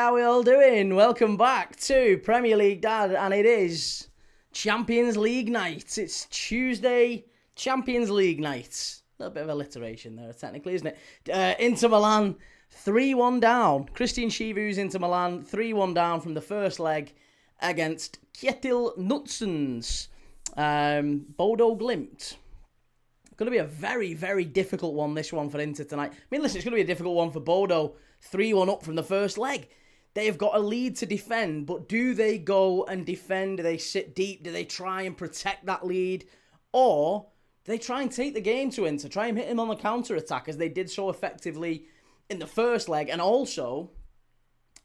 how we all doing? Welcome back to Premier League Dad, and it is Champions League night. It's Tuesday, Champions League night. A little bit of alliteration there, technically, isn't it? Inter Milan, 3-1 down. Cristian Chivu's Inter Milan, 3-1 down from the first leg against Kjetil Knutsen's Bodo Glimt. Going to be a very, very difficult one, this one for Inter tonight. I mean, listen, it's going to be a difficult one for Bodo. 3-1 up from the first leg. They've got a lead to defend, but do they go and defend? Do they sit deep? Do they try and protect that lead? Or do they try and take the game to Inter? Try and hit him on the counter-attack as they did so effectively in the first leg and also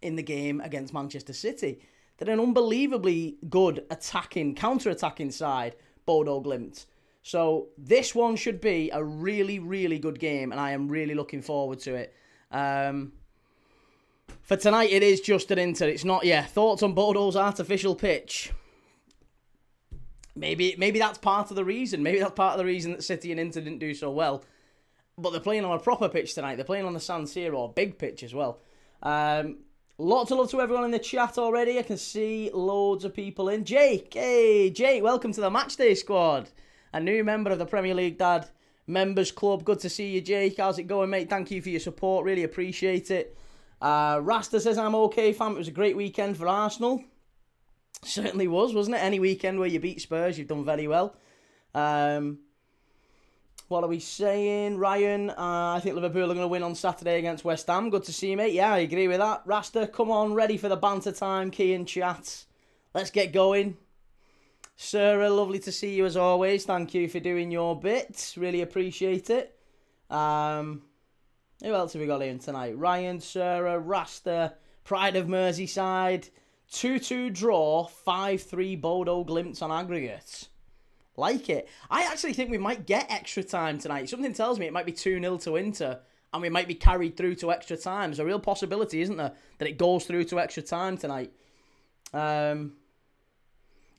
in the game against Manchester City. They're an unbelievably good attacking, counter-attacking side, Bodo Glimt. So this one should be a really, really good game, and I am really looking forward to it. For tonight, it is just an Inter. It's not, thoughts on Bodo's artificial pitch? Maybe that's part of the reason. Maybe that's part of the reason that City and Inter didn't do so well. But they're playing on a proper pitch tonight. They're playing on the San Siro, big pitch as well. Lots of love to everyone in the chat already. I can see loads of people in. Jake, hey, Jake, welcome to the Matchday squad. A new member of the Premier League Dad Members Club. Good to see you, Jake. How's it going, mate? Thank you for your support. Really appreciate it. Rasta says, I'm okay, fam. It was a great weekend for Arsenal. Certainly was, wasn't it? Any weekend where you beat Spurs, you've done very well. What are we saying? Ryan, I think Liverpool are going to win on Saturday against West Ham. Good to see you, mate. Yeah, I agree with that. Rasta, come on, ready for the banter time. Key in chat. Let's get going. Sarah, lovely to see you as always. Thank you for doing your bit. Really appreciate it. Who else have we got in tonight? Ryan, Sarah, Rasta, Pride of Merseyside. 2-2 draw, 5-3 Bodo Glimts on aggregate. Like it. I actually think we might get extra time tonight. Something tells me it might be 2-0 to Inter, and we might be carried through to extra time. There's a real possibility, isn't there, that it goes through to extra time tonight.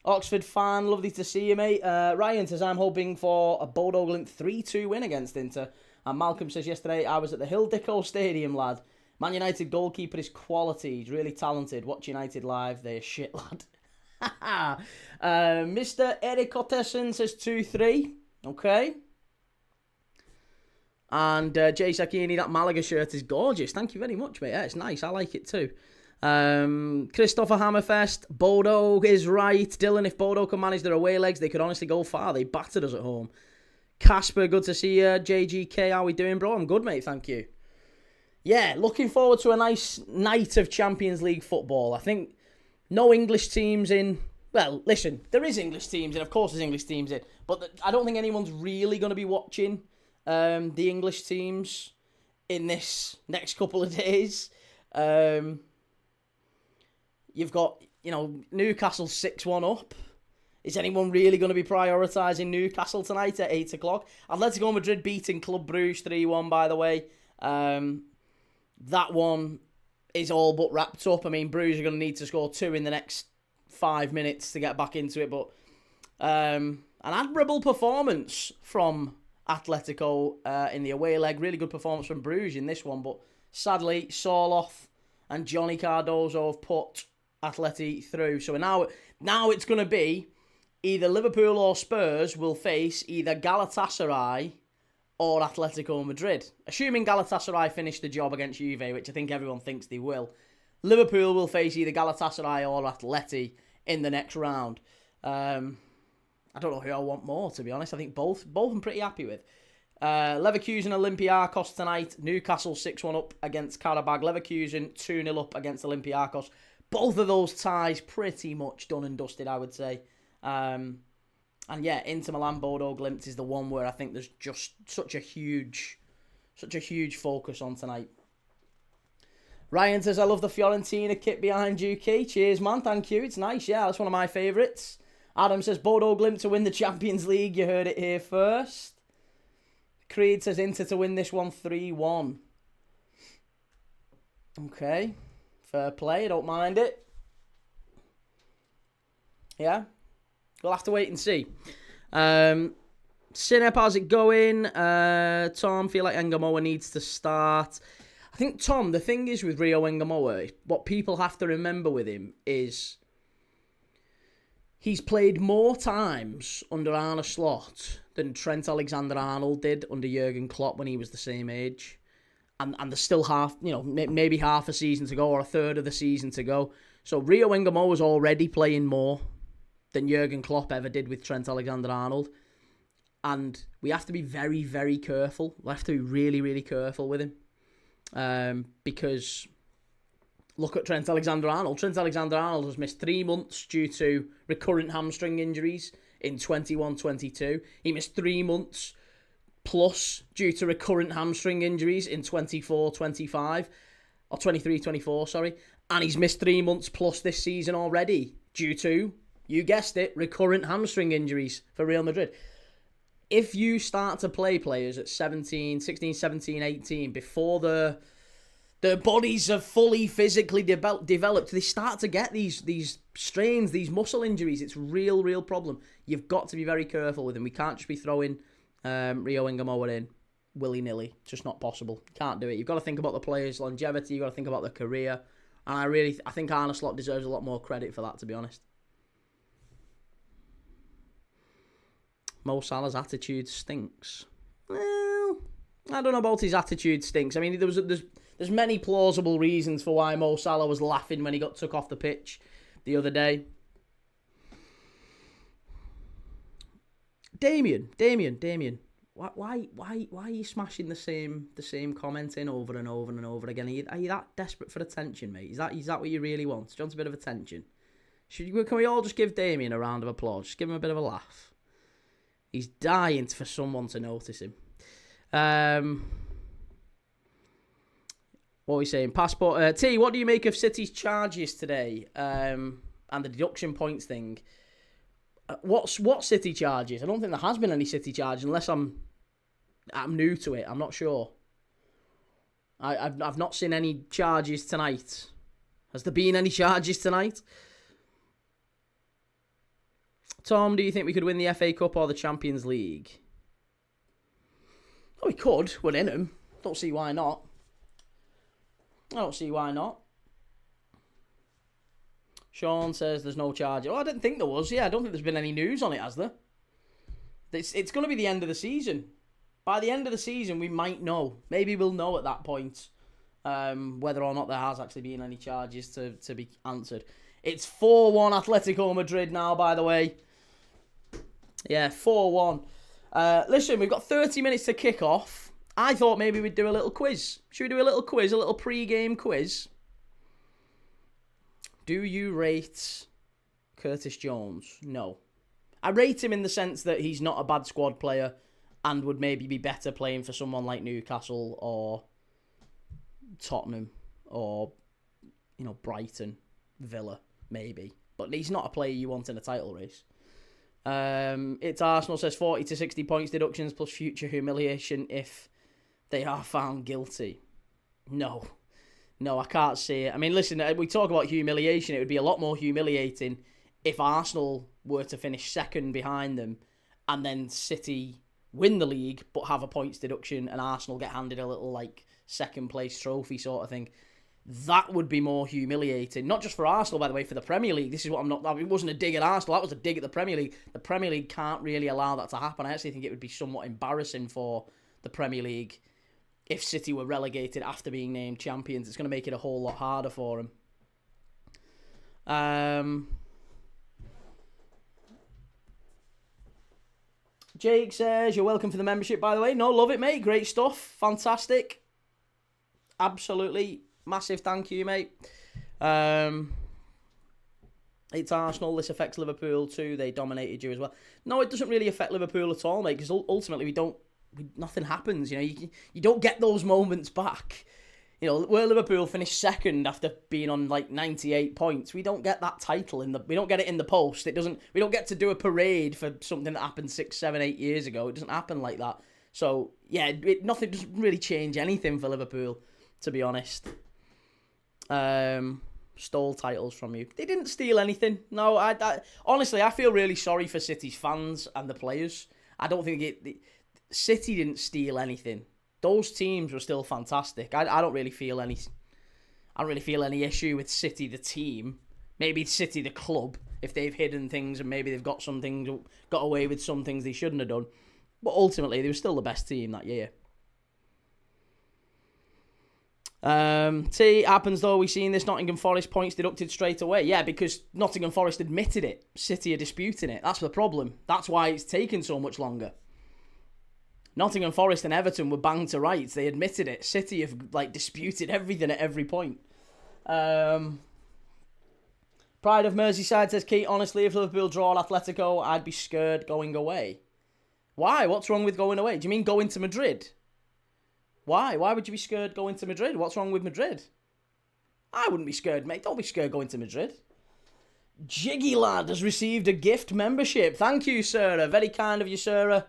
Oxford fan, lovely to see you, mate. Ryan says, I'm hoping for a Bodo Glimt 3-2 win against Inter. And Malcolm says, yesterday I was at the Hill Dicko Stadium, lad. Man United goalkeeper is quality. He's really talented. Watch United live. They're shit, lad. Mr. Eric Ottesen says 2-3. Okay. And Jay Sakini, that Malaga shirt is gorgeous. Thank you very much, mate. Yeah, it's nice. I like it too. Christopher Hammerfest, Bodo is right. Dylan, if Bodo can manage their away legs, they could honestly go far. They battered us at home. Casper, good to see you. JGK, how we doing, bro? I'm good, mate, thank you. Yeah, looking forward to a nice night of Champions League football. I think no English teams in. Well, listen, there is English teams in. Of course there's English teams in. But I don't think anyone's really going to be watching the English teams in this next couple of days. You've got, Newcastle 6-1 up. Is anyone really going to be prioritising Newcastle tonight at 8 o'clock? Atletico Madrid beating Club Brugge 3-1, by the way. That one is all but wrapped up. I mean, Brugge are going to need to score 2 in the next 5 minutes to get back into it. But an admirable performance from Atletico in the away leg. Really good performance from Brugge in this one. But sadly, Sorloth and Johnny Cardozo have put Atleti through. So now it's going to be either Liverpool or Spurs will face either Galatasaray or Atletico Madrid. Assuming Galatasaray finish the job against Juve, which I think everyone thinks they will, Liverpool will face either Galatasaray or Atleti in the next round. I don't know who I want more, to be honest. I think both I'm pretty happy with. Leverkusen Olympiacos tonight. Newcastle 6-1 up against Karabag. Leverkusen 2-0 up against Olympiacos. Both of those ties pretty much done and dusted, I would say. And yeah, Inter Milan Bodo Glimt is the one where I think there's just such a huge focus on tonight. Ryan says, I love the Fiorentina kit behind you, Key. Cheers, man. Thank you. It's nice. Yeah, that's one of my favourites. Adam says, Bodo Glimt to win the Champions League. You heard it here first. Creed says, Inter to win this one 3-1. Okay. Fair play. I don't mind it. Yeah. We'll have to wait and see. Sinep, how's it going? Tom, feel like Engamoa needs to start. I think, Tom, the thing is with Rio Wengamoa, what people have to remember with him is he's played more times under Arne Slot than Trent Alexander-Arnold did under Jurgen Klopp when he was the same age. And there's still maybe half a season to go or a third of the season to go. So Rio Wengamoa was already playing more than Jurgen Klopp ever did with Trent Alexander-Arnold. And we have to be very, very careful. We have to be really, really careful with him. Because look at Trent Alexander-Arnold. Trent Alexander-Arnold has missed 3 months due to recurrent hamstring injuries in 21-22. He missed 3 months plus due to recurrent hamstring injuries in 24-25. Or 23-24, sorry. And he's missed 3 months plus this season already due to, you guessed it, recurrent hamstring injuries for Real Madrid. If you start to play players at 16, 17, 18, before their bodies are fully physically developed, they start to get these strains, these muscle injuries. It's a real problem. You've got to be very careful with them. We can't just be throwing Rio Wengamoa in willy-nilly. It's just not possible. You can't do it. You've got to think about the players' longevity. You've got to think about their career. And I think Arne Slot deserves a lot more credit for that, to be honest. Mo Salah's attitude stinks. Well, I don't know about his attitude stinks. I mean, there's many plausible reasons for why Mo Salah was laughing when he got took off the pitch the other day. Damien. Why are you smashing the same comment in over and over and over again? Are you that desperate for attention, mate? Is that what you really want? Do you want a bit of attention? Can we all just give Damien a round of applause? Just give him a bit of a laugh. He's dying for someone to notice him. What are we saying? Passport. T, what do you make of City's charges today? And the deduction points thing. What City charges? I don't think there has been any City charges unless I'm new to it. I'm not sure. I've not seen any charges tonight. Has there been any charges tonight? Tom, do you think we could win the FA Cup or the Champions League? Oh, we could. We're in them. Don't see why not. Sean says there's no charge. Oh, I didn't think there was. Yeah, I don't think there's been any news on it, has there? It's going to be the end of the season. By the end of the season, we might know. Maybe we'll know at that point whether or not there has actually been any charges to be answered. It's 4-1 Atletico Madrid now, by the way. Yeah, 4-1. Listen, we've got 30 minutes to kick off. I thought maybe we'd do a little quiz. Should we do a little quiz, a little pre-game quiz? Do you rate Curtis Jones? No. I rate him in the sense that he's not a bad squad player and would maybe be better playing for someone like Newcastle or Tottenham or, Brighton, Villa, maybe. But he's not a player you want in a title race. It's Arsenal says 40 to 60 points deductions plus future humiliation if they are found guilty. No, I can't see it. I mean, listen, we talk about humiliation. It would be a lot more humiliating if Arsenal were to finish second behind them and then City win the league but have a points deduction and Arsenal get handed a little, second place trophy sort of thing. That would be more humiliating. Not just for Arsenal, by the way, for the Premier League. This is what it wasn't a dig at Arsenal, that was a dig at the Premier League. The Premier League can't really allow that to happen. I actually think it would be somewhat embarrassing for the Premier League if City were relegated after being named champions. It's going to make it a whole lot harder for them. Jake says, you're welcome for the membership, by the way. No, love it, mate. Great stuff. Fantastic. Absolutely. Massive thank you, mate. It's Arsenal. This affects Liverpool too. They dominated you as well. No, it doesn't really affect Liverpool at all, mate, because ultimately nothing happens. You don't get those moments back. Where Liverpool finished second after being on 98 points, we don't get that title we don't get it in the post. We don't get to do a parade for something that happened 6, 7, 8 years ago. It doesn't happen like that. So yeah, nothing doesn't really change anything for Liverpool, to be honest. Stole titles from you. They didn't steal anything. No, honestly, I feel really sorry for City's fans and the players. I don't think City didn't steal anything. those teams were still fantastic. I don't really feel any issue with City the team. Maybe City the club, if they've hidden things and maybe they've got away with some things they shouldn't have done. But ultimately, they were still the best team that year. It happens though, we've seen this Nottingham Forest points deducted straight away. Yeah, because Nottingham Forest admitted it. City are disputing it. That's the problem. That's why it's taken so much longer. Nottingham Forest and Everton were banged to rights. They admitted it. City have disputed everything at every point. Pride of Merseyside says, Keith, honestly, if Liverpool draw at Atletico, I'd be scared going away. Why? What's wrong with going away? Do you mean going to Madrid? Why? Why would you be scared going to Madrid? What's wrong with Madrid? I wouldn't be scared, mate. Don't be scared going to Madrid. Jiggy Lad has received a gift membership. Thank you, Sarah. Very kind of you, Sarah.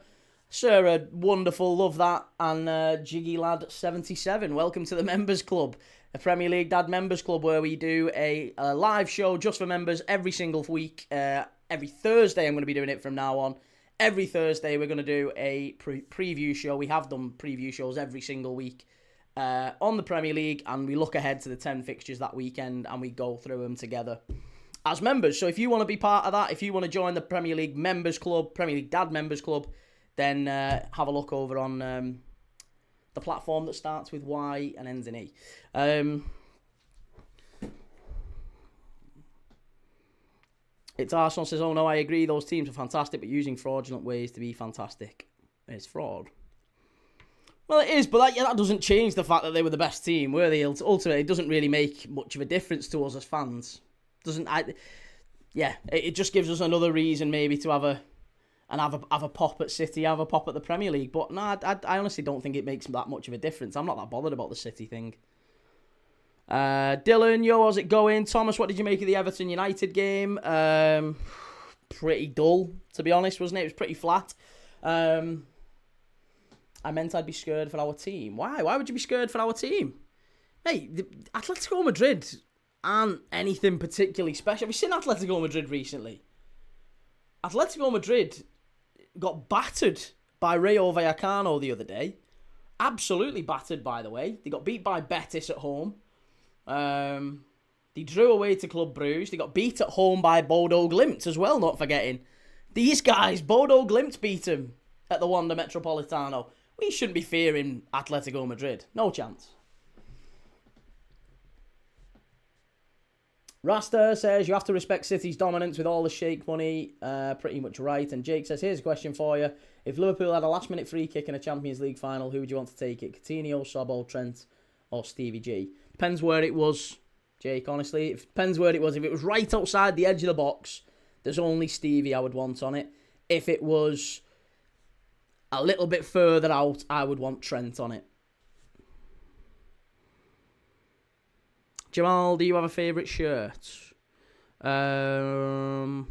Sarah, wonderful. Love that. And Jiggy Lad 77. Welcome to the Members Club. A Premier League Dad Members Club where we do a live show just for members every single week. Every Thursday I'm going to be doing it from now on. Every Thursday, we're going to do a preview show. We have done preview shows every single week on the Premier League, and we look ahead to the 10 fixtures that weekend, and we go through them together as members. So if you want to be part of that, if you want to join the Premier League Members Club, Premier League Dad Members Club, then have a look over on the platform that starts with Y and ends in E. It's Arsenal says, oh no, I agree, those teams are fantastic, but using fraudulent ways to be fantastic is fraud. Well, it is, but that doesn't change the fact that they were the best team, were they? Ultimately, it doesn't really make much of a difference to us as fans. It just gives us another reason maybe to have a pop at City, have a pop at the Premier League. But no, I honestly don't think it makes that much of a difference. I'm not that bothered about the City thing. Dylan, yo, how's it going? Thomas, what did you make of the Everton United game? Pretty dull, to be honest, wasn't it? It was pretty flat. I meant I'd be scared for our team. Why? Why would you be scared for our team? Hey, Atletico Madrid aren't anything particularly special. Have you seen Atletico Madrid recently? Atletico Madrid got battered by Rayo Vallecano the other day. Absolutely battered, by the way. They got beat by Betis at home. They drew away to Club Brugge. They got beat at home by Bodo Glimt as well, not forgetting. These guys, Bodo Glimt beat them at the Wanda Metropolitano. We shouldn't be fearing Atletico Madrid. No chance. Rasta says, you have to respect City's dominance with all the Sheikh money. Pretty much right. And Jake says, here's a question for you. If Liverpool had a last-minute free kick in a Champions League final, who would you want to take it? Coutinho, Sobol, Trent, or Stevie G? Depends where it was, Jake, honestly. It depends where it was. If it was right outside the edge of the box, there's only Stevie I would want on it. If it was a little bit further out, I would want Trent on it. Jamal, do you have a favourite shirt? Yeah,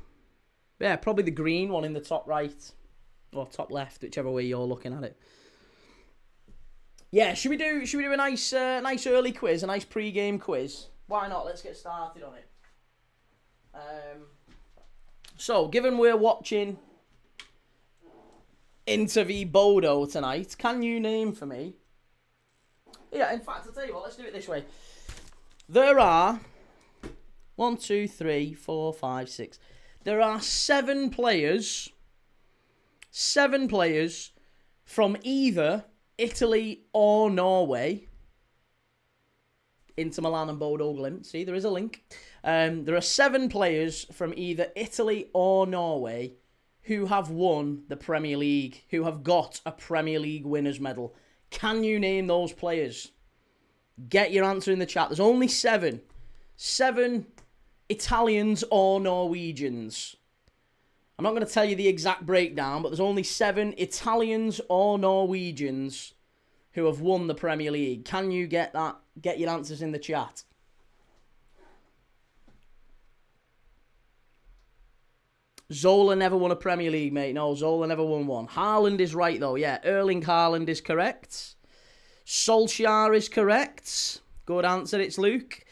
probably the green one in the top right. Or top left, whichever way you're looking at it. Yeah, should we do a nice early quiz, a nice pre-game quiz? Why not? Let's get started on it. So, given we're watching Inter v Bodo tonight, can you name for me? Yeah, in fact, I'll tell you what, let's do it this way. There are 1, 2, 3, 4, 5, 6. There are 7 players from either Italy or Norway. Inter Milan and Bodo Glimt. See, there is a link. There are 7 players from either Italy or Norway who have won the Premier League, who have got a Premier League winners medal. Can you name those players? Get your answer in the chat. There's only 7. 7 Italians or Norwegians. I'm not going to tell you the exact breakdown, but there's only 7 Italians or Norwegians who have won the Premier League. Can you get that? Get your answers in the chat. Zola never won a Premier League, mate. No, Zola never won one. Haaland is right, though. Yeah, Erling Haaland is correct. Solskjaer is correct. Good answer, it's Luke.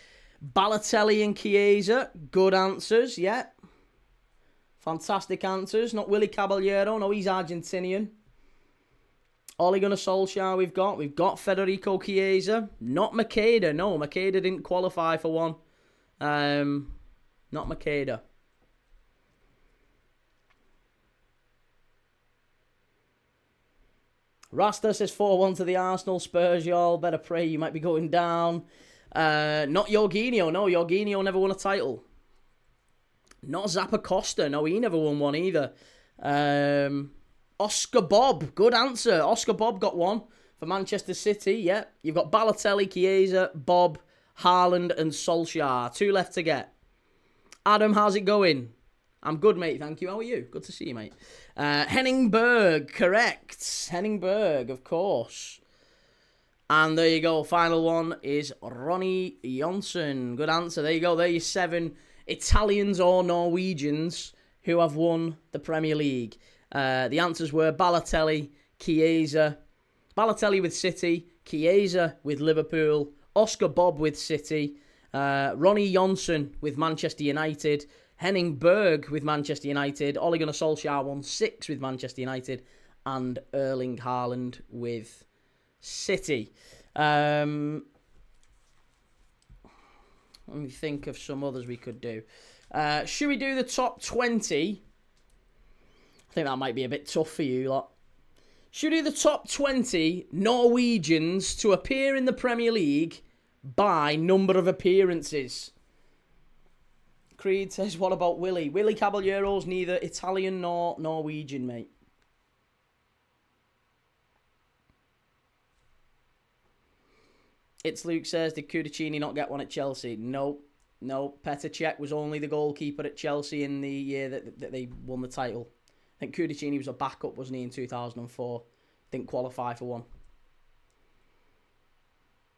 Balotelli and Chiesa, good answers, yeah. Fantastic answers. Not Willy Caballero, no, he's Argentinian. Ole Gunnar Solskjaer we've got. We've got Federico Chiesa. Not Makeda. No, Makeda didn't qualify for one. Not Makeda. Rasta says 4-1 to the Arsenal. Spurs, y'all. Better pray you might be going down. Not Jorginho. No, Jorginho never won a title. Not Zappa Costa. No, he never won one either. Oscar Bob. Good answer. Oscar Bob got one for Manchester City. Yeah. You've got Balotelli, Chiesa, Bob, Haaland and Solskjaer. 2 left to get. Adam, how's it going? I'm good, mate. Thank you. How are you? Good to see you, mate. Henning Berg, correct. Henning Berg, of course. And there you go. Final one is Ronny Jonsson. Good answer. There you go. There are your 7 Italians or Norwegians who have won the Premier League. The answers were Balotelli, Chiesa, Balotelli with City, Chiesa with Liverpool, Oscar Bob with City, Ronny Jonsson with Manchester United, Henning Berg with Manchester United, Ole Gunnar Solskjaer won 6 with Manchester United, and Erling Haaland with City. Let me think of some others we could do. Should we do the top 20? I think that might be a bit tough for you lot. Should we do the top 20 Norwegians to appear in the Premier League by number of appearances? Creed says, what about Willie? Willie Caballero's neither Italian nor Norwegian, mate. It's Luke says, did Kudicini not get one at Chelsea? No. Petr Cech was only the goalkeeper at Chelsea in the year that they won the title. I think Kudicini was a backup, wasn't he, in 2004? Didn't qualify for one.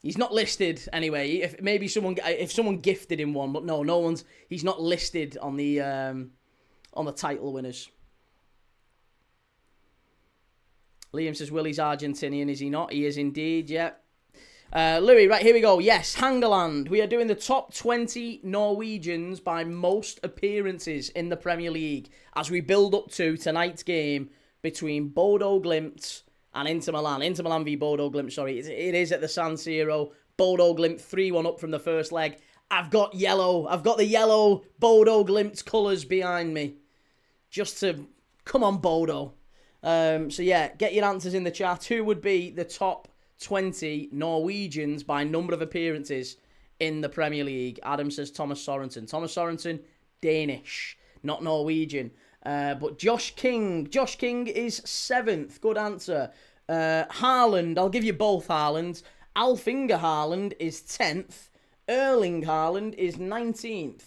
He's not listed anyway. If someone gifted him one, but no one's. He's not listed on the title winners. Liam says Willie's Argentinian, is he not? He is indeed. Yeah. Louis, right, here we go. Yes, Hangeland. We are doing the top 20 Norwegians by most appearances in the Premier League as we build up to tonight's game between Bodo Glimt and Inter Milan. Inter Milan v Bodo Glimt, sorry. It is at the San Siro. Bodo Glimt 3-1 up from the first leg. I've got the yellow Bodo Glimt colours behind me. Just to... Come on, Bodo. So, yeah, get your answers in the chat. Who would be the top 20 Norwegians by number of appearances in the Premier League? Adam says Thomas Sorensen. Thomas Sorensen, Danish, not Norwegian. But Josh King is 7th. Good answer. Haaland, I'll give you both Haalands. Alf-Inge Haaland is 10th. Erling Haaland is 19th.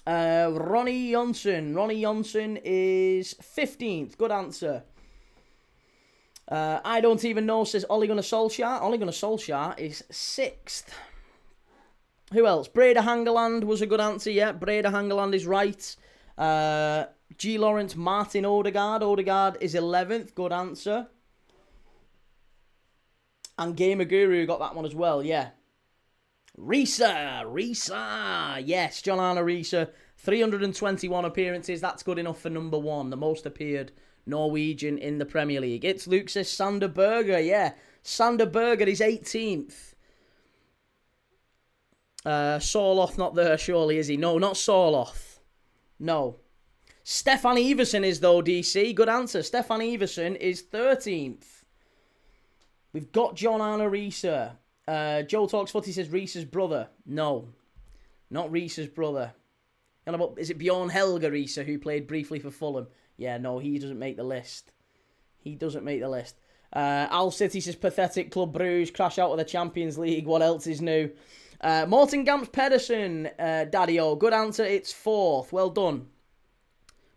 Ronny Jonsson is 15th. Good answer. I don't even know, says Ole Gunnar Solskjaer. Ole Gunnar Solskjaer is 6th. Who else? Breda Hangeland was a good answer, yeah. Breda Hangeland is right. G. Lawrence Martin Odegaard. Odegaard is 11th. Good answer. And Gamer Guru got that one as well, yeah. Risa. Yes, John Arne Risa. 321 appearances. That's good enough for number 1. The most appeared Norwegian in the Premier League. It's Luke says Sander Berger. Yeah, Sander Berger is 18th. Sorloth not there, surely, is he? No, not Sorloth. No. Stefan Iversen is, though, DC. Good answer. Stefan Iversen is 13th. We've got John Arne Risa. Joe Talks Footy says Risa's brother. No, not Risa's brother. Is it Bjorn Helge Risa, who played briefly for Fulham? Yeah, no, he doesn't make the list. Al City says pathetic. Club Bruges crash out of the Champions League. What else is new? Morten Gamps Pedersen, Daddy-O. Good answer. It's 4th. Well done.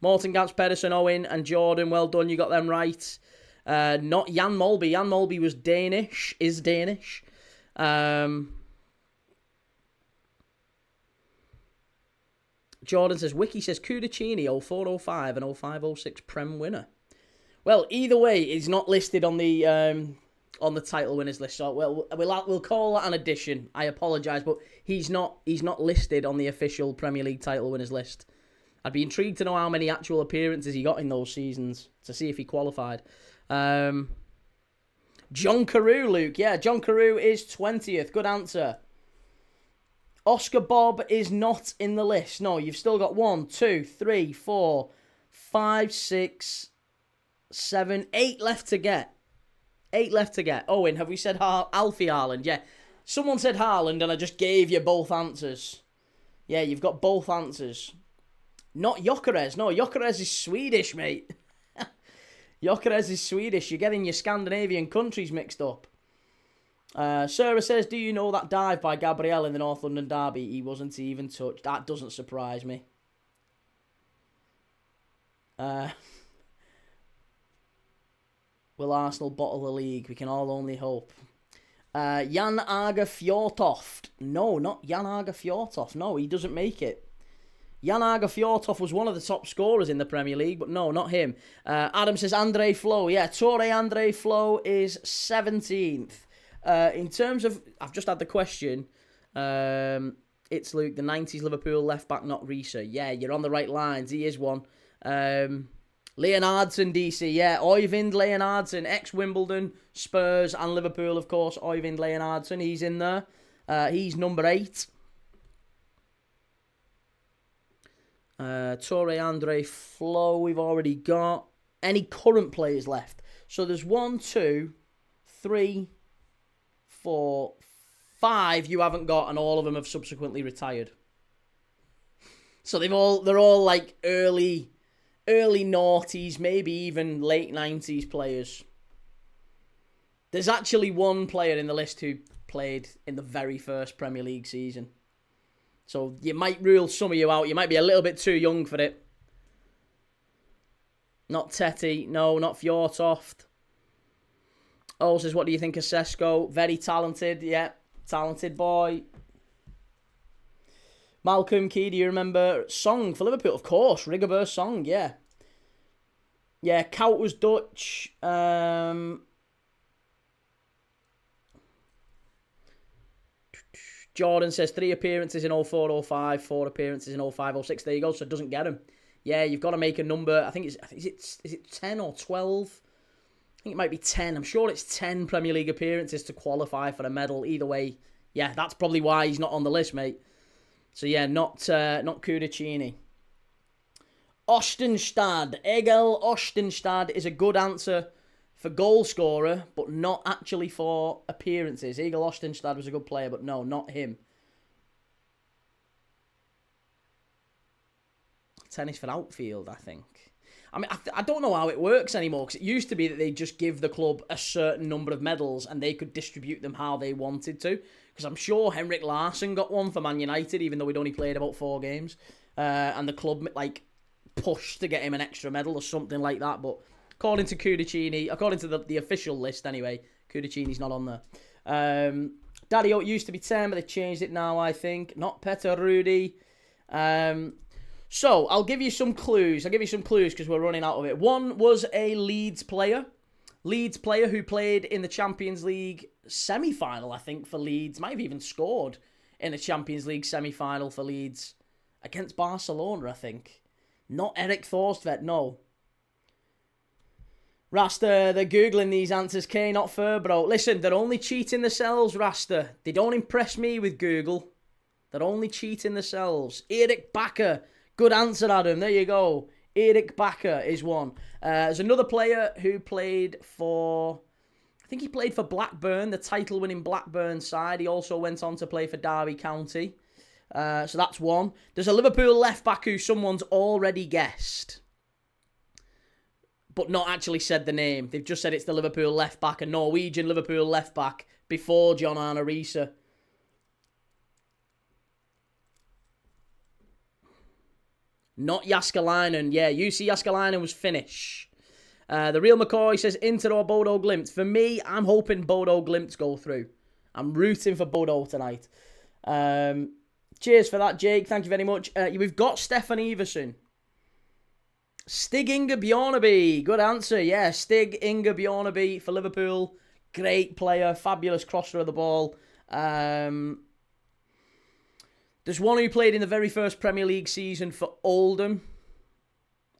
Morten Gamps Pedersen, Owen and Jordan. Well done. You got them right. Not Jan Molby. Jan Molby was Danish. Is Danish. Jordan says, Wiki says Kudicini 0405 and 0506 Prem winner. Well, either way, he's not listed on the title winners list. So we'll call that an addition. I apologise, but he's not listed on the official Premier League title winners list. I'd be intrigued to know how many actual appearances he got in those seasons to see if he qualified. John Carew, Luke. Yeah, John Carew is 20th. Good answer. Oscar Bob is not in the list. No, you've still got 1, 2, 3, 4, 5, 6, 7, 8 left to get. 8 left to get. Owen, have we said Alfie Haaland? Yeah. Someone said Haaland and I just gave you both answers. Yeah, you've got both answers. Not Gyökeres. No, Gyökeres is Swedish, mate. Gyökeres is Swedish. You're getting your Scandinavian countries mixed up. Sarah says, do you know that dive by Gabriel in the North London derby? He wasn't even touched. That doesn't surprise me. Will Arsenal bottle the league? We can all only hope. Jan Ager Fjortoft. No, not Jan Ager Fjortoft. No, he doesn't make it. Jan Ager Fjortoft was one of the top scorers in the Premier League, but no, not him. Adam says Andre Flo. Yeah, Tore Andre Flo is 17th. In terms of, I've just had the question. It's Luke, the 90s Liverpool left-back, not Risa. Yeah, you're on the right lines. He is one. Leonardson, DC. Yeah, Øyvind Leonardson, ex-Wimbledon, Spurs and Liverpool, of course. Øyvind Leonardson, he's in there. He's number 8. Tore Andre Flo, we've already got. Any current players left? So there's 1, 2, 3, 4, 5 you haven't got, and all of them have subsequently retired. So they're all like early noughties, maybe even late 90s players. There's actually one player in the list who played in the very first Premier League season. So you might rule some of you out. You might be a little bit too young for it. Not Tetty. No, not Fjortoft. Oh, says, what do you think of Sesko? Very talented. Yeah, talented boy. Malcolm Key, do you remember Song for Liverpool? Of course, Rigobert Song, yeah. Yeah, Kout was Dutch. Jordan says 3 appearances in 04-05, 4 appearances in 05-06. There you go, so it doesn't get him. Yeah, you've got to make a number. I think is it 10 or 12? I think it might be 10. I'm sure it's 10 Premier League appearances to qualify for a medal. Either way, yeah, that's probably why he's not on the list, mate. So yeah, not Kudicini. Ostenstad. Egil Ostenstad is a good answer for goal scorer, but not actually for appearances. Egil Ostenstad was a good player, but no, not him. Tennis for outfield, I think. I mean, I don't know how it works anymore, because it used to be that they just give the club a certain number of medals and they could distribute them how they wanted to. Because I'm sure Henrik Larsson got one for Man United, even though he'd only played about 4 games. And the club, like, pushed to get him an extra medal or something like that. But according to Kudicini, according to the official list anyway, Kudicini's not on there. Daddy Oat used to be 10, but they changed it now, I think. Not Peter Rudy. So, I'll give you some clues. I'll give you some clues because we're running out of it. One was a Leeds player. Leeds player who played in the Champions League semi-final, I think, for Leeds. Might have even scored in the Champions League semi-final for Leeds. Against Barcelona, I think. Not Eric Thorstvedt, no. Rasta, they're Googling these answers, K, not Furbro. Listen, they're only cheating themselves, Rasta. They don't impress me with Google. They're only cheating themselves. Erik Bakker. Good answer, Adam. There you go. Erik Bakker is one. There's another player who played for... I think he played for Blackburn, the title-winning Blackburn side. He also went on to play for Derby County. So that's one. There's a Liverpool left-back who someone's already guessed, but not actually said the name. They've just said it's the Liverpool left-back, a Norwegian Liverpool left-back before John Arne Riise. Not Jaskalainen. Yeah, UC Jaskalainen was Finnish. The real McCoy says Inter or Bodo Glimt. For me, I'm hoping Bodo Glimt go through. I'm rooting for Bodo tonight. Cheers for that, Jake. Thank you very much. We've got Stefan Iversen. Stig Inge Bjornaby. Good answer. Yeah, Stig Inge Bjornaby for Liverpool. Great player. Fabulous crosser of the ball. There's one who played in the very first Premier League season for Oldham.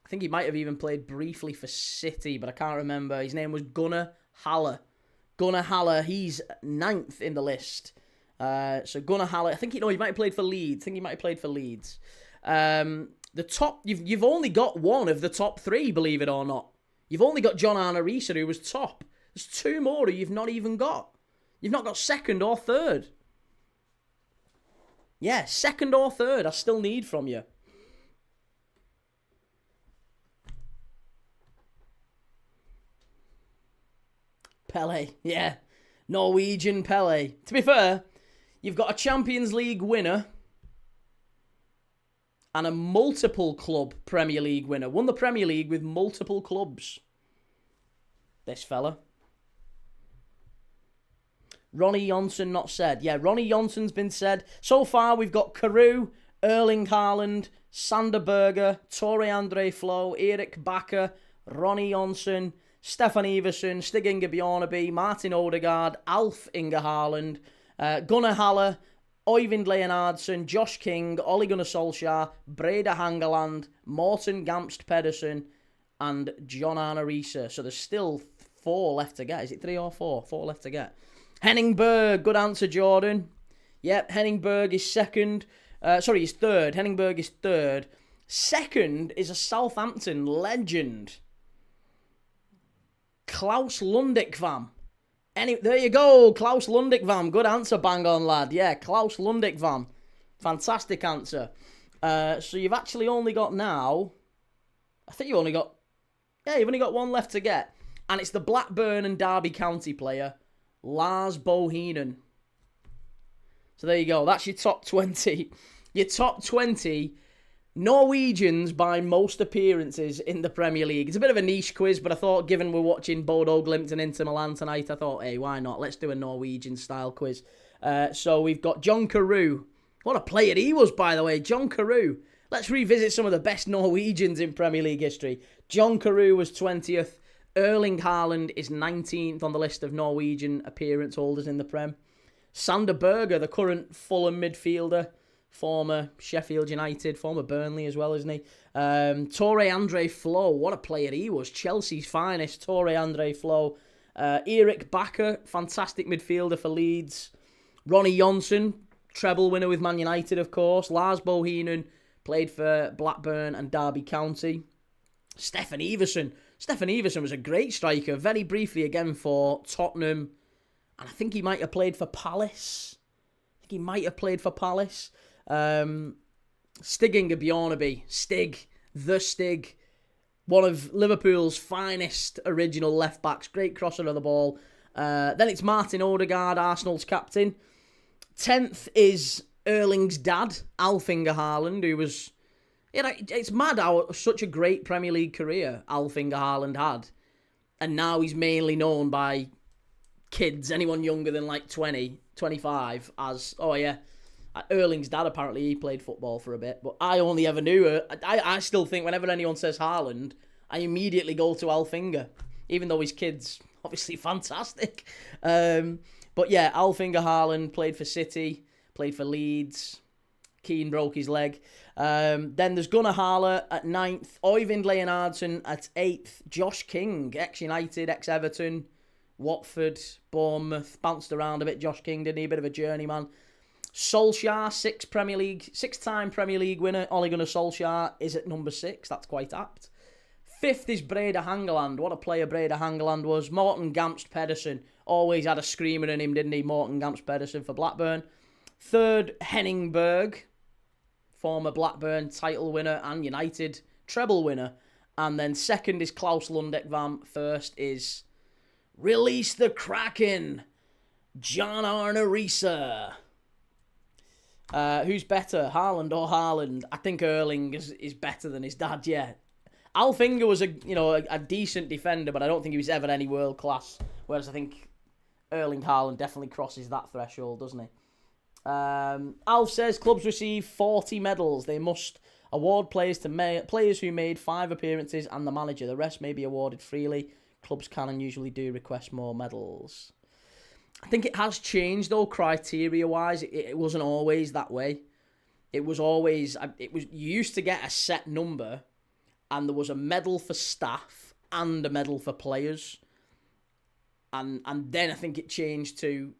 I think he might have even played briefly for City, but I can't remember. His name was Gunnar Halle. Gunnar Haller, he's 9th in the list. So Gunnar Haller, I think he might have played for Leeds. The top, you've only got one of the top 3, believe it or not. You've only got John Arne Riise, who was top. There's 2 more who you've not even got. You've not got 2nd or 3rd. Yeah, 2nd or 3rd I still need from you. Pele, yeah. Norwegian Pele. To be fair, you've got a Champions League winner and a multiple club Premier League winner. Won the Premier League with multiple clubs. This fella. Ronnie Jonsson not said. Yeah, Ronnie Jonsson's been said. So far, we've got Carew, Erling Haaland, Sander Berge, Tore André Flo, Erik Bakker, Ronnie Jonsson, Stefan Iversen, Stig Inge Bjorneby, Martin Odegaard, Alf Inge Haaland, Gunnar Haller, Øyvind Leonardsen, Josh King, Ole Gunnar Solskjaer, Brede Hangeland, Morten Gamst Pedersen, and John Arne Riise. So there's still 4 left to get. Is it 3 or 4? 4 left to get. Henning Berg, good answer, Jordan. Yep, Henning Berg is 2nd. He's 3rd. Henning Berg is 3rd. 2nd is a Southampton legend. Klaus Lundekvam. There you go, Klaus Lundekvam. Good answer, bang on, lad. Yeah, Klaus Lundekvam. Fantastic answer. So you've actually only got now... I think you've only got 1 left to get. And it's the Blackburn and Derby County player, Lars Bohinen. So there you go. That's your top 20. Your top 20 Norwegians by most appearances in the Premier League. It's a bit of a niche quiz, but I thought, given we're watching Bodo, Glimt and Inter Milan tonight, I thought, hey, why not? Let's do a Norwegian-style quiz. So we've got John Carew. What a player he was, by the way. John Carew. Let's revisit some of the best Norwegians in Premier League history. John Carew was 20th. Erling Haaland is 19th on the list of Norwegian appearance holders in the Prem. Sander Berge, the current Fulham midfielder, former Sheffield United, former Burnley as well, isn't he? Tore André Flo, what a player he was. Chelsea's finest, Tore André Flo. Erik Bakker, fantastic midfielder for Leeds. Ronnie Jonsson, treble winner with Man United, of course. Lars Bohinen, played for Blackburn and Derby County. Stefan Iversen. Stefan Iversen was a great striker, very briefly again for Tottenham. And I think he might have played for Palace. Stig Inge Bjorneby. Stig. One of Liverpool's finest original left-backs. Great crosser of the ball. Then it's Martin Odegaard, Arsenal's captain. 10th is Erling's dad, Alf Inge Haaland, who was... It's mad how such a great Premier League career Alf Inge Haaland had. And now he's mainly known by kids, anyone younger than like 20, 25, as, oh yeah, Erling's dad, apparently he played football for a bit. But I only ever knew, I still think whenever anyone says Haaland, I immediately go to Alf Inge, even though his kid's obviously fantastic. But yeah, Alf Inge Haaland played for City, played for Leeds. Keane broke his leg. Then there's Gunnar Haller at 9th. Øyvind Leonardsen at 8th. Josh King, ex-United, ex-Everton, Watford, Bournemouth. Bounced around a bit, Josh King, didn't he? A bit of a journeyman. Solskjaer, 6-time Premier League winner. Ole Gunnar Solskjaer is at number 6. That's quite apt. 5th is Brede Hangeland. What a player Brede Hangeland was. Morten Gamst Pedersen. Always had a screamer in him, didn't he? Morten Gamst Pedersen for Blackburn. 3rd, Henning Berg. Former Blackburn title winner and United treble winner. And then 2nd is Klaus Lundekvam. 1st is Release the Kraken, John Arne Riise. Who's better, Haaland or Haaland? I think Erling is better than his dad, yeah. Alf Inge was a decent defender, but I don't think he was ever any world class. Whereas I think Erling Haaland definitely crosses that threshold, doesn't he? Alf says clubs receive 40 medals. They must award players to players who made 5 appearances and the manager. The rest may be awarded freely. Clubs can and usually do request more medals. I think it has changed though, criteria-wise. It wasn't always that way. It was always you used to get a set number, and there was a medal for staff and a medal for players. And then I think it changed to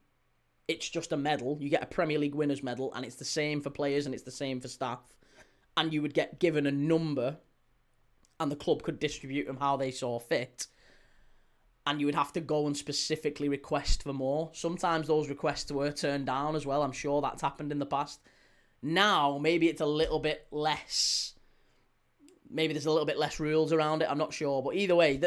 it's just a medal. You get a Premier League winners medal, and it's the same for players and it's the same for staff. And you would get given a number, and the club could distribute them how they saw fit. And you would have to go and specifically request for more. Sometimes those requests were turned down as well. I'm sure that's happened in the past. Now, maybe it's a little bit less. Maybe there's a little bit less rules around it. I'm not sure. But either way,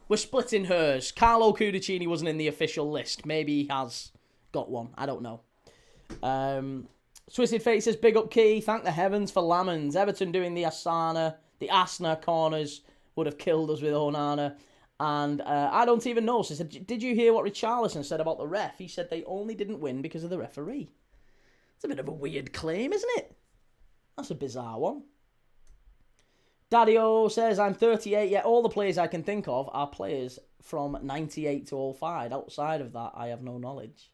we're splitting hairs. Carlo Cudicini wasn't in the official list. Maybe he has got one. I don't know. Twisted Fate says, big up Key. Thank the heavens for Lamans. Everton doing the Asna corners would have killed us with Onana. And I don't even know. So I said, did you hear what Richarlison said about the ref? He said they only didn't win because of the referee. It's a bit of a weird claim, isn't it? That's a bizarre one. Daddy-O says, I'm 38, yet all the players I can think of are players from 98 to 05. Outside of that, I have no knowledge.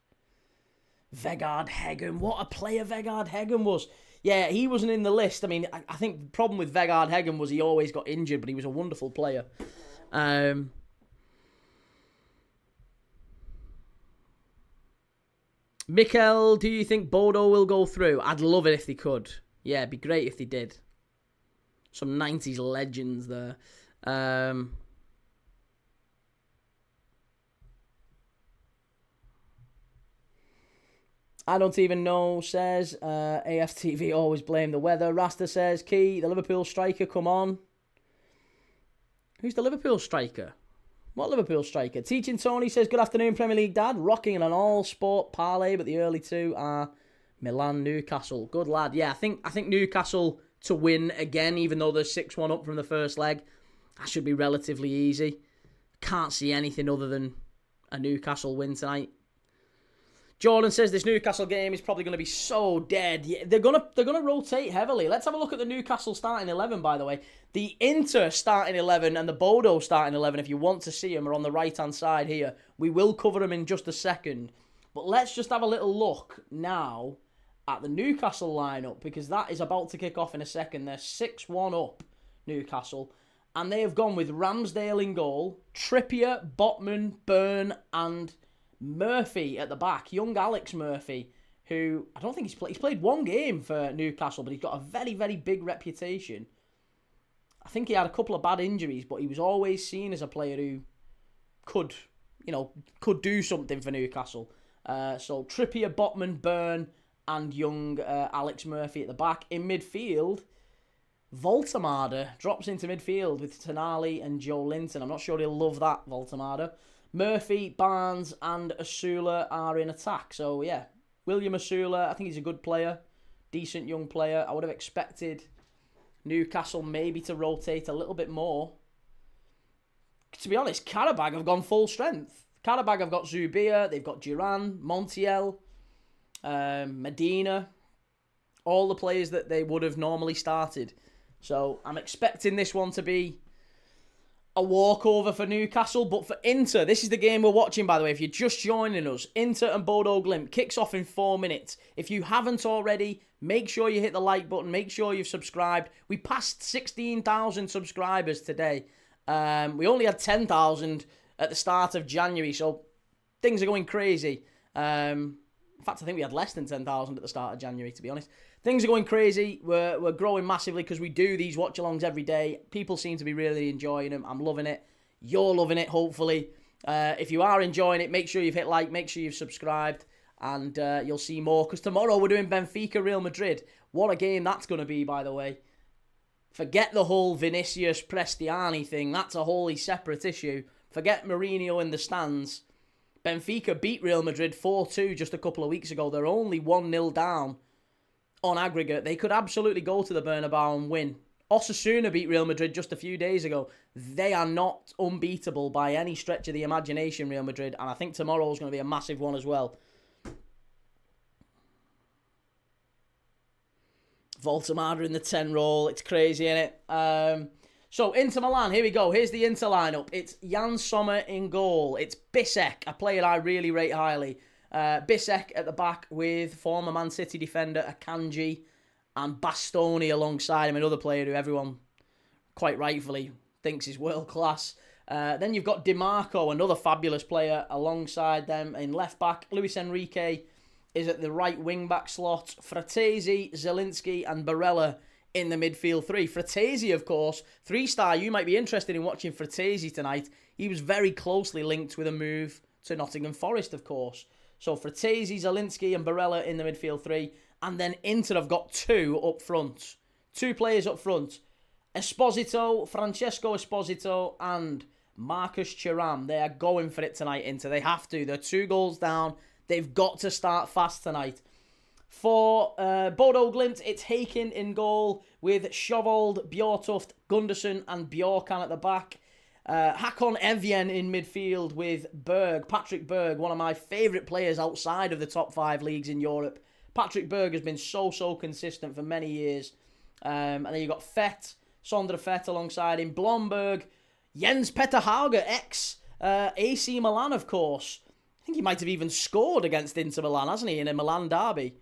Vegard Heggen. What a player Vegard Heggen was. Yeah, he wasn't in the list. I mean, I think the problem with Vegard Heggen was he always got injured, but he was a wonderful player. Mikkel, do you think Bodo will go through? I'd love it if they could. Yeah, it'd be great if they did. Some 90s legends there. I don't even know, says AFTV always blame the weather. Rasta says, Key, the Liverpool striker, come on. Who's the Liverpool striker? What Liverpool striker? Teaching Tony says, good afternoon, Premier League dad. Rocking an all-sport parlay, but the early two are Milan, Newcastle. Good lad. Yeah, I think Newcastle to win again, even though they're 6-1 up from the first leg. That should be relatively easy. Can't see anything other than a Newcastle win tonight. Jordan says this Newcastle game is probably going to be so dead. Yeah, they're gonna rotate heavily. Let's have a look at the Newcastle starting 11, by the way. The Inter starting 11 and the Bodo starting 11, if you want to see them, are on the right-hand side here. We will cover them in just a second. But let's just have a little look now at the Newcastle lineup, because that is about to kick off in a second. They're 6-1 up, Newcastle. And they have gone with Ramsdale in goal, Trippier, Botman, Byrne, and Murphy at the back, young Alex Murphy, who I don't think he's played one game for Newcastle, but he's got a very, very big reputation. I think he had a couple of bad injuries, but he was always seen as a player who could do something for Newcastle. So Trippier, Botman, Byrne, and young Alex Murphy at the back. In midfield, Voltemade drops into midfield with Tonali and Joe Linton. I'm not sure he'll love that, Voltemade. Murphy, Barnes, and Asula are in attack. So, yeah, William Asula, I think he's a good player. Decent young player. I would have expected Newcastle maybe to rotate a little bit more. To be honest, Karabag have gone full strength. Karabag have got Zubia, they've got Duran, Montiel, Medina. All the players that they would have normally started. So, I'm expecting this one to be a walkover for Newcastle, but for Inter, this is the game we're watching, by the way. If you're just joining us, Inter and Bodo Glimt kicks off in 4 minutes. If you haven't already, make sure you hit the like button. Make sure you've subscribed. We passed 16,000 subscribers today. We only had 10,000 at the start of January, so things are going crazy. In fact, I think we had less than 10,000 at the start of January, to be honest. Things are going crazy. We're growing massively because we do these watch-alongs every day. People seem to be really enjoying them. I'm loving it. You're loving it, hopefully. If you are enjoying it, make sure you've hit like, make sure you've subscribed, and you'll see more. Because tomorrow we're doing Benfica Real Madrid. What a game that's going to be, by the way. Forget the whole Vinicius Prestiani thing. That's a wholly separate issue. Forget Mourinho in the stands. Benfica beat Real Madrid 4-2 just a couple of weeks ago. They're only 1-0 down on aggregate. They could absolutely go to the Bernabeu and win. Osasuna beat Real Madrid just a few days ago. They are not unbeatable by any stretch of the imagination, Real Madrid, and I think tomorrow's going to be a massive one as well. Voltemade in the 10 role. It's crazy, innit? So, Inter Milan, here we go. Here's the Inter lineup. It's Jan Sommer in goal. It's Bissek, a player I really rate highly. Bissek at the back with former Man City defender Akanji and Bastoni alongside him, another player who everyone quite rightfully thinks is world class. Then you've got DiMarco, another fabulous player, alongside them in left back. Luis Enrique is at the right wing back slot. Fratesi, Zielinski, and Barella in the midfield three. Fratesi, of course, 3-star. You might be interested in watching Fratesi tonight. He was very closely linked with a move to Nottingham Forest, of course. So Fratesi, Zielinski, and Barella in the midfield three. And then Inter have got 2 up front. 2 players up front. Francesco Esposito, and Marcus Thuram. They are going for it tonight, Inter. They have to. They're 2 goals down. They've got to start fast tonight. For Bodo Glimt, it's Haken in goal with Sjovold, Bjortuft, Gunderson, and Bjorkan at the back. Hakon Evjen in midfield with Patrick Berg, one of my favourite players outside of the top 5 leagues in Europe. Patrick Berg has been so consistent for many years. And then you've got Sondre Fett alongside him. Blomberg, Jens Petter Hauge, AC Milan, of course. I think he might have even scored against Inter Milan, hasn't he, in a Milan derby?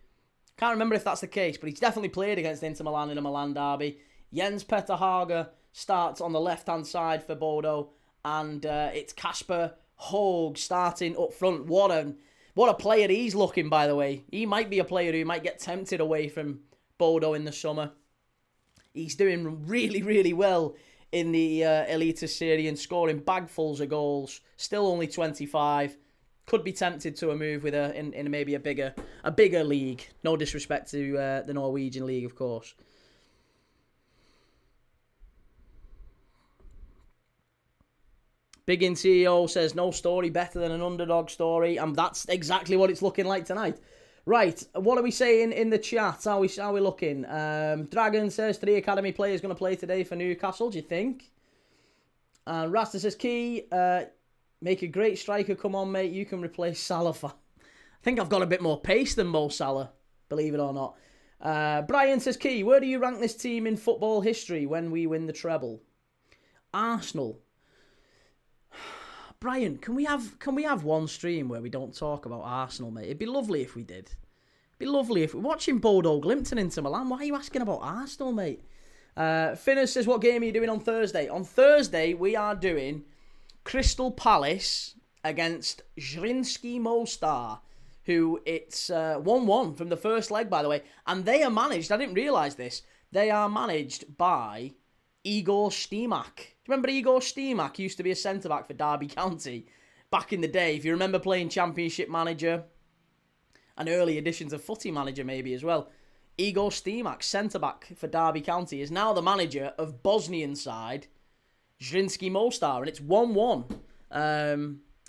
Can't remember if that's the case, but he's definitely played against Inter Milan in a Milan derby. Jens Petter Hauge starts on the left-hand side for Bodo, and it's Kasper Hogue starting up front. What a player he's looking, by the way. He might be a player who might get tempted away from Bodo in the summer. He's doing really well in the Eliteserien and scoring bagfuls of goals. Still only 25. Could be tempted to a move with in maybe a bigger league. No disrespect to the Norwegian league, of course. Big In CEO says no story better than an underdog story, and that's exactly what it's looking like tonight. Right, what are we saying in the chat? How are we looking? Dragon says 3 academy players going to play today for Newcastle. Do you think? And Rasta says Key. Make a great striker. Come on, mate. You can replace Salah. I think I've got a bit more pace than Mo Salah, believe it or not. Brian says, Key, where do you rank this team in football history when we win the treble? Arsenal. Brian, can we have one stream where we don't talk about Arsenal, mate? It'd be lovely if we did. It'd be lovely if we're watching Bodo Glimt and Inter Milan. Why are you asking about Arsenal, mate? Finner says, what game are you doing on Thursday? On Thursday, we are doing Crystal Palace against Zrinjski Mostar, who it's 1-1 from the first leg, by the way. And they are managed, I didn't realise this, they are managed by Igor Stimac. Do you remember Igor Stimac? He used to be a centre-back for Derby County back in the day. If you remember playing Championship Manager and early editions of Footy Manager maybe as well. Igor Stimac, centre-back for Derby County, is now the manager of Bosnian side Zrinjski Mostar, and it's 1-1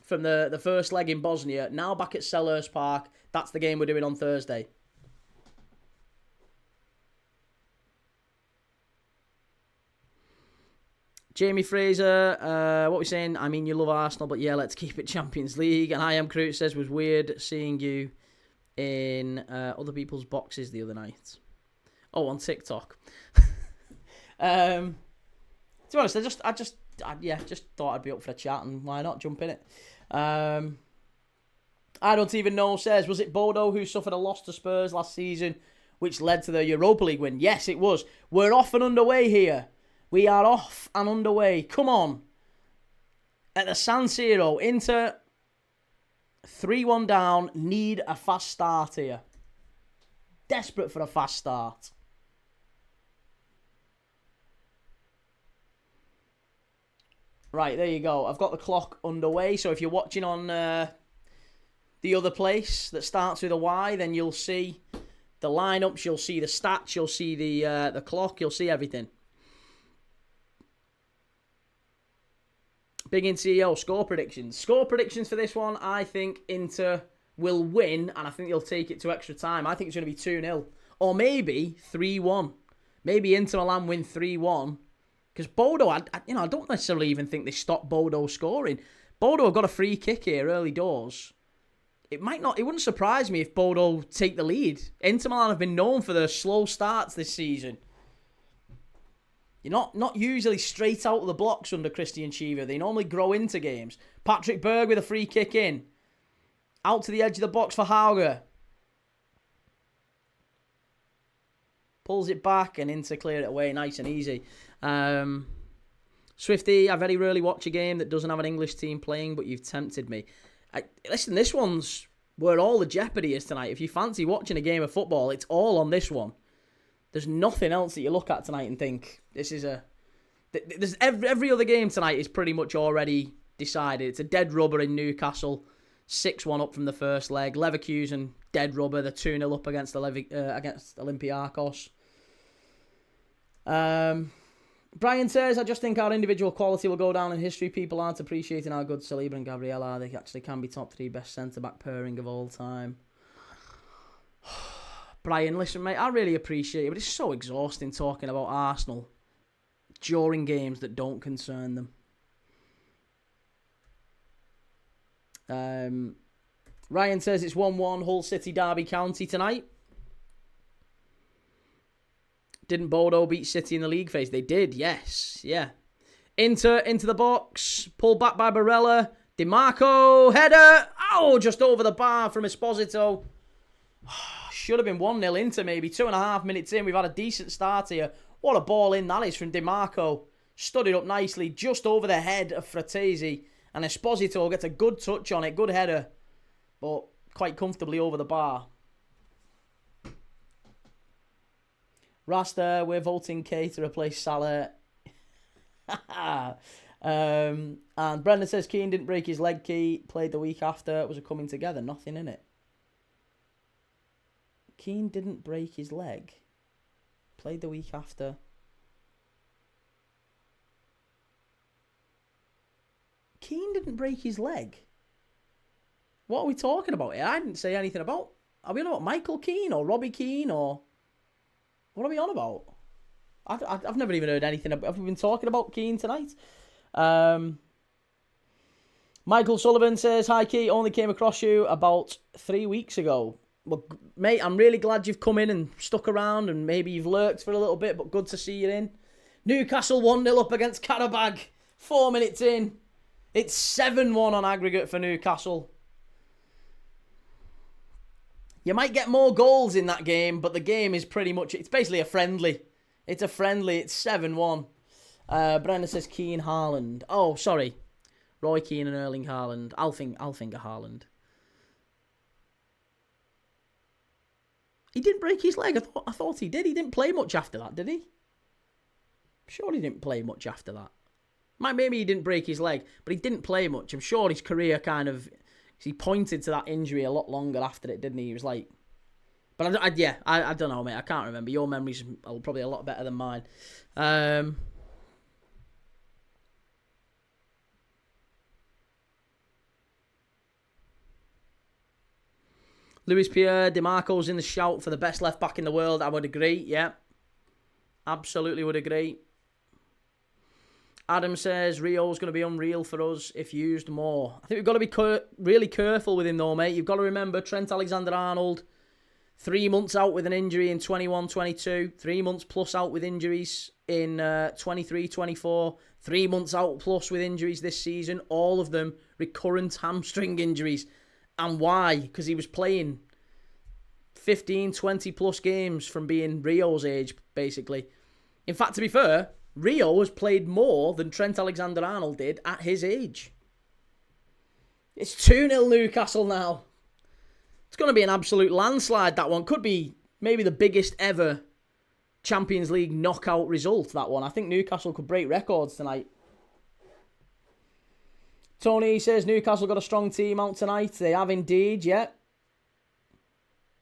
from the first leg in Bosnia. Now back at Selhurst Park. That's the game we're doing on Thursday. Jamie Fraser, what we saying? I mean, you love Arsenal, but yeah, let's keep it Champions League. And I Am Crute says, was weird seeing you in other people's boxes the other night. Oh, on TikTok. To be honest, I just thought I'd be up for a chat, and why not jump in it? I don't even know, says, was it Bodo who suffered a loss to Spurs last season, which led to the Europa League win? Yes, it was. We're off and underway here. We are off and underway. Come on. At the San Siro, Inter 3-1 down. Need a fast start here. Desperate for a fast start. Right, there you go. I've got the clock underway. So if you're watching on the other place that starts with a Y, then you'll see the lineups, you'll see the stats, you'll see the clock, you'll see everything. Big In CEO, score predictions. Score predictions for this one, I think Inter will win, and I think they'll take it to extra time. I think it's going to be 2-0. Or maybe 3-1. Maybe Inter Milan win 3-1. Because Bodo, I don't necessarily even think they stopped Bodo scoring. Bodo have got a free kick here early doors. It wouldn't surprise me if Bodo take the lead. Inter Milan have been known for their slow starts this season. You're not usually straight out of the blocks under Cristian Chivu. They normally grow into games. Patrick Berg with a free kick in. Out to the edge of the box for Hauge. Pulls it back and in to clear it away. Nice and easy. So Swifty, I very rarely watch a game that doesn't have an English team playing, but you've tempted me. Listen, this one's where all the jeopardy is tonight. If you fancy watching a game of football, it's all on this one. There's nothing else that you look at tonight and think, this is a... There's every other game tonight is pretty much already decided. It's a dead rubber in Newcastle, 6-1 up from the first leg. Leverkusen, dead rubber, they're 2-0 up against against Olympiacos. Brian says, I just think our individual quality will go down in history. People aren't appreciating how good Saliba and Gabriel are. They actually can be top 3 best centre-back pairing of all time. Brian, listen, mate, I really appreciate it, but it's so exhausting talking about Arsenal during games that don't concern them. Ryan says it's 1-1 Hull City Derby County tonight. Didn't Bodo beat City in the league phase? They did, yes. Yeah. Into the box. Pulled back by Barella. DiMarco. Header. Oh, just over the bar from Esposito. Should have been 1-0 into maybe. 2.5 minutes in. We've had a decent start here. What a ball in that is from DiMarco. Stood it up nicely just over the head of Fratesi. And Esposito gets a good touch on it. Good header. But quite comfortably over the bar. Rasta, we're voting K to replace Salah. And Brendan says Keane didn't break his leg. Key played the week after. Was a coming together. Nothing in it. Keane didn't break his leg. Played the week after. Keane didn't break his leg. What are we talking about here? I didn't say anything about... Are we on about Michael Keane or Robbie Keane or... What are we on about? I've never even heard anything. Have we been talking about Keane tonight? Michael Sullivan says, hi, Key. Only came across you about 3 weeks ago. Well, mate, I'm really glad you've come in and stuck around and maybe you've lurked for a little bit, but good to see you in. Newcastle 1-0 up against Karabag. 4 minutes in. It's 7-1 on aggregate for Newcastle. You might get more goals in that game, but the game is pretty much... It's basically a friendly. It's a friendly. It's 7-1. Brenda says Keane, Haaland. Oh, sorry. Roy Keane and Erling Haaland. I'll think of Haaland. He didn't break his leg. I thought he did. He didn't play much after that, did he? I'm sure he didn't play much after that. Maybe he didn't break his leg, but he didn't play much. I'm sure his career kind of... He pointed to that injury a lot longer after it, didn't he? He was like... But I don't know, mate. I can't remember. Your memory's probably a lot better than mine. Luis Pierre, DiMarco's in the shout for the best left back in the world. I would agree, yeah. Absolutely would agree. Adam says Rio's going to be unreal for us if used more. I think we've got to be really careful with him though, mate. You've got to remember Trent Alexander-Arnold, 3 months out with an injury in 21-22, 3 months plus out with injuries in 23-24, 3 months out plus with injuries this season, all of them recurrent hamstring injuries. And why? Because he was playing 15, 20 plus games from being Rio's age, basically. In fact, to be fair, Rio has played more than Trent Alexander-Arnold did at his age. It's 2-0 Newcastle now. It's going to be an absolute landslide, that one. Could be maybe the biggest ever Champions League knockout result, that one. I think Newcastle could break records tonight. Tony says Newcastle got a strong team out tonight. They have indeed, yeah.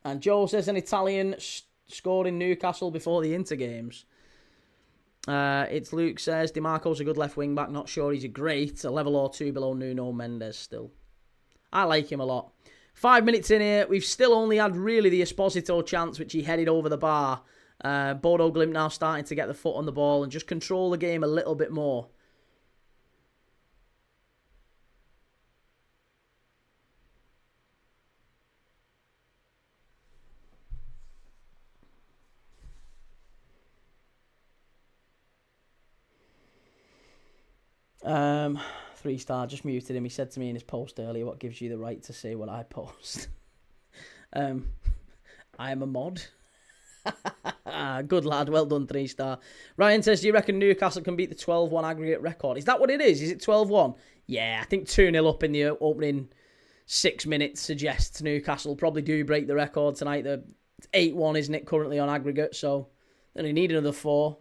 And Joe says an Italian scored in Newcastle before the Inter games. It's Luke says DiMarco's a good left wing back. Not sure he's a great. A level or two below Nuno Mendes still. I like him a lot. 5 minutes in here. We've still only had really the Esposito chance, which he headed over the bar. Bodo Glimt now starting to get the foot on the ball and just control the game a little bit more. Three star, just muted him. He said to me in his post earlier, what gives you the right to say what I post? I am a mod. Good lad, well done, 3-star. Ryan says, do you reckon Newcastle can beat the 12-1 aggregate record? Is that what it is? Is it 12-1? Yeah, I think 2-0 up in the opening 6 minutes suggests Newcastle probably do break the record tonight. The 8-1, isn't it, currently on aggregate, so they only need another 4.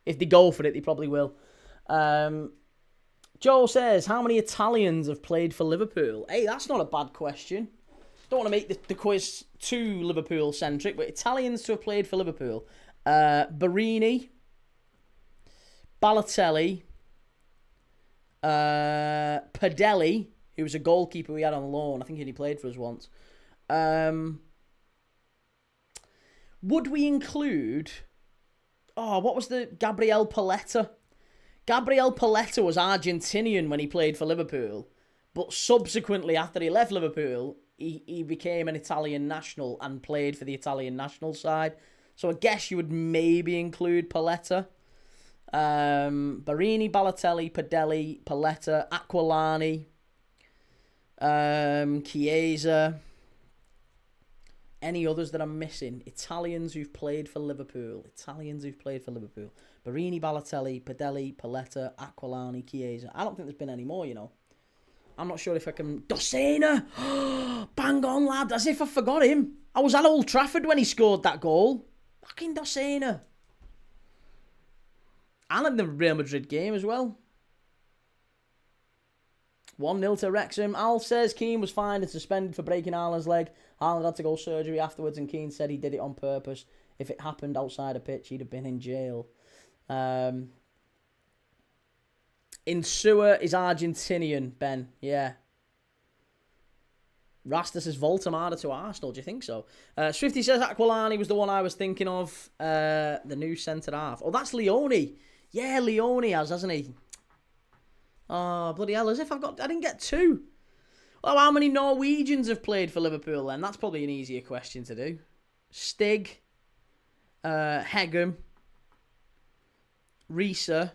If they go for it, they probably will. Joel says, how many Italians have played for Liverpool? Hey, that's not a bad question. Don't want to make the quiz too Liverpool-centric, but Italians to have played for Liverpool. Barini, Balotelli, Padelli, who was a goalkeeper we had on loan. I think he only played for us once. Would we include... Oh, what was the... Gabriel Paletta? Gabriel Paletta was Argentinian when he played for Liverpool, but subsequently, after he left Liverpool... He became an Italian national and played for the Italian national side. So I guess you would maybe include Paletta. Barini, Balotelli, Padelli, Paletta, Aquilani, Chiesa. Any others that I'm missing? Italians who've played for Liverpool. Barini, Balotelli, Padelli, Paletta, Aquilani, Chiesa. I don't think there's been any more, you know. I'm not sure if I can... Dossena! Bang on, lad. As if I forgot him. I was at Old Trafford when he scored that goal. Fucking Dossena. And in the Real Madrid game as well. 1-0 to Wrexham. Alf says Keane was fined and suspended for breaking Haaland's leg. Haaland had to go surgery afterwards and Keane said he did it on purpose. If it happened outside a pitch, he'd have been in jail. Insua is Argentinian, Ben. Yeah. Rasta says Voltamada to Arsenal. Do you think so? Swifty says Aquilani was the one I was thinking of. The new centre-half. Oh, that's Leone. Yeah, Leone hasn't he? Oh, bloody hell. As if I didn't get 2. Oh, how many Norwegians have played for Liverpool then? That's probably an easier question to do. Stig. Hegum. Risa.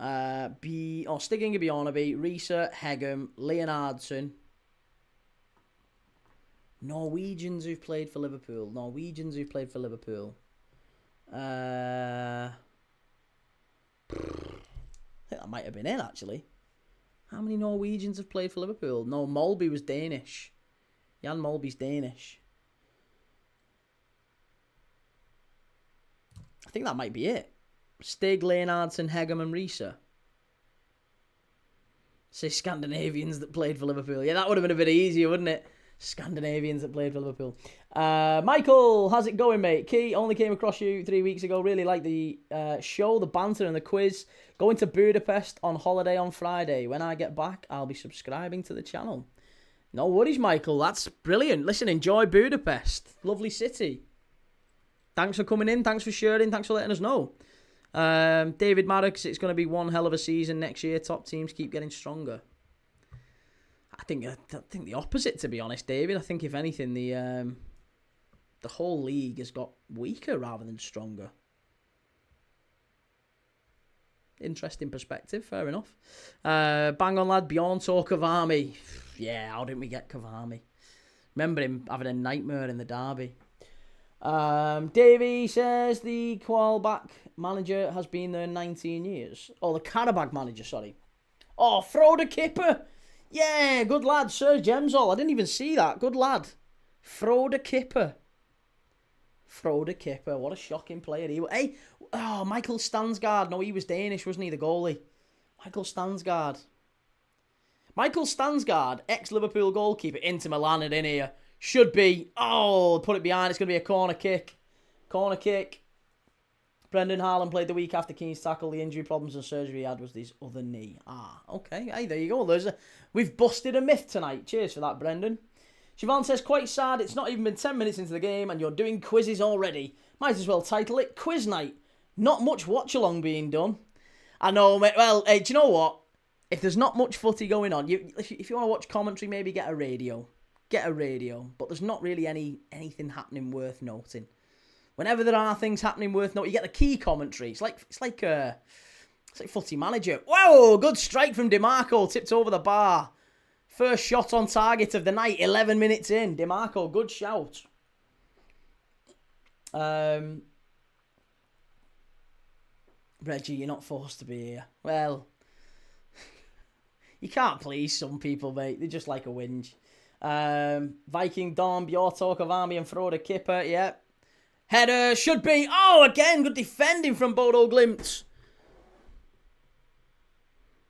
Stig Inge Bjornaby, Risa, Hegum, Leonardson. Norwegians who've played for Liverpool. I think that might have been it, actually. How many Norwegians have played for Liverpool? No, Molby was Danish. Jan Molby's Danish. I think that might be it. Stig, Leonardson, Hegum and Risa. Say Scandinavians that played for Liverpool. Yeah, that would have been a bit easier, wouldn't it? Scandinavians that played for Liverpool. Michael, how's it going, mate? Key, only came across you 3 weeks ago. Really like the show, the banter and the quiz. Going to Budapest on holiday on Friday. When I get back, I'll be subscribing to the channel. No worries, Michael. That's brilliant. Listen, enjoy Budapest. Lovely city. Thanks for coming in. Thanks for sharing. Thanks for letting us know. David Maddox, it's going to be one hell of a season next year. Top teams keep getting stronger. I think the opposite, to be honest, David. I think if anything, the whole league has got weaker rather than stronger. Interesting perspective. Fair enough. Bang on, lad. Bjorn or Cavani. Yeah, how didn't we get Cavani? Remember him having a nightmare in the derby. Davey says the Qualback manager has been there 19 years. Oh, the Karabag manager, sorry. Oh, Frode Kipper. Yeah, good lad. Sir Gemsol. I didn't even see that. Good lad. Frode Kipper. What a shocking player he was. Hey, Michael Stansgaard. No, he was Danish, wasn't he, the goalie? Michael Stansgaard, ex-Liverpool goalkeeper, Inter Milan in here. Should be. Oh, put it behind. It's going to be a corner kick. Brendan Haaland played the week after Keane's tackle. The injury problems and surgery he had was his other knee. Okay. Hey, there you go. We've busted a myth tonight. Cheers for that, Brendan. Siobhan says, quite sad. It's not even been 10 minutes into the game and you're doing quizzes already. Might as well title it Quiz Night. Not much watch-along being done. I know, mate. Well, hey, do you know what? If there's not much footy going on, if you want to watch commentary, maybe get a radio. But there's not really anything happening worth noting. Whenever there are things happening worth noting, you get the key commentary. It's like Footy Manager. Whoa, good strike from DiMarco, tipped over the bar. First shot on target of the night, 11 minutes in. DiMarco, good shout. Reggie, you're not forced to be here. Well, you can't please some people, mate. They're just like a whinge. Viking Dom, Bjortalk of Army and Frode Kipper, yeah. Header should be. Oh, again, good defending from Bodo Glimt.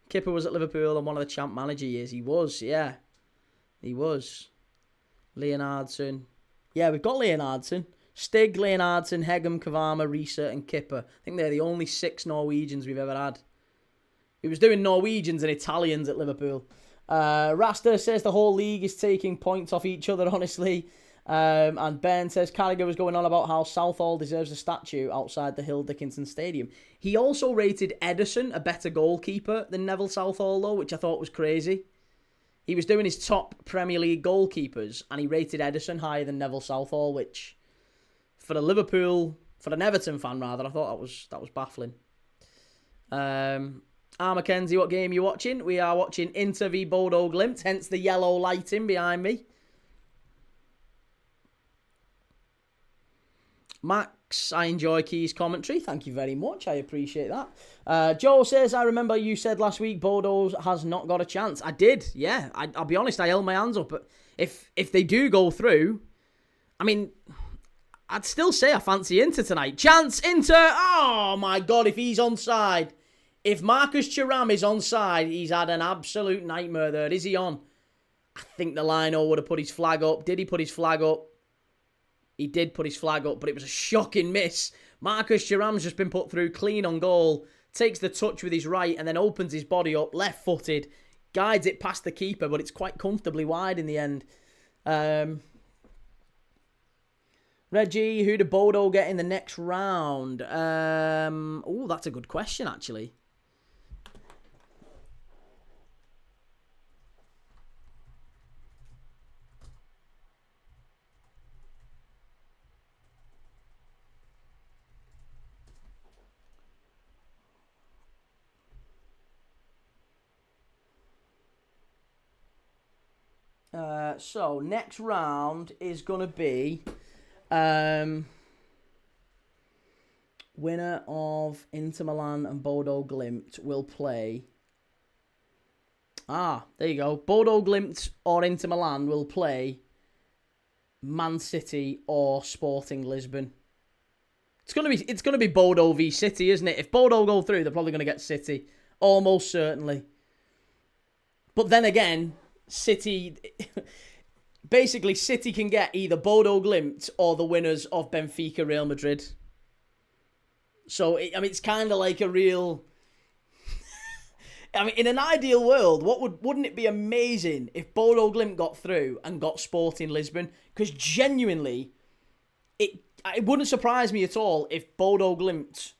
Kipper was at Liverpool and one of the champ manager years. He was, yeah. He was. Leonardson. Yeah, we've got Leonardson. Stig, Leonardson, Hegem, Kavama, Risa and Kipper. I think they're the only 6 Norwegians we've ever had. He was doing Norwegians and Italians at Liverpool. Rasta says the whole league is taking points off each other, honestly. And Ben says Carragher was going on about how Southall deserves a statue outside the Hill Dickinson Stadium. He also rated Ederson a better goalkeeper than Neville Southall, though, which I thought was crazy. He was doing his top Premier League goalkeepers, and he rated Ederson higher than Neville Southall, which, for an Everton fan rather, I thought that was baffling. Mackenzie, what game are you watching? We are watching Inter v Bodo Glimt, hence the yellow lighting behind me. Max, I enjoy Key's commentary. Thank you very much. I appreciate that. Joe says, I remember you said last week Bodo has not got a chance. I did, yeah. I'll be honest, I held my hands up. But if they do go through, I mean, I'd still say I fancy Inter tonight. Chance, Inter! Oh, my God, if he's onside. If Marcus Thuram is onside, he's had an absolute nightmare there. Is he on? I think the lino would have put his flag up. Did he put his flag up? He did put his flag up, but it was a shocking miss. Marcus Thuram's just been put through clean on goal. Takes the touch with his right and then opens his body up, left-footed. Guides it past the keeper, but it's quite comfortably wide in the end. Reggie, who did Bodo get in the next round? Oh, that's a good question, actually. So, next round is going to be winner of Inter Milan and Bodo Glimt will play. There you go. Bodo Glimt or Inter Milan will play Man City or Sporting Lisbon. It's gonna be Bodo v City, isn't it? If Bodo go through, they're probably gonna get City, almost certainly. But then again, City, basically City can get either Bodo Glimt or the winners of Benfica Real Madrid. So, it's kind of like a real... in an ideal world, wouldn't it be amazing if Bodo Glimt got through and got Sporting Lisbon? Because genuinely, it wouldn't surprise me at all if Bodo Glimt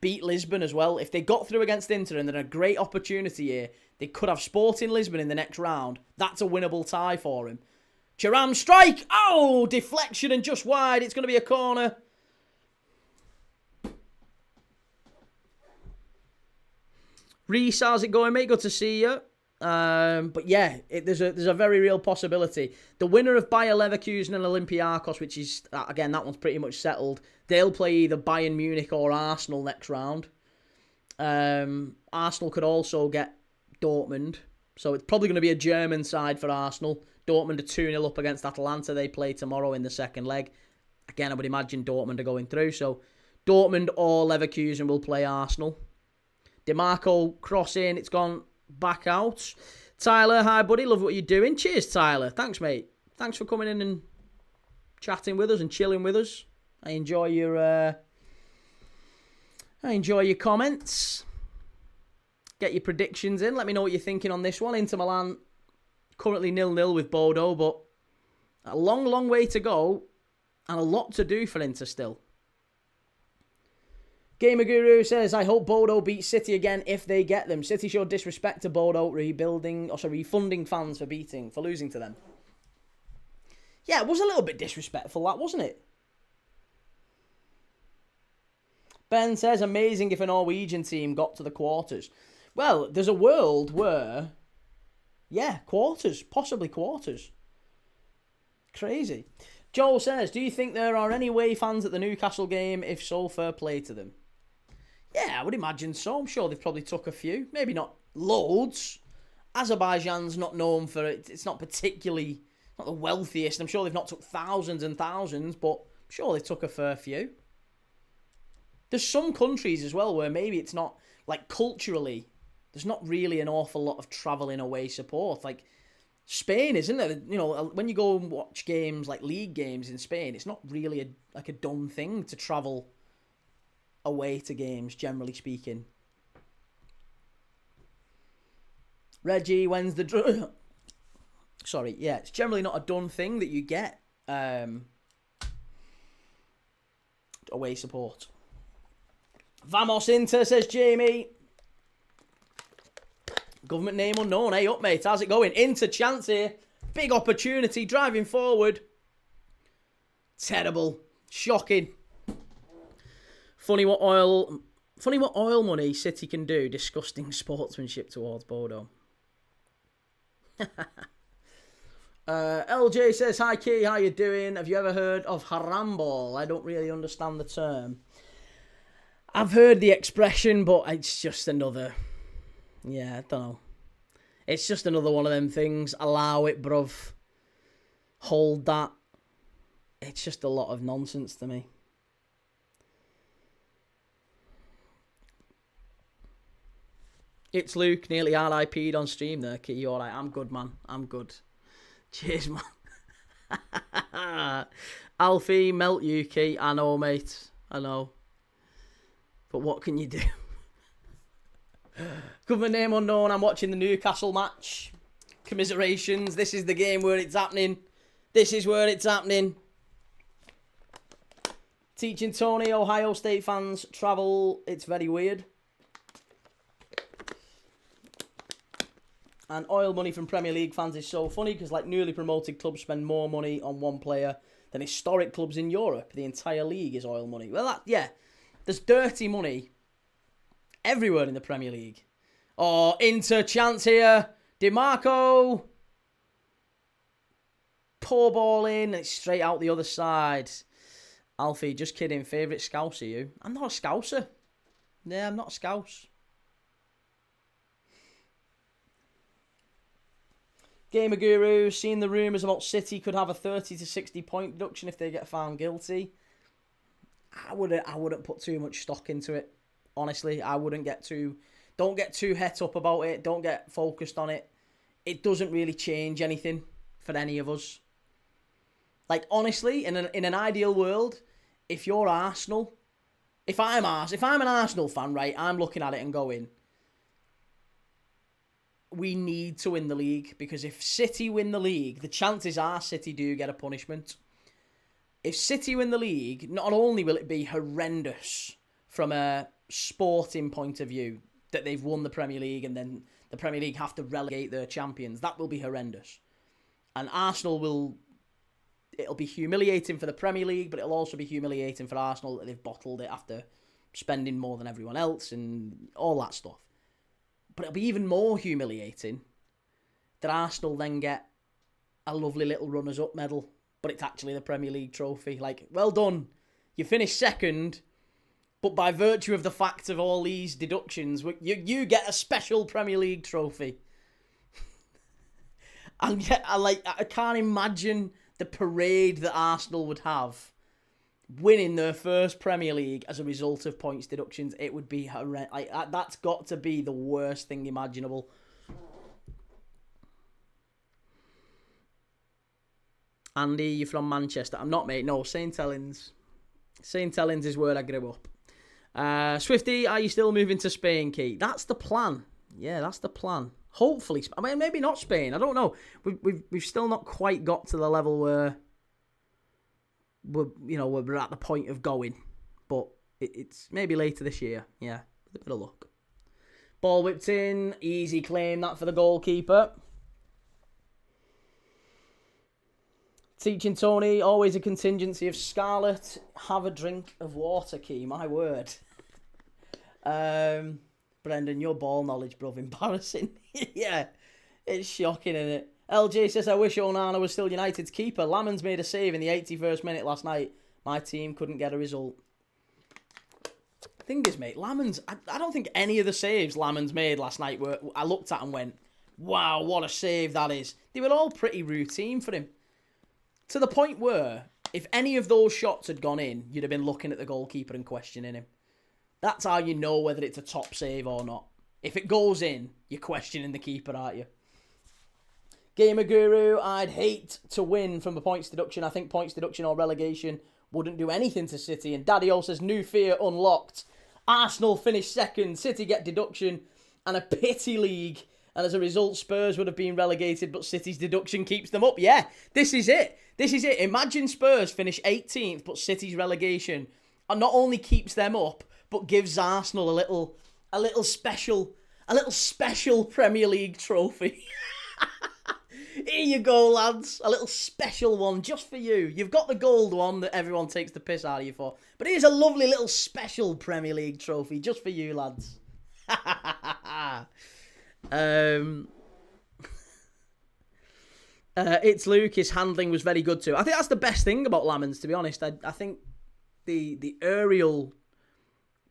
beat Lisbon as well. If they got through against Inter and they're a great opportunity here, they could have Sporting Lisbon in the next round. That's a winnable tie for him. Thuram strike! Oh, deflection and just wide. It's going to be a corner. Reese, how's it going, mate? Good to see you. But yeah, there's a very real possibility. The winner of Bayer Leverkusen and Olympiacos, which is, again, that one's pretty much settled. They'll play either Bayern Munich or Arsenal next round. Arsenal could also get Dortmund. So it's probably going to be a German side for Arsenal. Dortmund are 2-0 up against Atalanta. They play tomorrow in the second leg. Again, I would imagine Dortmund are going through. So Dortmund or Leverkusen will play Arsenal. DeMarco cross in. It's gone back out. Tyler, hi buddy. Love what you're doing. Cheers, Tyler. Thanks, mate. Thanks for coming in and chatting with us and chilling with us. I enjoy your comments. Get your predictions in. Let me know what you're thinking on this one. Inter Milan currently 0-0 with Bodo, but a long, long way to go and a lot to do for Inter still. Gamer Guru says, I hope Bodo beat City again if they get them. City showed disrespect to Bodo, refunding fans for losing to them. Yeah, it was a little bit disrespectful, that, wasn't it? Ben says, amazing if a Norwegian team got to the quarters. Well, there's a world where, yeah, quarters, possibly quarters. Crazy. Joel says, do you think there are any away fans at the Newcastle game? If so, fair play to them. Yeah, I would imagine so. I'm sure they've probably took a few. Maybe not loads. Azerbaijan's not known for it. It's not particularly, not the wealthiest. I'm sure they've not took thousands and thousands, but I'm sure they took a fair few. There's some countries as well where maybe it's not, like culturally, there's not really an awful lot of travelling away support. Like Spain, isn't it? You know, when you go and watch games, like league games in Spain, it's not really a done thing to travel away to games, generally speaking. Reggie, when's the... Sorry, yeah, it's generally not a done thing that you get away support. Vamos Inter, says Jamie. Government name unknown. Hey, up, mate. How's it going? Inter chance here. Big opportunity. Driving forward. Terrible. Shocking. Funny what oil money City can do. Disgusting sportsmanship towards Bodo. LJ says, hi, Key. How you doing? Have you ever heard of harambol? I don't really understand the term. I've heard the expression, but it's just another... Yeah, I don't know. It's just another one of them things. Allow it, bruv. Hold that. It's just a lot of nonsense to me. It's Luke, nearly RIP'd on stream there. Kit, you alright? I'm good, man. I'm good. Cheers, man. Alfie, melt you, Key. I know, mate. I know. But what can you do? Government name unknown. I'm watching the Newcastle match. Commiserations. This is the game where it's happening. This is where it's happening. Teaching Tony, Ohio State fans travel. It's very weird. And oil money from Premier League fans is so funny because like newly promoted clubs spend more money on one player than historic clubs in Europe. The entire league is oil money. Well, yeah. There's dirty money everywhere in the Premier League. Oh, Inter chance here. DiMarco. Poor ball in. It's straight out the other side. Alfie, just kidding. Favourite Scouse are you? I'm not a Scouser. Yeah, I'm not a Scouse. Gamer Guru, seen the rumours about City could have a 30 to 60 point deduction if they get found guilty. I wouldn't put too much stock into it. Honestly, I wouldn't get too... Don't get too het up about it. Don't get focused on it. It doesn't really change anything for any of us. Like, honestly, in an ideal world, if you're Arsenal... If I'm an Arsenal fan, right, I'm looking at it and going... We need to win the league. Because if City win the league, the chances are City do get a punishment. If City win the league, not only will it be horrendous from a sporting point of view that they've won the Premier League and then the Premier League have to relegate their champions, that will be horrendous. And Arsenal it'll be humiliating for the Premier League, but it'll also be humiliating for Arsenal that they've bottled it after spending more than everyone else and all that stuff. But it'll be even more humiliating that Arsenal then get a lovely little runners-up medal, but it's actually the Premier League trophy. Like, well done. You finished second, but by virtue of the fact of all these deductions, you get a special Premier League trophy. And yet, I can't imagine the parade that Arsenal would have winning their first Premier League as a result of points deductions. It would be horrendous. That's got to be the worst thing imaginable. Andy, you're from Manchester. I'm not, mate. No, St. Helens. St. Helens is where I grew up. Swifty, are you still moving to Spain, Key? That's the plan. Yeah, that's the plan. Hopefully, I mean, maybe not Spain. I don't know. We've still not quite got to the level where we're at the point of going, but it's maybe later this year. Yeah, with a bit of luck. Ball whipped in, easy claim that for the goalkeeper. Teaching Tony, always a contingency of Scarlet. Have a drink of water, Key. My word. Brendan, your ball knowledge, bruv, embarrassing. Yeah, it's shocking, isn't it? LJ says, I wish Onana was still United's keeper. Lamans made a save in the 81st minute last night. My team couldn't get a result. The thing is, mate, Lamans, I don't think any of the saves Lamans made last night were, I looked at and went, wow, what a save that is. They were all pretty routine for him. To the point where, if any of those shots had gone in, you'd have been looking at the goalkeeper and questioning him. That's how you know whether it's a top save or not. If it goes in, you're questioning the keeper, aren't you? Gamer Guru, I'd hate to win from a points deduction. I think points deduction or relegation wouldn't do anything to City. And Daddy O says, new fear unlocked. Arsenal finish second, City get deduction and a pity league. And as a result, Spurs would have been relegated, but City's deduction keeps them up. Yeah, this is it. This is it. Imagine Spurs finish 18th, but City's relegation not only keeps them up, but gives Arsenal a little special Premier League trophy. Here you go, lads. A little special one just for you. You've got the gold one that everyone takes the piss out of you for. But here's a lovely little special Premier League trophy just for you, lads. It's Luke. His handling was very good too. I think that's the best thing about Lamans, to be honest. I think the aerial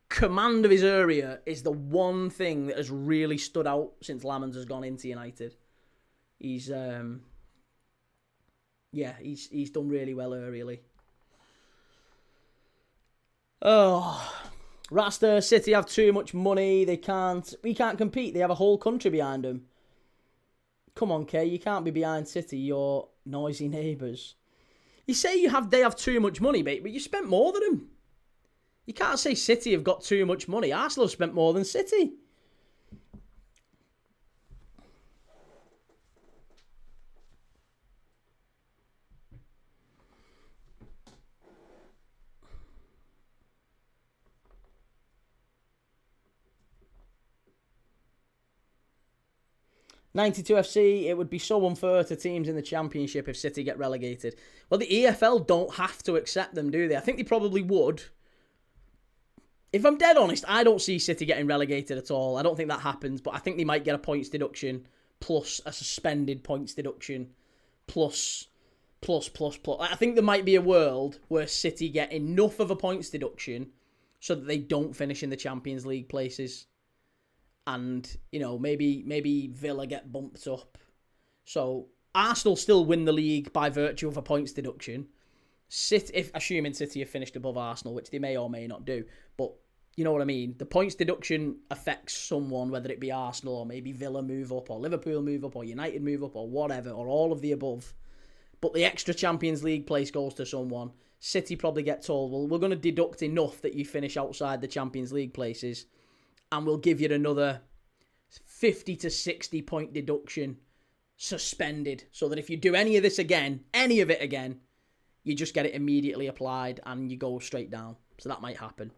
command of his area is the one thing that has really stood out since Lamans has gone into United. He's done really well aerially. Oh, Rasta, City have too much money. We can't compete. They have a whole country behind them. Come on, Kay, you can't be behind City, your noisy neighbours. You say they have too much money, mate, but you spent more than them. You can't say City have got too much money. Arsenal have spent more than City. '92 FC, it would be so unfair to teams in the Championship if City get relegated. Well, the EFL don't have to accept them, do they? I think they probably would. If I'm dead honest, I don't see City getting relegated at all. I don't think that happens, but I think they might get a points deduction plus a suspended points deduction plus. I think there might be a world where City get enough of a points deduction so that they don't finish in the Champions League places. And, maybe Villa get bumped up. So Arsenal still win the league by virtue of a points deduction. Assuming City have finished above Arsenal, which they may or may not do. But you know what I mean? The points deduction affects someone, whether it be Arsenal or maybe Villa move up or Liverpool move up or United move up or whatever, or all of the above. But the extra Champions League place goes to someone. City probably get told, well, we're going to deduct enough that you finish outside the Champions League places, and we'll give you another 50 to 60 point deduction suspended, so that if you do any of it again, you just get it immediately applied and you go straight down. So that might happen.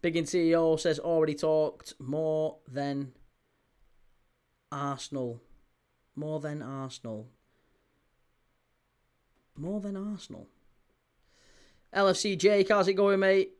Big in CEO says, already talked more than Arsenal. More than Arsenal. LFC Jake, how's it going, mate?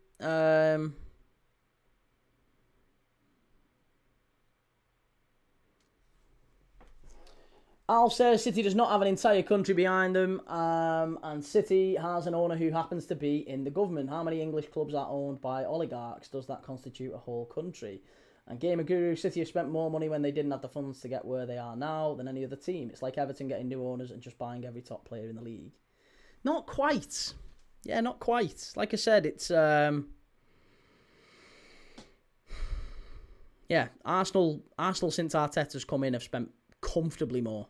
Al says City does not have an entire country behind them, and City has an owner who happens to be in the government. How many English clubs are owned by oligarchs? Does that constitute a whole country? And Gamer Guru, City have spent more money when they didn't have the funds to get where they are now than any other team. It's like Everton getting new owners and just buying every top player in the league. Not quite. Yeah, not quite. Like I said, it's... Yeah, Arsenal since Arteta's come in have spent comfortably more.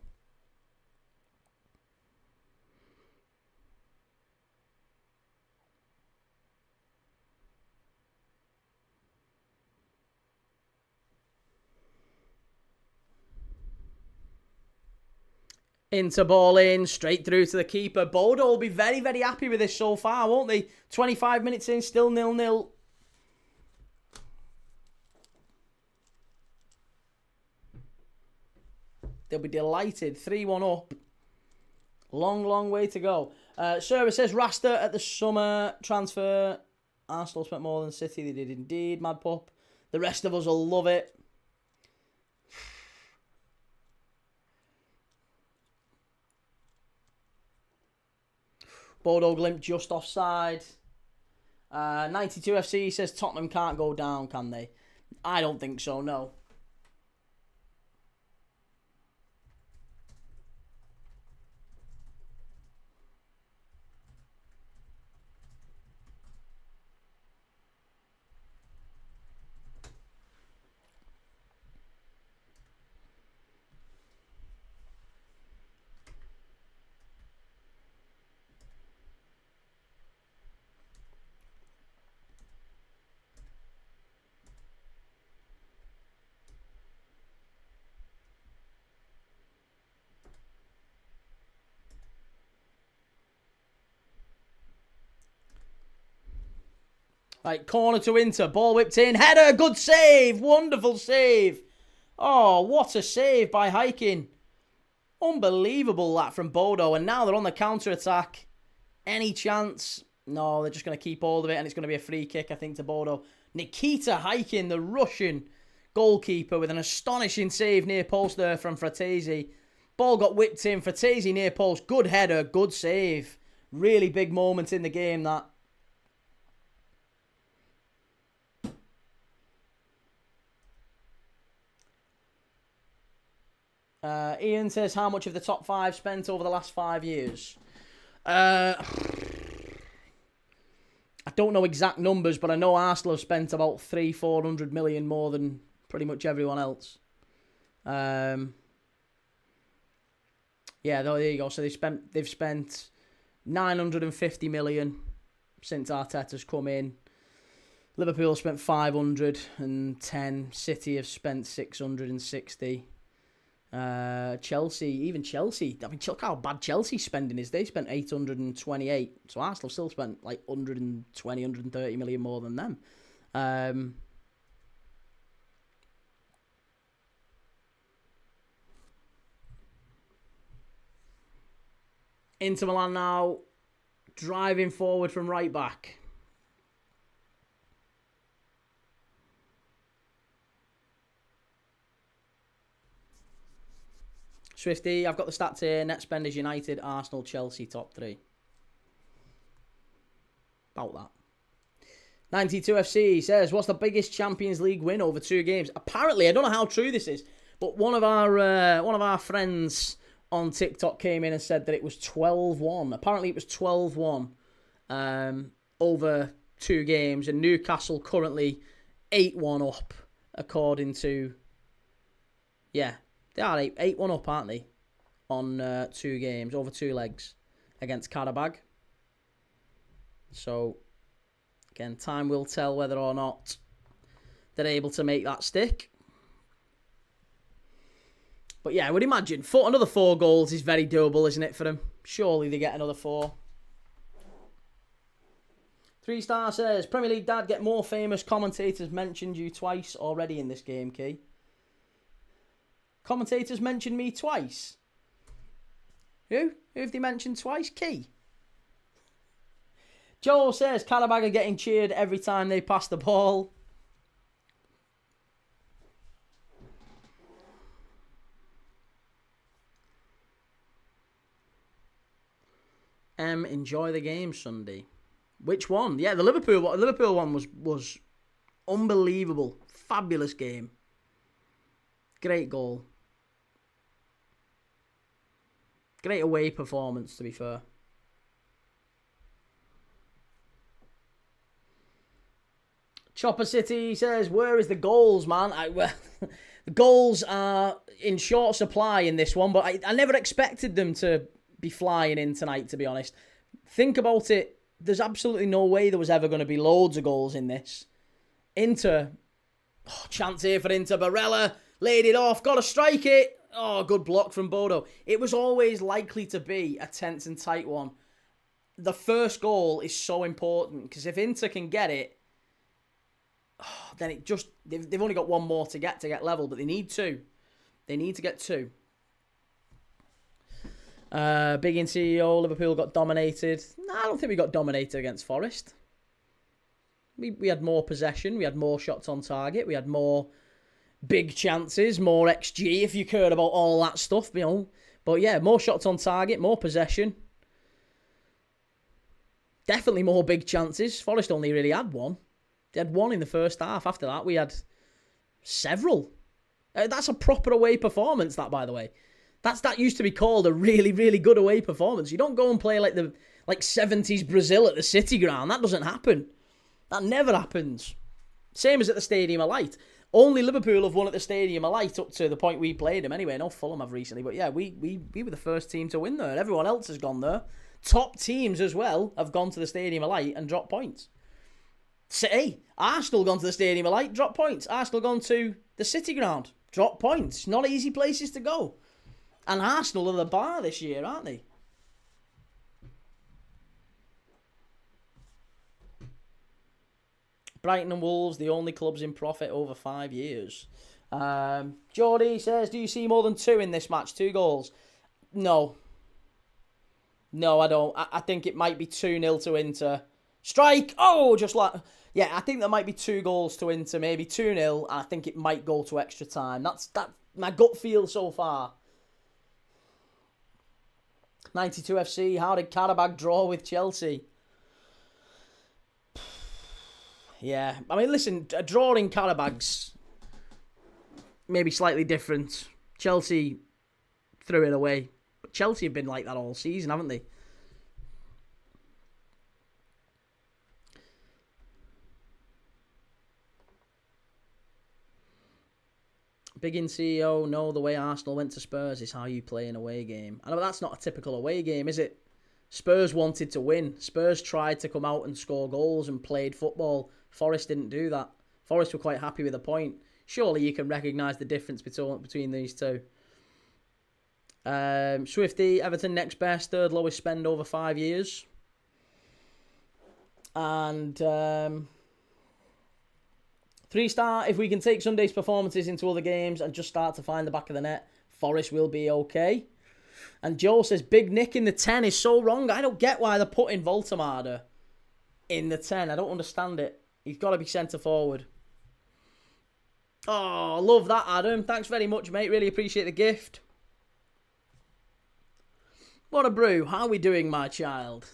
Into ball in, straight through to the keeper. Bodo will be very, very happy with this so far, won't they? 25 minutes in, still 0-0. They'll be delighted. 3-1 up. Long, long way to go. Service says Rasta at the summer transfer Arsenal spent more than City. They did indeed, Mad Pup. The rest of us will love it. Bodo Glimt just offside. 92 FC says Tottenham can't go down, can they? I don't think so, no. Right, corner to Inter. Ball whipped in. Header. Good save. Wonderful save. Oh, what a save by Hiking. Unbelievable that from Bodo. And now they're on the counter-attack. Any chance? No, they're just going to keep hold of it. And it's going to be a free kick, I think, to Bodo. Nikita Hiking, the Russian goalkeeper, with an astonishing save near post there from Fratesi. Ball got whipped in. Fratesi near post. Good header. Good save. Really big moment in the game, that. Ian says, how much of the top 5 spent over the last 5 years? I don't know exact numbers, but I know Arsenal have spent about 300-400 million more than pretty much everyone else. Yeah, there you go. So they've spent 950 million since Arteta's come in. Liverpool spent 510. City have spent 660. Chelsea, I mean, look how bad Chelsea's spending is. They spent 828, so Arsenal still spent like 120, 130 million more than them. Inter Milan now driving forward from right back. Swifty, I've got the stats here. Net spenders: United, Arsenal, Chelsea, top 3. About that. 92 FC says, what's the biggest Champions League win over 2 games? Apparently, I don't know how true this is, but one of our friends on TikTok came in and said that it was 12-1. Apparently, it was 12-1 over 2 games, and Newcastle currently 8-1 up, according to... Yeah. They are 8-1 up, aren't they? On 2 games, over 2 legs against Karabag. So, again, time will tell whether or not they're able to make that stick. But yeah, I would imagine another 4 goals is very doable, isn't it, for them? Surely they get another 4. 3-star says, Premier League dad, get more famous commentators mentioned you twice already in this game, Key. Commentators mentioned me twice. Who? Who have they mentioned twice? Key. Joel says, Karabag are getting cheered every time they pass the ball. Enjoy the game Sunday. Which one? Yeah, the Liverpool one was unbelievable. Fabulous game. Great goal. Great away performance, to be fair. Chopper City says, where is the goals, man? The goals are in short supply in this one, but I never expected them to be flying in tonight, to be honest. Think about it. There's absolutely no way there was ever going to be loads of goals in this. Inter. Oh, chance here for Inter. Barella laid it off. Got to strike it. Oh, good block from Bodo. It was always likely to be a tense and tight one. The first goal is so important, because if Inter can get it, then it just... They've only got one more to get level, but they need 2. They need to get 2. Big in CEO, Liverpool got dominated. No, I don't think we got dominated against Forest. We had more possession, we had more shots on target, we had more big chances, more XG if you cared about all that stuff, you know. But yeah, more shots on target, more possession. Definitely more big chances. Forest only really had one. They had one in the first half. After that, we had several. That's a proper away performance, that, by the way. That used to be called a really, really good away performance. You don't go and play like 70s Brazil at the City Ground. That doesn't happen. That never happens. Same as at the Stadium of Light. Only Liverpool have won at the Stadium of Light up to the point we played them. Anyway, no, Fulham have recently. But yeah, we were the first team to win there. Everyone else has gone there. Top teams as well have gone to the Stadium of Light and dropped points. City, Arsenal gone to the Stadium of Light, dropped points. Arsenal gone to the City Ground, dropped points. Not easy places to go. And Arsenal are the bar this year, aren't they? Brighton and Wolves, the only clubs in profit over 5 years. Geordie says, do you see more than 2 in this match? 2 goals? No. No, I don't. I think it might be 2-0 to Inter. Strike! Oh, just like... Yeah, I think there might be 2 goals to Inter, maybe 2-0, and I think it might go to extra time. That's my gut feel so far. 92 FC, how did Karabakh draw with Chelsea? Yeah, I mean, listen, a draw in Karabakh's maybe slightly different. Chelsea threw it away. But Chelsea have been like that all season, haven't they? Big in CEO, no, the way Arsenal went to Spurs is how you play an away game. I know that's not a typical away game, is it? Spurs wanted to win. Spurs tried to come out and score goals and played football. Forest didn't do that. Forest were quite happy with a point. Surely you can recognise the difference between these two. Swifty, Everton next best, 3rd lowest spend over 5 years. And 3-star, if we can take Sunday's performances into other games and just start to find the back of the net, Forest will be okay. And Joe says, Big Nick in the 10 is so wrong. I don't get why they're putting Voltemade in the 10. I don't understand it. He's got to be centre forward. Oh, love that, Adam. Thanks very much, mate. Really appreciate the gift. What a brew. How are we doing, my child?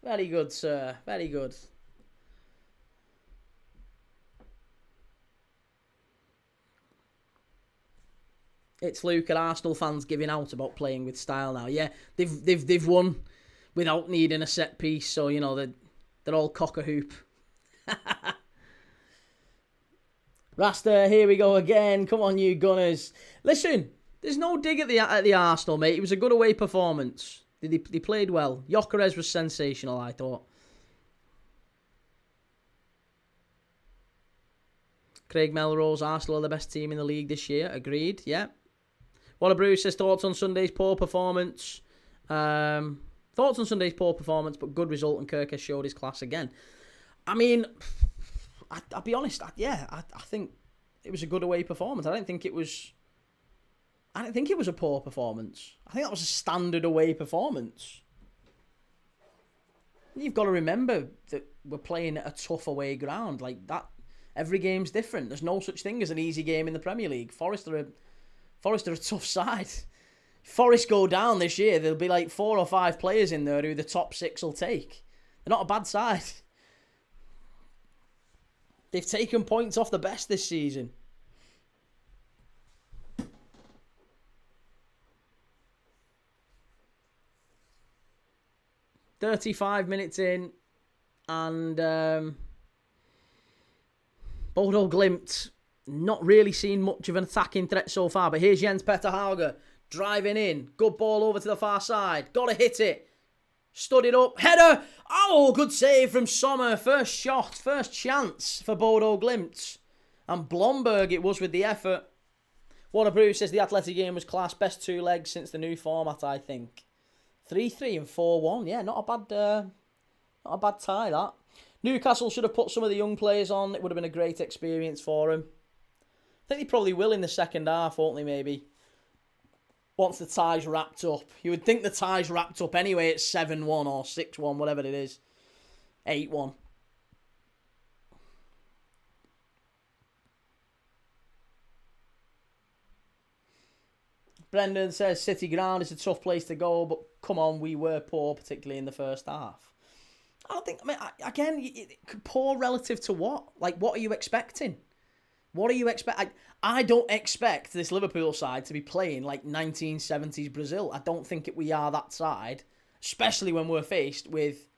Very good, sir. Very good. It's Luke and Arsenal fans giving out about playing with style now. Yeah, they've won without needing a set piece, so you know they're all cock a hoop. Rasta, here we go again. Come on, you Gunners. Listen, there's no dig at the Arsenal, mate. It was a good away performance. They played well. Gyökeres was sensational, I thought. Craig Melrose, Arsenal are the best team in the league this year. Agreed, yeah. Waller Bruce says, thoughts on Sunday's poor performance. Thoughts on Sunday's poor performance, but good result, and Kirk has showed his class again. I mean, I'll be honest, I think it was a good away performance. I don't think it was a poor performance. I think that was a standard away performance. You've got to remember that we're playing at a tough away ground. Like that, every game's different. There's no such thing as an easy game in the Premier League. Forest are a tough side. Forest go down this year, there'll be like 4 or 5 players in there who the top 6 will take. They're not a bad side. They've taken points off the best this season. "35 minutes in, and Bodo Glimt not really seen much of an attacking threat so far. But here's Jens Petter Hauge driving in, good ball over to the far side, got to hit it, stood it up, header. Oh, good save from Sommer. First shot, first chance for Bodo Glimt, and Blomberg it was with the effort. Warner Bruce says the Athletic game was class, best 2 legs since the new format, I think. 3-3 and 4-1. Yeah, not a bad tie, that. Newcastle should have put some of the young players on. It would have been a great experience for them. I think they probably will in the second half, won't they, maybe? Once the tie's wrapped up. You would think the tie's wrapped up anyway at 7-1 or 6-1, whatever it is. 8-1. Brendan says City ground is a tough place to go, but come on, we were poor, particularly in the first half. I don't think, again, poor relative to what? Like, what are you expecting? What do you expect? I don't expect this Liverpool side to be playing like 1970s Brazil. I don't think we are that side, especially when we're faced with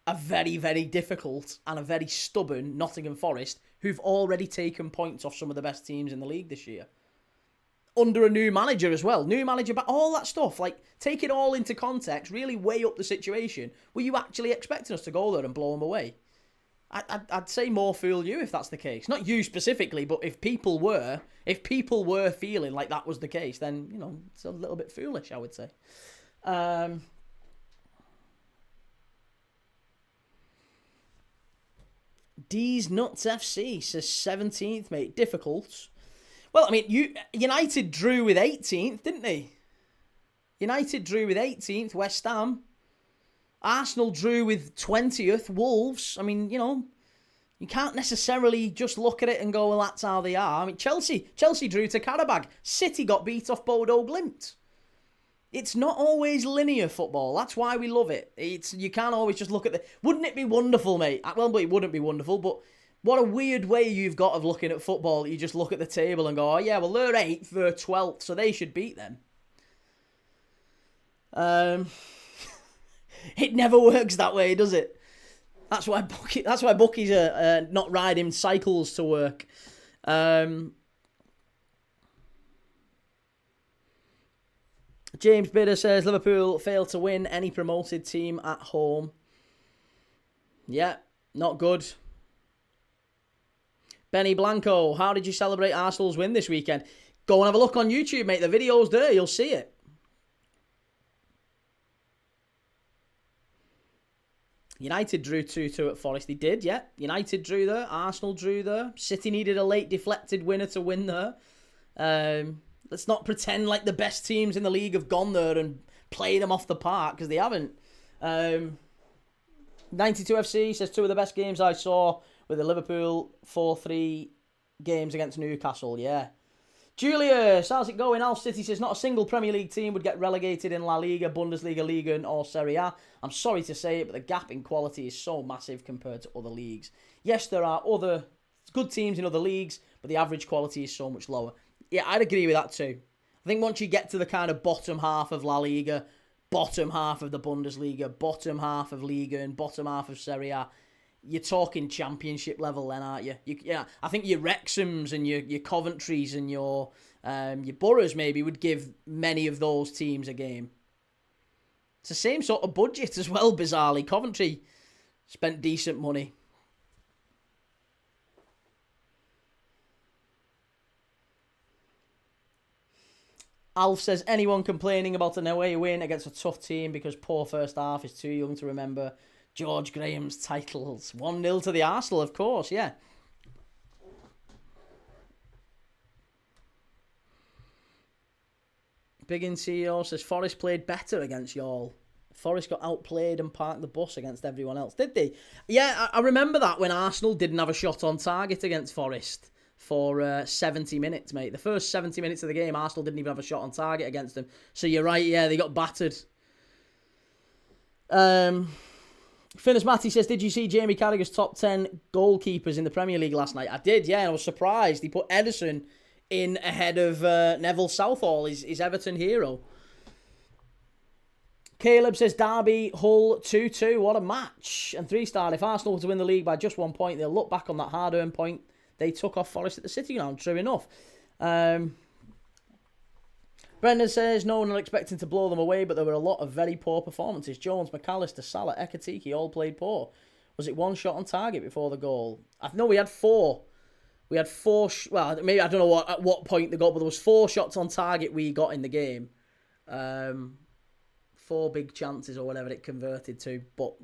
a very, very difficult and a very stubborn Nottingham Forest who've already taken points off some of the best teams in the league this year. Under a new manager as well. New manager, but all that stuff. Like, take it all into context, really weigh up the situation. Were you actually expecting us to go there and blow them away? I'd say more fool you if that's the case. Not you specifically, but if people were feeling like that was the case, then, you know, it's a little bit foolish, I would say. D's Nuts FC says 17th, mate. Difficult. Well, I mean, United drew with 18th, didn't they? United drew with 18th, West Ham. Arsenal drew with 20th, Wolves. I mean, you know, you can't necessarily just look at it and go, well, that's how they are. I mean, Chelsea drew to Karabag. City got beat off Bodo Glimt. It's not always linear football. That's why we love it. You can't always just look at the... Wouldn't it be wonderful, mate? Well, it wouldn't be wonderful, but what a weird way you've got of looking at football. You just look at the table and go, oh, yeah, well, they're 8th, they're 12th, so they should beat them. It never works that way, does it? That's why bookies are not riding cycles to work. James Bidder says Liverpool failed to win any promoted team at home. Yeah, not good. Benny Blanco, how did you celebrate Arsenal's win this weekend? Go and have a look on YouTube, mate. The video's there, you'll see it. United drew 2-2 at Forest. They did, yeah. United drew there. Arsenal drew there. City needed a late deflected winner to win there. Let's not pretend like the best teams in the league have gone there and played them off the park, because they haven't. 92 FC says 2 of the best games I saw were the Liverpool 4-3 games against Newcastle. Yeah. Julius, how's it going? Al City says not a single Premier League team would get relegated in La Liga, Bundesliga, Liga or Serie A. I'm sorry to say it, but the gap in quality is so massive compared to other leagues. Yes, there are other good teams in other leagues, but the average quality is so much lower. Yeah, I'd agree with that too. I think once you get to the kind of bottom half of La Liga, bottom half of the Bundesliga, bottom half of Liga and bottom half of Serie A, you're talking championship level then, aren't you? Yeah, I think your Wrexhams and your Coventrys and your Boroughs maybe would give many of those teams a game. It's the same sort of budget as well, bizarrely. Coventry spent decent money. Alf says, anyone complaining about an away win against a tough team because poor first half is too young to remember George Graham's titles. 1-0 to the Arsenal, of course, yeah. Big in CEO says, Forest played better against y'all. Forest got outplayed and parked the bus against everyone else. Did they? Yeah, I remember that when Arsenal didn't have a shot on target against Forest for 70 minutes, mate. The first 70 minutes of the game, Arsenal didn't even have a shot on target against them. So you're right, yeah, they got battered. Finners Matty says, did you see Jamie Carragher's top 10 goalkeepers in the Premier League last night? I did, yeah, and I was surprised. He put Ederson in ahead of Neville Southall, his Everton hero. Caleb says, Derby, Hull, 2-2. What a match. And 3-star, if Arsenal were to win the league by just 1 point, they'll look back on that hard-earned point they took off Forest at the City Ground. True enough. Brendan says, no one was expecting to blow them away, but there were a lot of very poor performances. Jones, McAllister, Salah, Ekatike all played poor. Was it 1 shot on target before the goal? No, we had 4. We had 4... well, maybe I don't know at what point they got, but there was 4 shots on target we got in the game. 4 big chances or whatever it converted to. But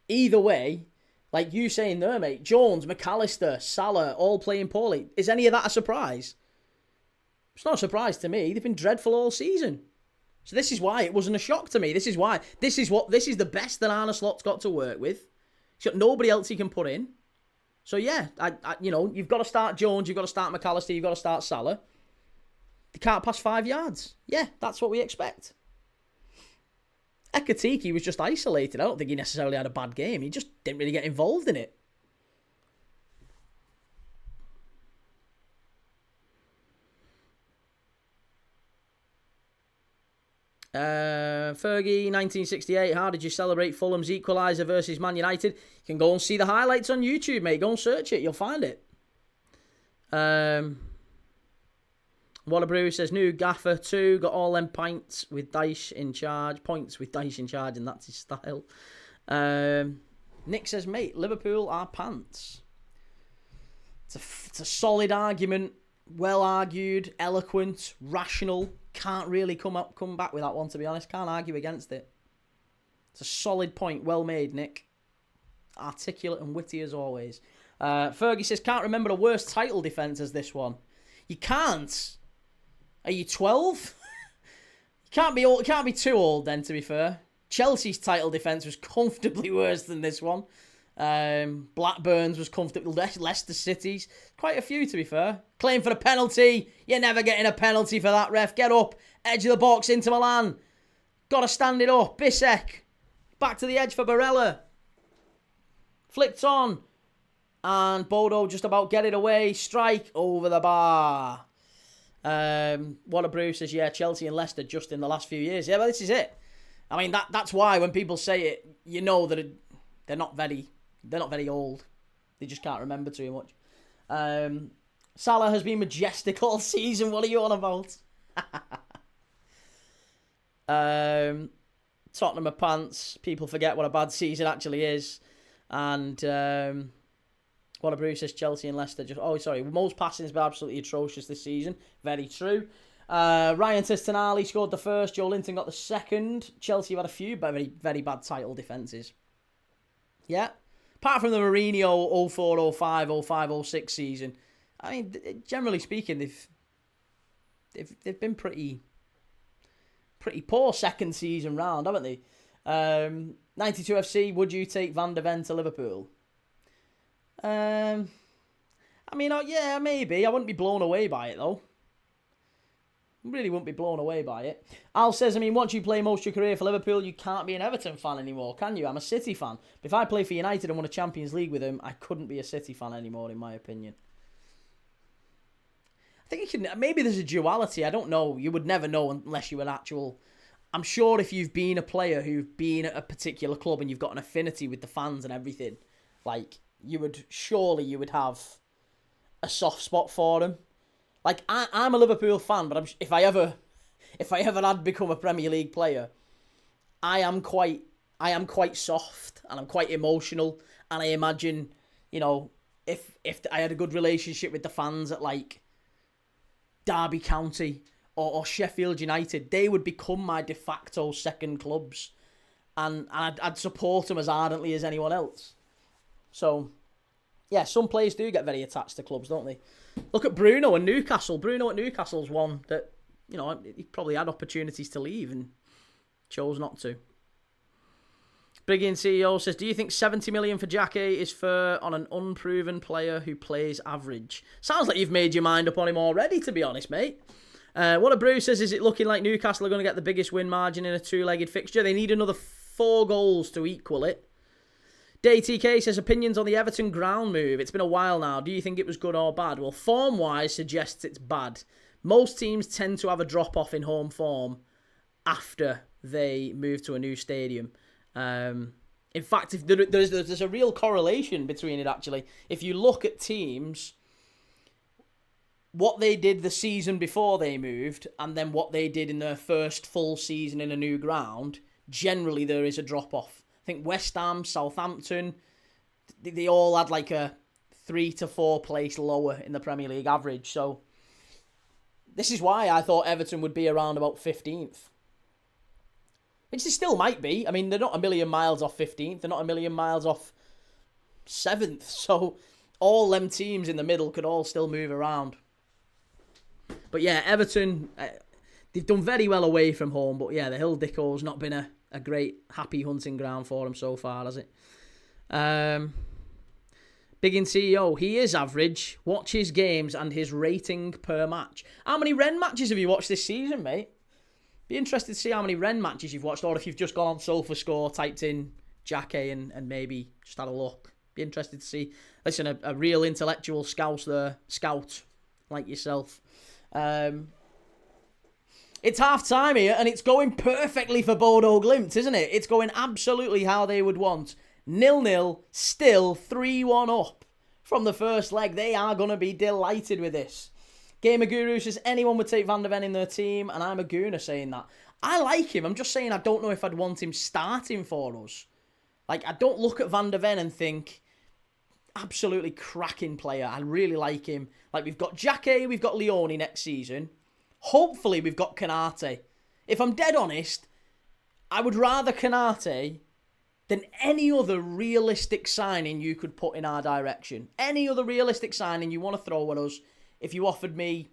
either way, like you saying there, mate, Jones, McAllister, Salah, all playing poorly. Is any of that a surprise? It's not a surprise to me. They've been dreadful all season. So this is why it wasn't a shock to me. This is why. This is the best that Arne Slot's got to work with. He's got nobody else he can put in. So yeah, you've got to start Jones, you've got to start McAllister, you've got to start Salah. can't pass 5 yards. Yeah, that's what we expect. Ekatike was just isolated. I don't think he necessarily had a bad game. He just didn't really get involved in it. Fergie, 1968. How did you celebrate Fulham's equaliser versus Man United? You can go and see the highlights on YouTube, mate. Go and search it. You'll find it. Waterbrew says, new gaffer 2, got all them points with Dyche in charge, and that's his style. Nick says, mate, Liverpool are pants. It's a solid argument, well argued, eloquent, rational. Can't really come back with that one, to be honest. Can't argue against it. It's a solid point, well made, Nick. Articulate and witty as always. Fergie says, can't remember a worse title defence as this one. You can't. Are you 12? You can't be old. Can't be too old then, to be fair. Chelsea's title defence was comfortably worse than this one. Blackburn's was comfortably. Leicester City's. Quite a few, to be fair. Claim for a penalty. You're never getting a penalty for that, ref. Get up. Edge of the box into Milan. Got to stand it up. Bissek. Back to the edge for Barella. Flicked on. And Bodo just about get it away. Strike over the bar. Waterbrew says, yeah, Chelsea and Leicester just in the last few years. Yeah, but this is it. I mean, that's why when people say it, you know that they're not very old. They just can't remember too much. Salah has been majestic all season. What are you on about? Tottenham are pants. People forget what a bad season actually is. And Waterbrew says Chelsea and Leicester just... Oh, sorry. Most passing's been absolutely atrocious this season. Very true. Ryan says Tonali scored the first. Joe Linton got the second. Chelsea have had a few very, very bad title defences. Yeah. Apart from the Mourinho 04, 05, 05, 06 season. I mean, generally speaking, they've been pretty poor second season round, haven't they? 92 FC, would you take Van de Ven to Liverpool? I mean, yeah, maybe. I wouldn't be blown away by it, though. Really wouldn't be blown away by it. Al says, I mean, once you play most of your career for Liverpool, you can't be an Everton fan anymore, can you? I'm a City fan. But if I play for United and won a Champions League with them, I couldn't be a City fan anymore, in my opinion. I think maybe there's a duality. I don't know. You would never know unless you're an actual... I'm sure if you've been a player who've been at a particular club and you've got an affinity with the fans and everything, like, you would have a soft spot for them. Like, I'm a Liverpool fan, but if I ever had become a Premier League player, I am quite soft and I'm quite emotional. And I imagine, you know, if I had a good relationship with the fans at like Derby County or Sheffield United, they would become my de facto second clubs, and I'd support them as ardently as anyone else. So, yeah, some players do get very attached to clubs, don't they? Look at Bruno and Newcastle. Bruno at Newcastle's one that, you know, he probably had opportunities to leave and chose not to. Briggian CEO says, do you think 70 million for Jackie is fair on an unproven player who plays average? Sounds like you've made your mind up on him already, to be honest, mate. What a Brew says, is it looking like Newcastle are going to get the biggest win margin in a two-legged fixture? They need another 4 goals to equal it. DayTK says, opinions on the Everton ground move. It's been a while now. Do you think it was good or bad? Well, form-wise suggests it's bad. Most teams tend to have a drop-off in home form after they move to a new stadium. In fact, if there's a real correlation between it, actually. If you look at teams, what they did the season before they moved, and then what they did in their first full season in a new ground, generally there is a drop-off. I think West Ham, Southampton, they all had like a 3 to 4 place lower in the Premier League average. So this is why I thought Everton would be around about 15th. Which they still might be. I mean, they're not a million miles off 15th. They're not a million miles off 7th. So all them teams in the middle could all still move around. But yeah, Everton, they've done very well away from home. But yeah, the Hill Dicko's not been a great happy hunting ground for them so far, has it? Big in CEO, he is average. Watch his games and his rating per match. How many Ren matches have you watched this season, mate? Be interested to see how many Ren matches you've watched, or if you've just gone on SofaScore, typed in Jackie and maybe just had a look. Be interested to see. Listen, a real intellectual scout like yourself. It's half time here, and it's going perfectly for Bodo Glimt, isn't it? It's going absolutely how they would want. 0-0, still 3-1 up from the first leg. They are going to be delighted with this. Gamer Guru says anyone would take Van de Ven in their team, and I'm a gooner saying that. I like him. I'm just saying I don't know if I'd want him starting for us. Like, I don't look at Van de Ven and think, absolutely cracking player. I really like him. Like, we've got Jackie, we've got Leone next season. Hopefully, we've got Konate. If I'm dead honest, I would rather Konate than any other realistic signing you could put in our direction. Any other realistic signing you want to throw at us. If you offered me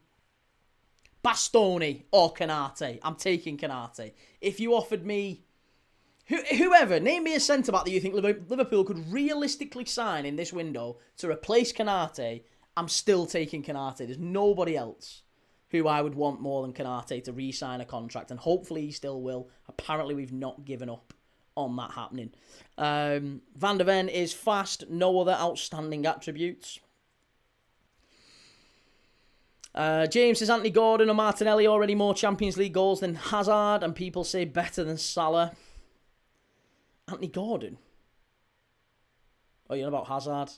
Bastoni or Konate, I'm taking Konate. If you offered me whoever, name me a centre-back that you think Liverpool could realistically sign in this window to replace Konate, I'm still taking Konate. There's nobody else who I would want more than Konate to re-sign a contract, and hopefully he still will. Apparently we've not given up on that happening. Van de Ven is fast, no other outstanding attributes. James says Anthony Gordon or Martinelli already more Champions League goals than Hazard, and people say better than Salah. Anthony Gordon? Oh, you're about Hazard.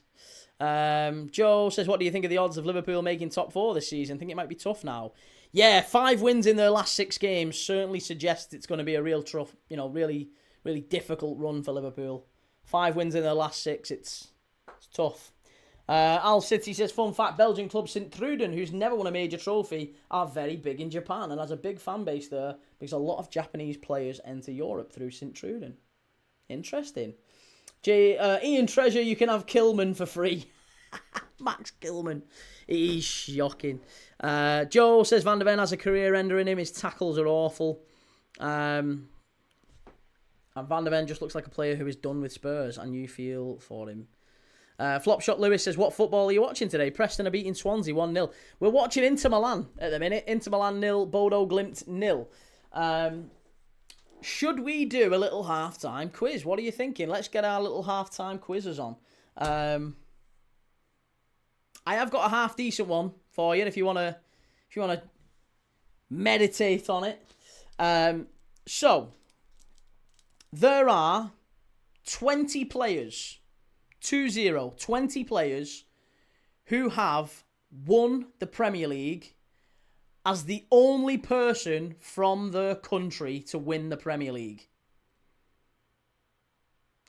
Joe says, what do you think of the odds of Liverpool making top 4 this season? I think it might be tough now. Yeah, 5 wins in their last 6 games certainly suggests it's going to be a real tough, really, really difficult run for Liverpool. 5 wins in their last 6, it's tough. Al City says, fun fact, Belgian club St. Truden, who's never won a major trophy, are very big in Japan and has a big fan base there because a lot of Japanese players enter Europe through St. Truden. Interesting. Ian Treasure, you can have Kilman for free. Max Kilman. He's shocking. Joe says Van de Ven has a career ender in him. His tackles are awful. And Van de Ven just looks like a player who is done with Spurs, and you feel for him. Flopshot Lewis says, what football are you watching today? Preston are beating Swansea 1-0. We're watching Inter Milan at the minute. Inter Milan 0, Bodo Glimt 0. Should we do a little halftime quiz? What are you thinking? Let's get our little halftime quizzes on. I have got a half decent one for you if you want to meditate on it. So there are 20 players, 20 players who have won the Premier League as the only person from their country to win the Premier League.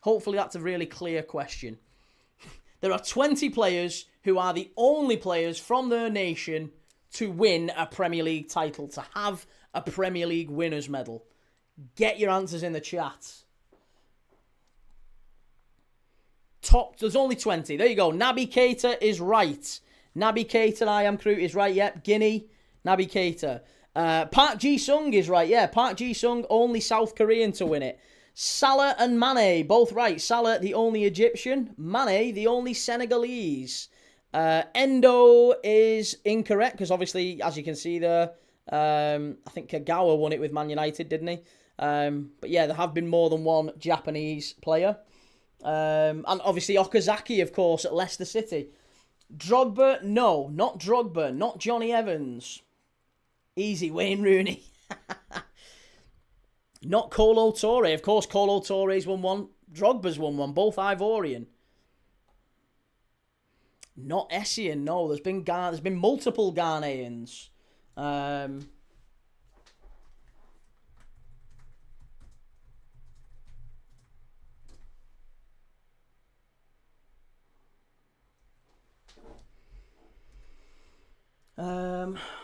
Hopefully that's a really clear question. There are 20 players who are the only players from their nation to win a Premier League title, to have a Premier League winners medal. Get your answers in the chat. There's only 20. There you go. Naby Keita is right. Naby Keita, I am crew is right. Yep. Guinea. Naby Keita. Park Ji-sung is right. Yeah, Park Ji-sung, only South Korean to win it. Salah and Mane, both right. Salah, the only Egyptian. Mane, the only Senegalese. Endo is incorrect, because obviously, as you can see there, I think Kagawa won it with Man United, didn't he? But yeah, there have been more than one Japanese player. And obviously Okazaki, of course, at Leicester City. Drogba, no, not Drogba, not Johnny Evans. Easy, Wayne Rooney. Not Kolo Touré. Of course, Kolo Touré's won one. Drogba's won one. Both Ivorian. Not Essien, no. There's been multiple Ghanaians.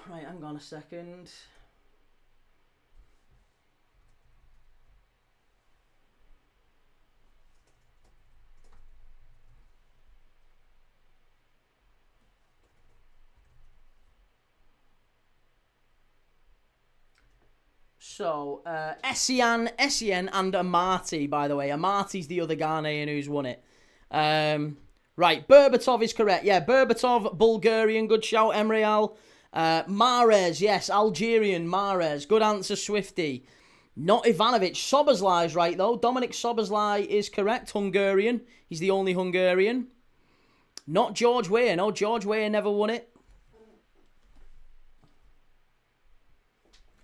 Right, hang on a second. So, Essien and Amati, by the way. Amati's the other Ghanaian who's won it. Right, Berbatov is correct. Yeah, Berbatov, Bulgarian. Good shout, Emreal. Mahrez, yes, Algerian, Mahrez. Good answer, Swifty. Not Ivanovic. Szoboszlai's right, though. Dominic Szoboszlai is correct. Hungarian. He's the only Hungarian. Not George Weah. No, George Weah never won it.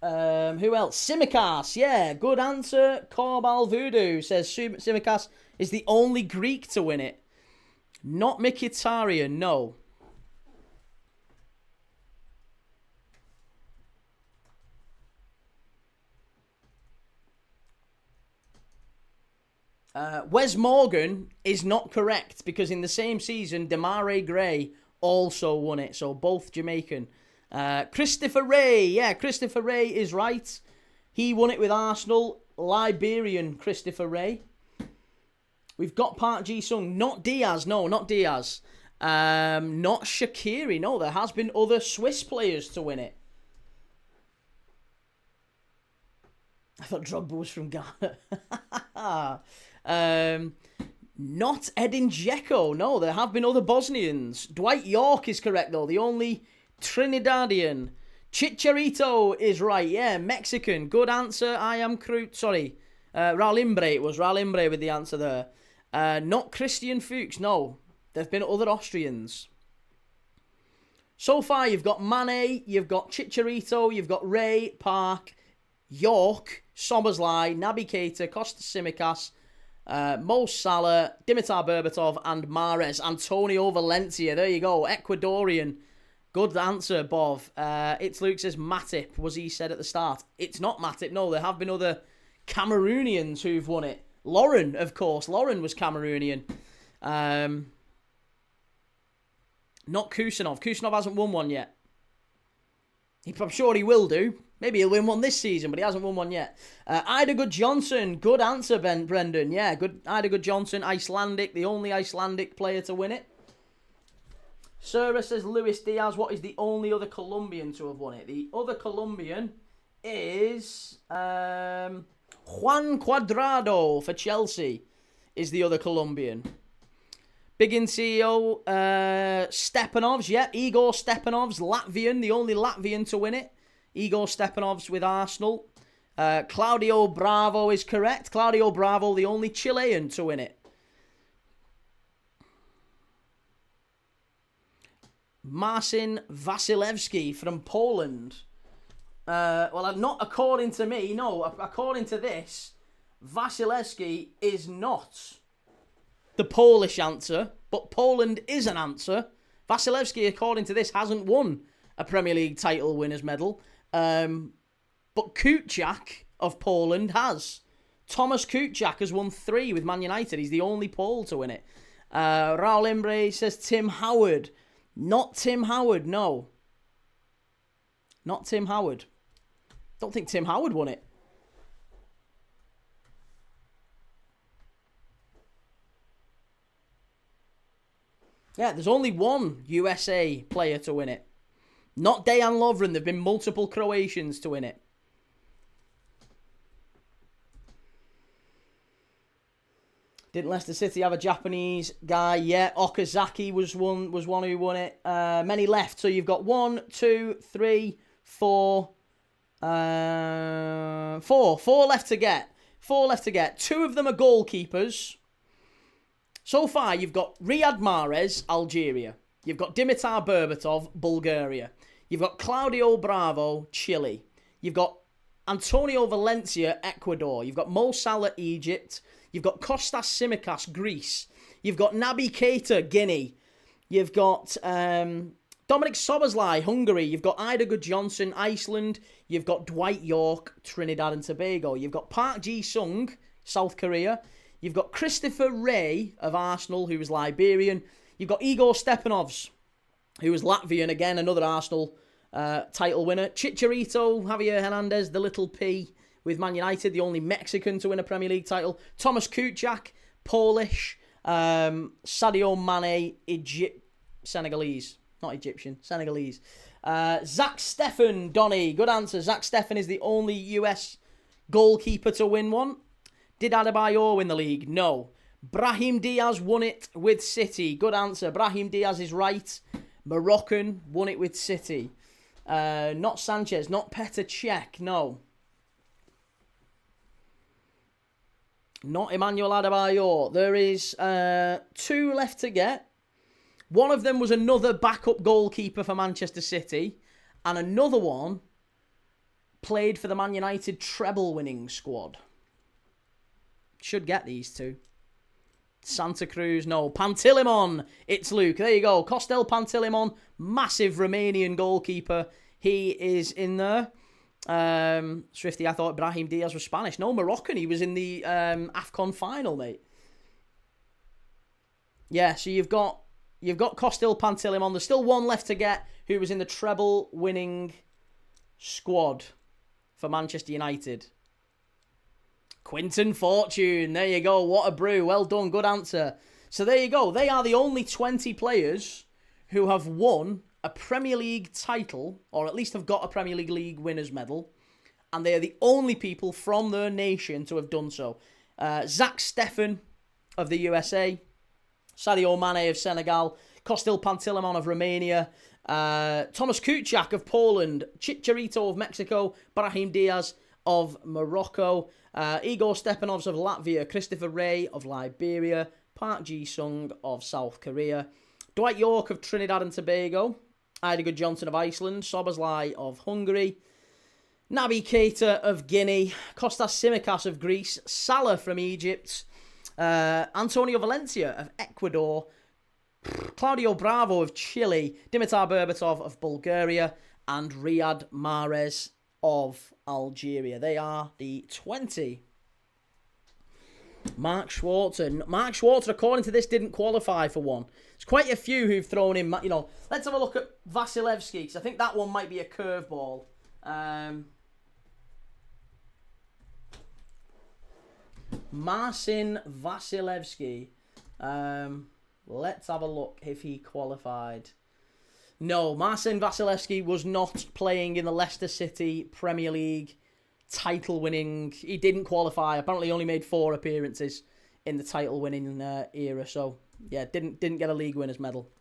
Who else? Tsimikas. Yeah, good answer. Corbal Voodoo says Tsimikas is the only Greek to win it. Not Mkhitaryan, no. Wes Morgan is not correct because in the same season, Demarai Gray also won it. So both Jamaican. Christopher Ray. Yeah, Christopher Ray is right. He won it with Arsenal. Liberian Christopher Ray. We've got Park Ji-sung. Not Diaz. No, not Diaz. Not Shaqiri. No, there has been other Swiss players to win it. I thought Drogba was from Ghana. Not Edin Dzeko. No, there have been other Bosnians. Dwight York is correct, though. The only Trinidadian. Chicharito is right. Yeah, Mexican. Good answer. I am Crute. Sorry. Raul Imbre. It was Raul Imbre with the answer there. Not Christian Fuchs. No, there have been other Austrians. So far, you've got Mane, you've got Chicharito, you've got Ray, Park, York, Szoboszlai, Naby Keita, Kostas Tsimikas, Mo Salah, Dimitar Berbatov, and Mahrez. Antonio Valencia. There you go. Ecuadorian. Good answer, Bov. It's Luke says Matip, was he said at the start. It's not Matip. No, there have been other Cameroonians who've won it. Lauren, of course. Lauren was Cameroonian. Not Kusanov. Kusanov hasn't won one yet. I'm sure he will do. Maybe he'll win one this season, but he hasn't won one yet. Ida Good Johnson. Good answer, Brendan. Yeah, good. Ida Good Johnson, Icelandic. The only Icelandic player to win it. Sura says Luis Diaz. What is the only other Colombian to have won it? The other Colombian is Juan Cuadrado for Chelsea is the other Colombian. Big in CEO, Stepanovs, yeah, Igor Stepanovs, Latvian, the only Latvian to win it. Igor Stepanovs with Arsenal. Claudio Bravo is correct. Claudio Bravo, the only Chilean to win it. Marcin Wasilewski from Poland. Well, not according to me, no. According to this, Wasilewski is not the Polish answer, but Poland is an answer. Wasilewski, according to this, hasn't won a Premier League title winners medal. But Kuczak of Poland has. Thomas Kuczak has won 3 with Man United. He's the only Pole to win it. Raul Imbre says Tim Howard. Not Tim Howard, no. Not Tim Howard. Don't think Tim Howard won it. Yeah, there's only one USA player to win it. Not Dejan Lovren. There've been multiple Croatians to win it. Didn't Leicester City have a Japanese guy? Yeah, Okazaki was one who won it. Many left. So you've got 1, 2, 3, 4. 4 left to get. 4 left to get. 2 of them are goalkeepers. So far, you've got Riyad Mahrez, Algeria. You've got Dimitar Berbatov, Bulgaria. You've got Claudio Bravo, Chile. You've got Antonio Valencia, Ecuador. You've got Mo Salah, Egypt. You've got Kostas Tsimikas, Greece. You've got Naby Keita, Guinea. You've got Dominic Szoboszlai, Hungary. You've got Ida Good Johnson, Iceland. You've got Dwight York, Trinidad and Tobago. You've got Park Ji-sung, South Korea. You've got Christopher Ray of Arsenal, who was Liberian. You've got Igor Stepanovs, who was Latvian, again, another Arsenal title winner. Chicharito, Javier Hernandez, the little P with Man United, the only Mexican to win a Premier League title. Thomas Kuczak, Polish. Sadio Mane, Senegalese. Not Egyptian, Senegalese. Zach Steffen, Donny, good answer. Zach Steffen is the only US goalkeeper to win one. Did Adebayor win the league? No. Brahim Diaz won it with City. Good answer. Brahim Diaz is right. Moroccan won it with City. Not Sanchez, not Petr Cech, no. Not Emmanuel Adebayor. There is 2 left to get. One of them was another backup goalkeeper for Manchester City. And another one played for the Man United treble-winning squad. Should get these 2. Santa Cruz, no. Pantilimon, it's Luke. There you go. Costel Pantilimon, massive Romanian goalkeeper. He is in there. Swifty, I thought Brahim Diaz was Spanish. No, Moroccan. He was in the AFCON final, mate. Yeah, so you've got Costel Pantilimon. There's still one left to get who was in the treble-winning squad for Manchester United. Quinton Fortune, there you go. What a brew. Well done. Good answer. So there you go. They are the only 20 players who have won a Premier League title, or at least have got a Premier League winners medal. And they are the only people from their nation to have done so. Zach Steffen of the USA, Sadio Mane of Senegal, Costil Pantilimon of Romania, Thomas Kuchak of Poland, Chicharito of Mexico, Brahim Diaz of Morocco, Igor Stepanovs of Latvia, Christopher Ray of Liberia, Park Ji-sung of South Korea, Dwight York of Trinidad and Tobago, Heidegger Johnson of Iceland, Soboslai of Hungary, Naby Keita of Guinea, Kostas Tsimikas of Greece, Salah from Egypt, Antonio Valencia of Ecuador, Claudio Bravo of Chile, Dimitar Berbatov of Bulgaria, and Riyad Mahrez of Algeria. They are the 20. Mark Schwarzer, according to this, didn't qualify for one. There's quite a few who've thrown in, let's have a look at Vasilevsky, because I think that one might be a curveball. Marcin Vasilevsky. Let's have a look if he qualified. No, Marcin Vasilevsky was not playing in the Leicester City Premier League title-winning. He didn't qualify. Apparently, he only made 4 appearances in the title-winning era. So, yeah, didn't get a league winners medal.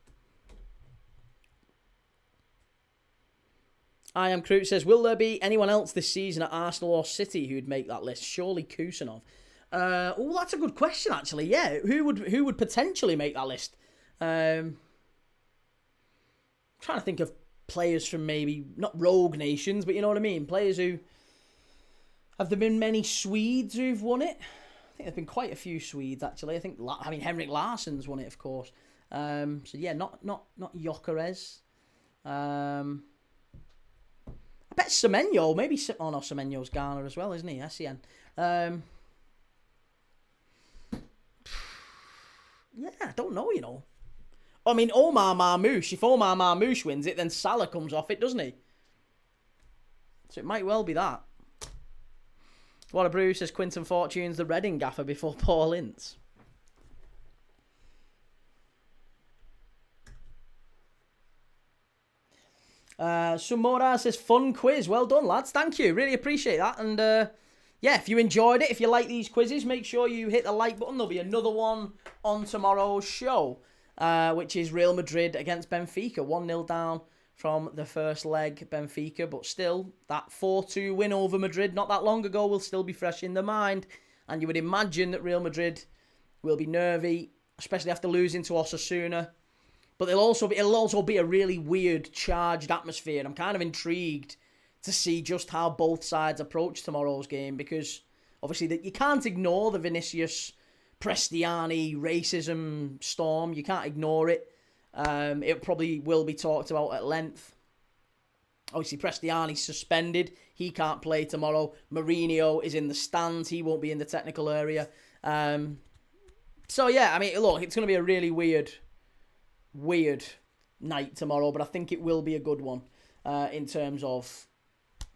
I am Crute says, will there be anyone else this season at Arsenal or City who'd make that list? Surely Kusanov. That's a good question, actually. Yeah, who would potentially make that list? Trying to think of players from maybe not rogue nations, but you know what I mean. Players who have there been many Swedes who've won it? I think there've been quite a few Swedes actually. I mean Henrik Larsson's won it, of course. So yeah, not Gyökeres. I bet Semenyo, maybe. Oh no, Semenyo's Ghana as well, isn't he? SEN. Yeah, I don't know. I mean, Omar Marmoush. If Omar Marmoush wins it, then Salah comes off it, doesn't he? So it might well be that. What a brew says Quinton Fortune's the Reading gaffer before Paul Ince. Sumora says fun quiz. Well done, lads. Thank you. Really appreciate that. And yeah, if you enjoyed it, if you like these quizzes, make sure you hit the like button. There'll be another one on tomorrow's show. Which is Real Madrid against Benfica. 1-0 down from the first leg, Benfica. But still, that 4-2 win over Madrid not that long ago will still be fresh in the mind. And you would imagine that Real Madrid will be nervy, especially after losing to Osasuna. But it'll also be a really weird, charged atmosphere. And I'm kind of intrigued to see just how both sides approach tomorrow's game. Because, obviously, you can't ignore the Vinicius Prestiani racism storm. You can't ignore it. It probably will be talked about at length. Obviously, Prestiani's suspended. He can't play tomorrow. Mourinho is in the stands. He won't be in the technical area. So, yeah, I mean, look, it's going to be a really weird night tomorrow, but I think it will be a good one in terms of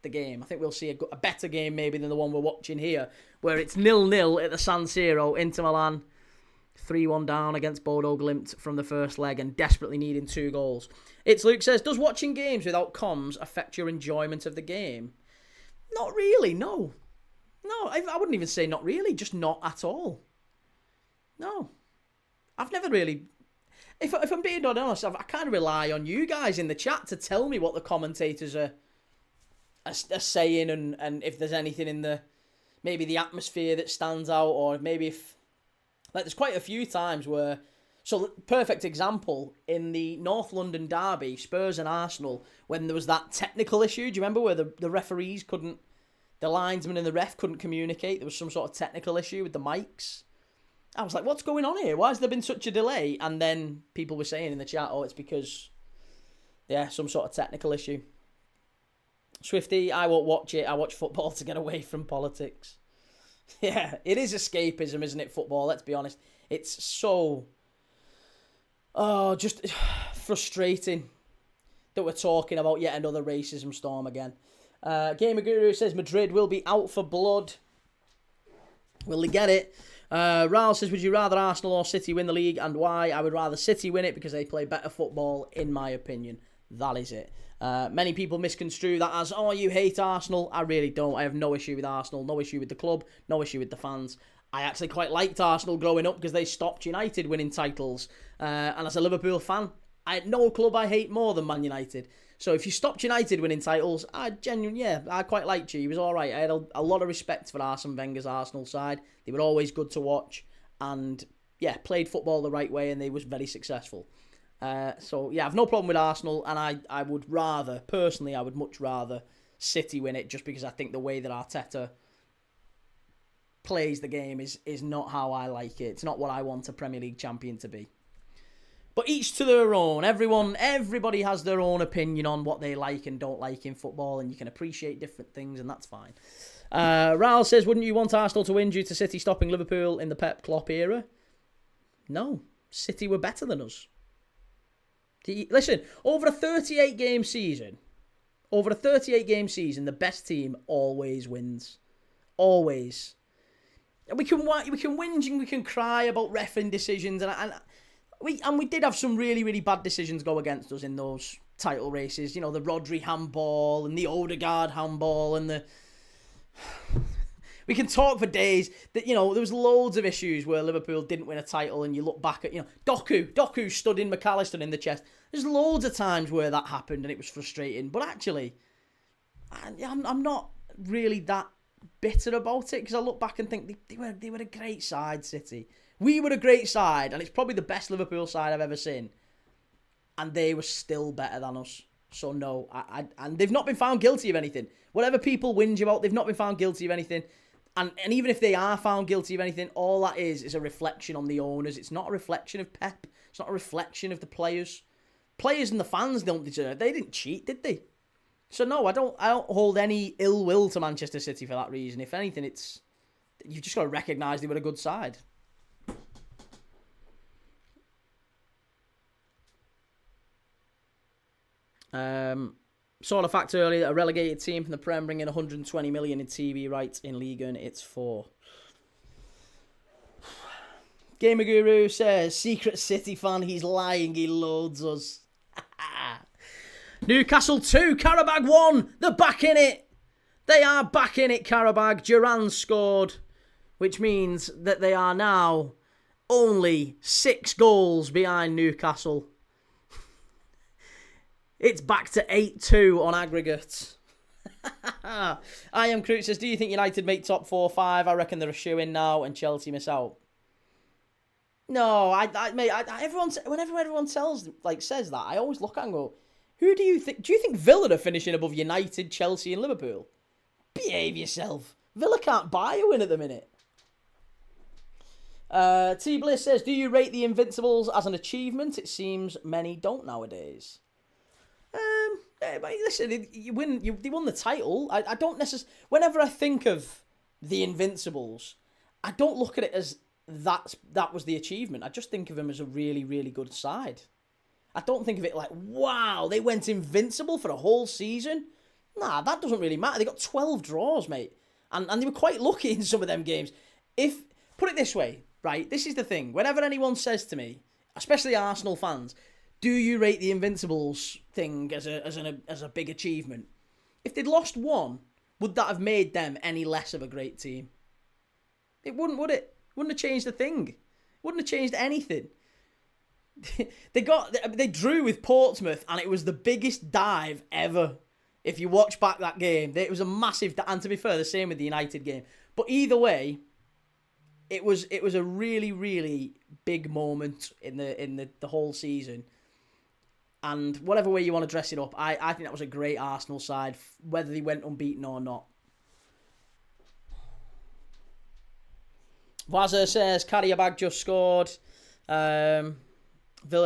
the game. I think we'll see a better game maybe than the one we're watching here, where it's 0-0 at the San Siro. Inter Milan 3-1 down against Bodo Glimt from the first leg and desperately needing 2 goals. It's Luke says, does watching games without comms affect your enjoyment of the game? Not really, no. No, I wouldn't even say not really, just not at all. No. I've never really... If I'm being honest, I kind of rely on you guys in the chat to tell me what the commentators are saying and if there's anything in the... Maybe the atmosphere that stands out, or maybe if... Like, there's quite a few times where... So, perfect example, in the North London derby, Spurs and Arsenal, when there was that technical issue, do you remember, where the referees couldn't... The linesman and the ref couldn't communicate? There was some sort of technical issue with the mics. I was like, what's going on here? Why has there been such a delay? And then people were saying in the chat, oh, it's because, yeah, some sort of technical issue. Swifty, I won't watch it. I watch football to get away from politics. Yeah, it is escapism, isn't it, football? Let's be honest. It's so... Oh, just frustrating that we're talking about yet another racism storm again. Gamer Guru says Madrid will be out for blood. Will they get it? Raul says, would you rather Arsenal or City win the league and why? I would rather City win it because they play better football, in my opinion. That is it. Many people misconstrue that as, oh, you hate Arsenal. I really don't. I have no issue with Arsenal, no issue with the club, no issue with the fans. I actually quite liked Arsenal growing up because they stopped United winning titles. And as a Liverpool fan, I had no club I hate more than Man United. So if you stopped United winning titles, I quite liked you. He was all right. I had a lot of respect for Arsene Wenger's Arsenal side. They were always good to watch. And, yeah, played football the right way and they was very successful. So, yeah, I've no problem with Arsenal. And I would rather, personally, I would much rather City win it just because I think the way that Arteta plays the game is not how I like it. It's not what I want a Premier League champion to be. But each to their own. Everybody has their own opinion on what they like and don't like in football, and you can appreciate different things, and that's fine. Raul says, wouldn't you want Arsenal to win due to City stopping Liverpool in the Pep Klopp era? No. City were better than us. Listen, over a 38-game season, the best team always wins. Always. We can whinge and we can cry about reffing decisions, and we did have some really, really bad decisions go against us in those title races. You know, the Rodri handball and the Odegaard handball and the... We can talk for days that, you know, there was loads of issues where Liverpool didn't win a title and you look back at, you know, Doku stood in McAllister in the chest. There's loads of times where that happened and it was frustrating. But actually, I'm not really that bitter about it because I look back and think they were a great side, City. We were a great side, and it's probably the best Liverpool side I've ever seen. And they were still better than us. So no, and they've not been found guilty of anything. Whatever people whinge about, they've not been found guilty of anything. And even if they are found guilty of anything, all that is a reflection on the owners. It's not a reflection of Pep. It's not a reflection of the players. Players and the fans don't deserve it. They didn't cheat, did they? So no, I don't hold any ill will to Manchester City for that reason. If anything, you've just got to recognise they were a good side. Saw the fact earlier that a relegated team from the Prem bringing 120 million in TV rights in League and it's for. Gamer Guru says, secret City fan, he's lying, he loads us. Newcastle 2, Karabag 1, they're back in it. They are back in it, Karabag. Duran scored, which means that they are now only 6 goals behind Newcastle. It's back to 8-2 on aggregate. I am Knutsen says, do you think United make top 4-5? I reckon they're a shoe-in now and Chelsea miss out. No, whenever everyone says that, I always look at and go, who do you think? Do you think Villa are finishing above United, Chelsea and Liverpool? Behave yourself. Villa can't buy a win at the minute. T Bliss says, do you rate the Invincibles as an achievement? It seems many don't nowadays. Listen, they won the title. I don't necessarily... Whenever I think of the Invincibles, I don't look at it as that was the achievement. I just think of them as a really, really good side. I don't think of it like, wow, they went invincible for a whole season. Nah, that doesn't really matter. They got 12 draws, mate. And they were quite lucky in some of them games. Put it this way, right? This is the thing. Whenever anyone says to me, especially Arsenal fans, do you rate the Invincibles thing as a big achievement? If they'd lost one, would that have made them any less of a great team? It wouldn't, would it? Wouldn't have changed the thing. Wouldn't have changed anything. They drew with Portsmouth, and it was the biggest dive ever. If you watch back that game, it was a massive. And to be fair, the same with the United game. But either way, it was a really, really big moment in the whole season. And whatever way you want to dress it up, I think that was a great Arsenal side, whether they went unbeaten or not. Wazza says, carry a bag just scored. Villa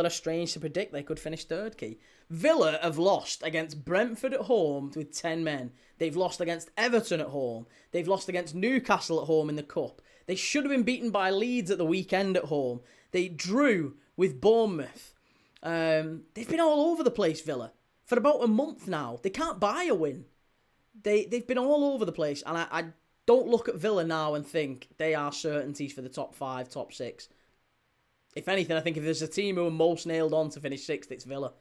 are strange to predict. They could finish third, Key. Villa have lost against Brentford at home with 10 men. They've lost against Everton at home. They've lost against Newcastle at home in the Cup. They should have been beaten by Leeds at the weekend at home. They drew with Bournemouth. They've been all over the place, Villa, for about a month now. They can't buy a win. They've been all over the place, and I don't look at Villa now and think they are certainties for the top 5, top 6. If anything, I think if there's a team who are most nailed on to finish 6th, it's Villa.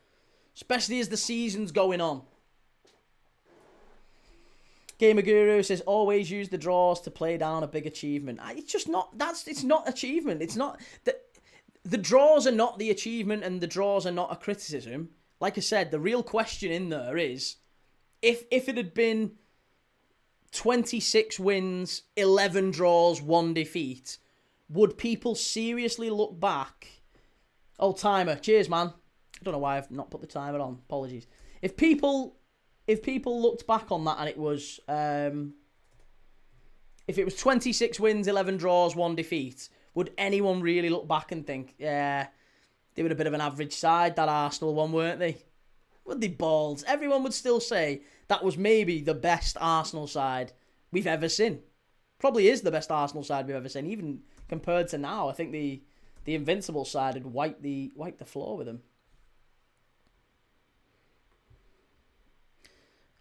Especially as the season's going on. Gamer Guru says, always use the draws to play down a big achievement. It's just not, it's not achievement. It's not, the draws are not the achievement and the draws are not a criticism. Like I said, the real question in there is, if it had been 26 wins, 11 draws, 1 defeat, would people seriously look back? Oh, timer. Cheers, man. I don't know why I've not put the timer on. Apologies. If people looked back on that and it was, if it was 26 wins, 11 draws, 1 defeat, would anyone really look back and think, yeah, they were a bit of an average side, that Arsenal one, weren't they? Would they balls? Everyone would still say that was maybe the best Arsenal side we've ever seen. Probably is the best Arsenal side we've ever seen, even compared to now. I think the Invincible side had wiped the floor with them.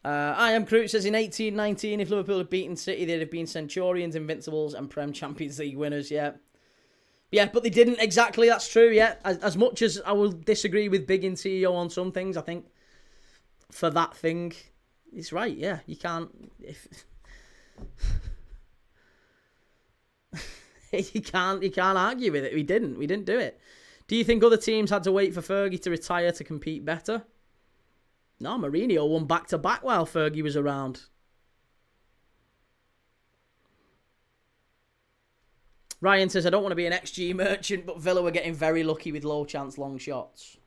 I am Knutsen says in 18-19, if Liverpool had beaten City, they'd have been Centurions, Invincibles, and Prem Champions League winners. Yeah, but they didn't exactly. That's true. Yeah, as much as I will disagree with Big in CEO on some things, I think for that thing, it's right. Yeah, you can't. You can't argue with it. We didn't do it. Do you think other teams had to wait for Fergie to retire to compete better? No, Mourinho won back-to-back while Fergie was around. Ryan says, I don't want to be an XG merchant, but Villa were getting very lucky with low-chance long shots.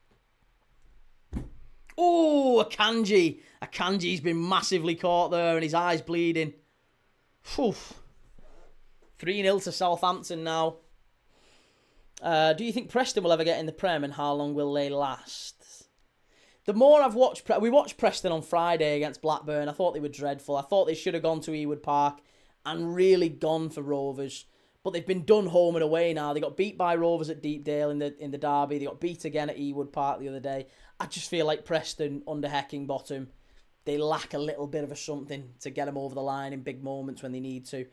Oh, Akanji. Akanji's been massively caught there and his eye's bleeding. Whew. 3-0 to Southampton now. Do you think Preston will ever get in the Prem and how long will they last? The more I've watched... We watched Preston on Friday against Blackburn. I thought they were dreadful. I thought they should have gone to Ewood Park and really gone for Rovers. But they've been done home and away now. They got beat by Rovers at Deepdale in the derby. They got beat again at Ewood Park the other day. I just feel like Preston, under Heckingbottom, they lack a little bit of a something to get them over the line in big moments when they need to.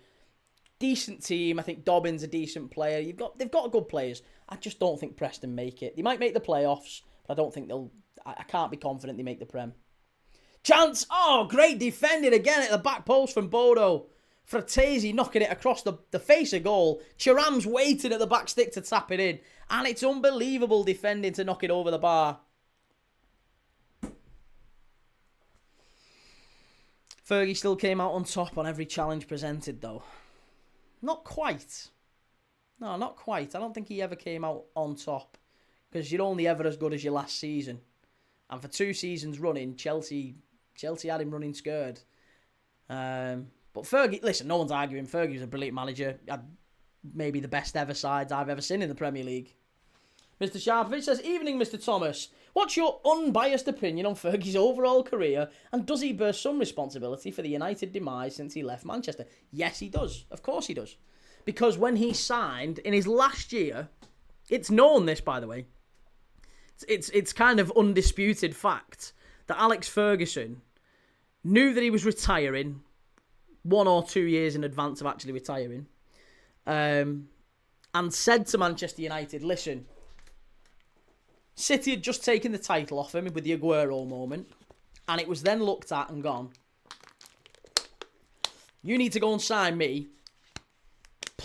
Decent team. I think Dobbin's a decent player. They've got good players. I just don't think Preston make it. They might make the playoffs, but I don't think they'll... I can't be confident they make the Prem. Chance! Oh, great defending again at the back post from Bodo. Fratesi knocking it across the face of goal. Thuram's waiting at the back stick to tap it in. And it's unbelievable defending to knock it over the bar. Fergie still came out on top on every challenge presented, though. Not quite. No, not quite. I don't think he ever came out on top. Because you're only ever as good as your last season. And for 2 seasons running, Chelsea had him running scared. But Fergie, listen, no one's arguing. Fergie's a brilliant manager. Had maybe the best ever sides I've ever seen in the Premier League. Mr. Sharpovich says, evening, Mr. Thomas. What's your unbiased opinion on Fergie's overall career? And does he bear some responsibility for the United demise since he left Manchester? Yes, he does. Of course he does. Because when he signed in his last year, it's known this, by the way, it's kind of undisputed fact that Alex Ferguson knew that he was retiring 1 or 2 years in advance of actually retiring, and said to Manchester United, listen, City had just taken the title off him with the Aguero moment, and it was then looked at and gone, you need to go and sign me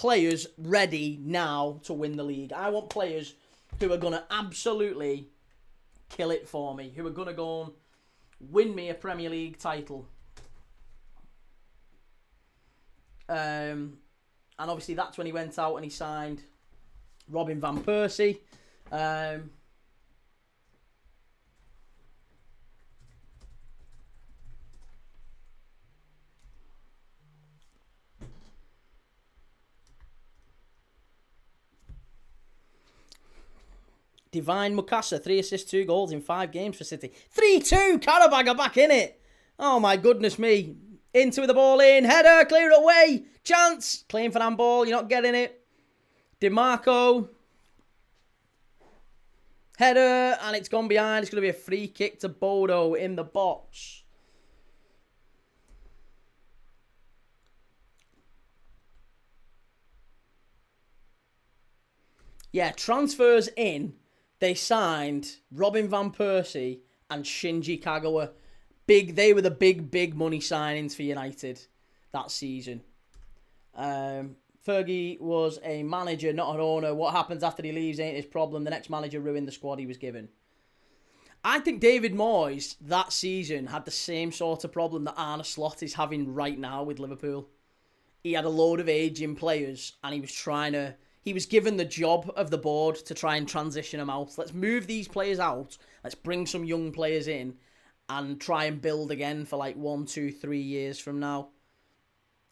players ready now to win the league. I want players who are going to absolutely kill it for me, who are going to go and win me a Premier League title. And obviously that's when he went out and he signed Robin van Persie. Divine Mukasa, 3 assists, 2 goals in 5 games for City. 3-2, Karabag are back in it. Oh my goodness me. Into with the ball in, header, clear it away. Chance, claim for handball, you're not getting it. DeMarco. Header, and it's gone behind. It's going to be a free kick to Bodo in the box. Yeah, transfers in. They signed Robin van Persie and Shinji Kagawa. They were the big money signings for United that season. Fergie was a manager, not an owner. What happens after he leaves ain't his problem. The next manager ruined the squad he was given. I think David Moyes that season had the same sort of problem that Arne Slot is having right now with Liverpool. He had a load of aging players and he was given the job of the board to try and transition them out. Let's move these players out. Let's bring some young players in and try and build again for like 1, 2, 3 years from now.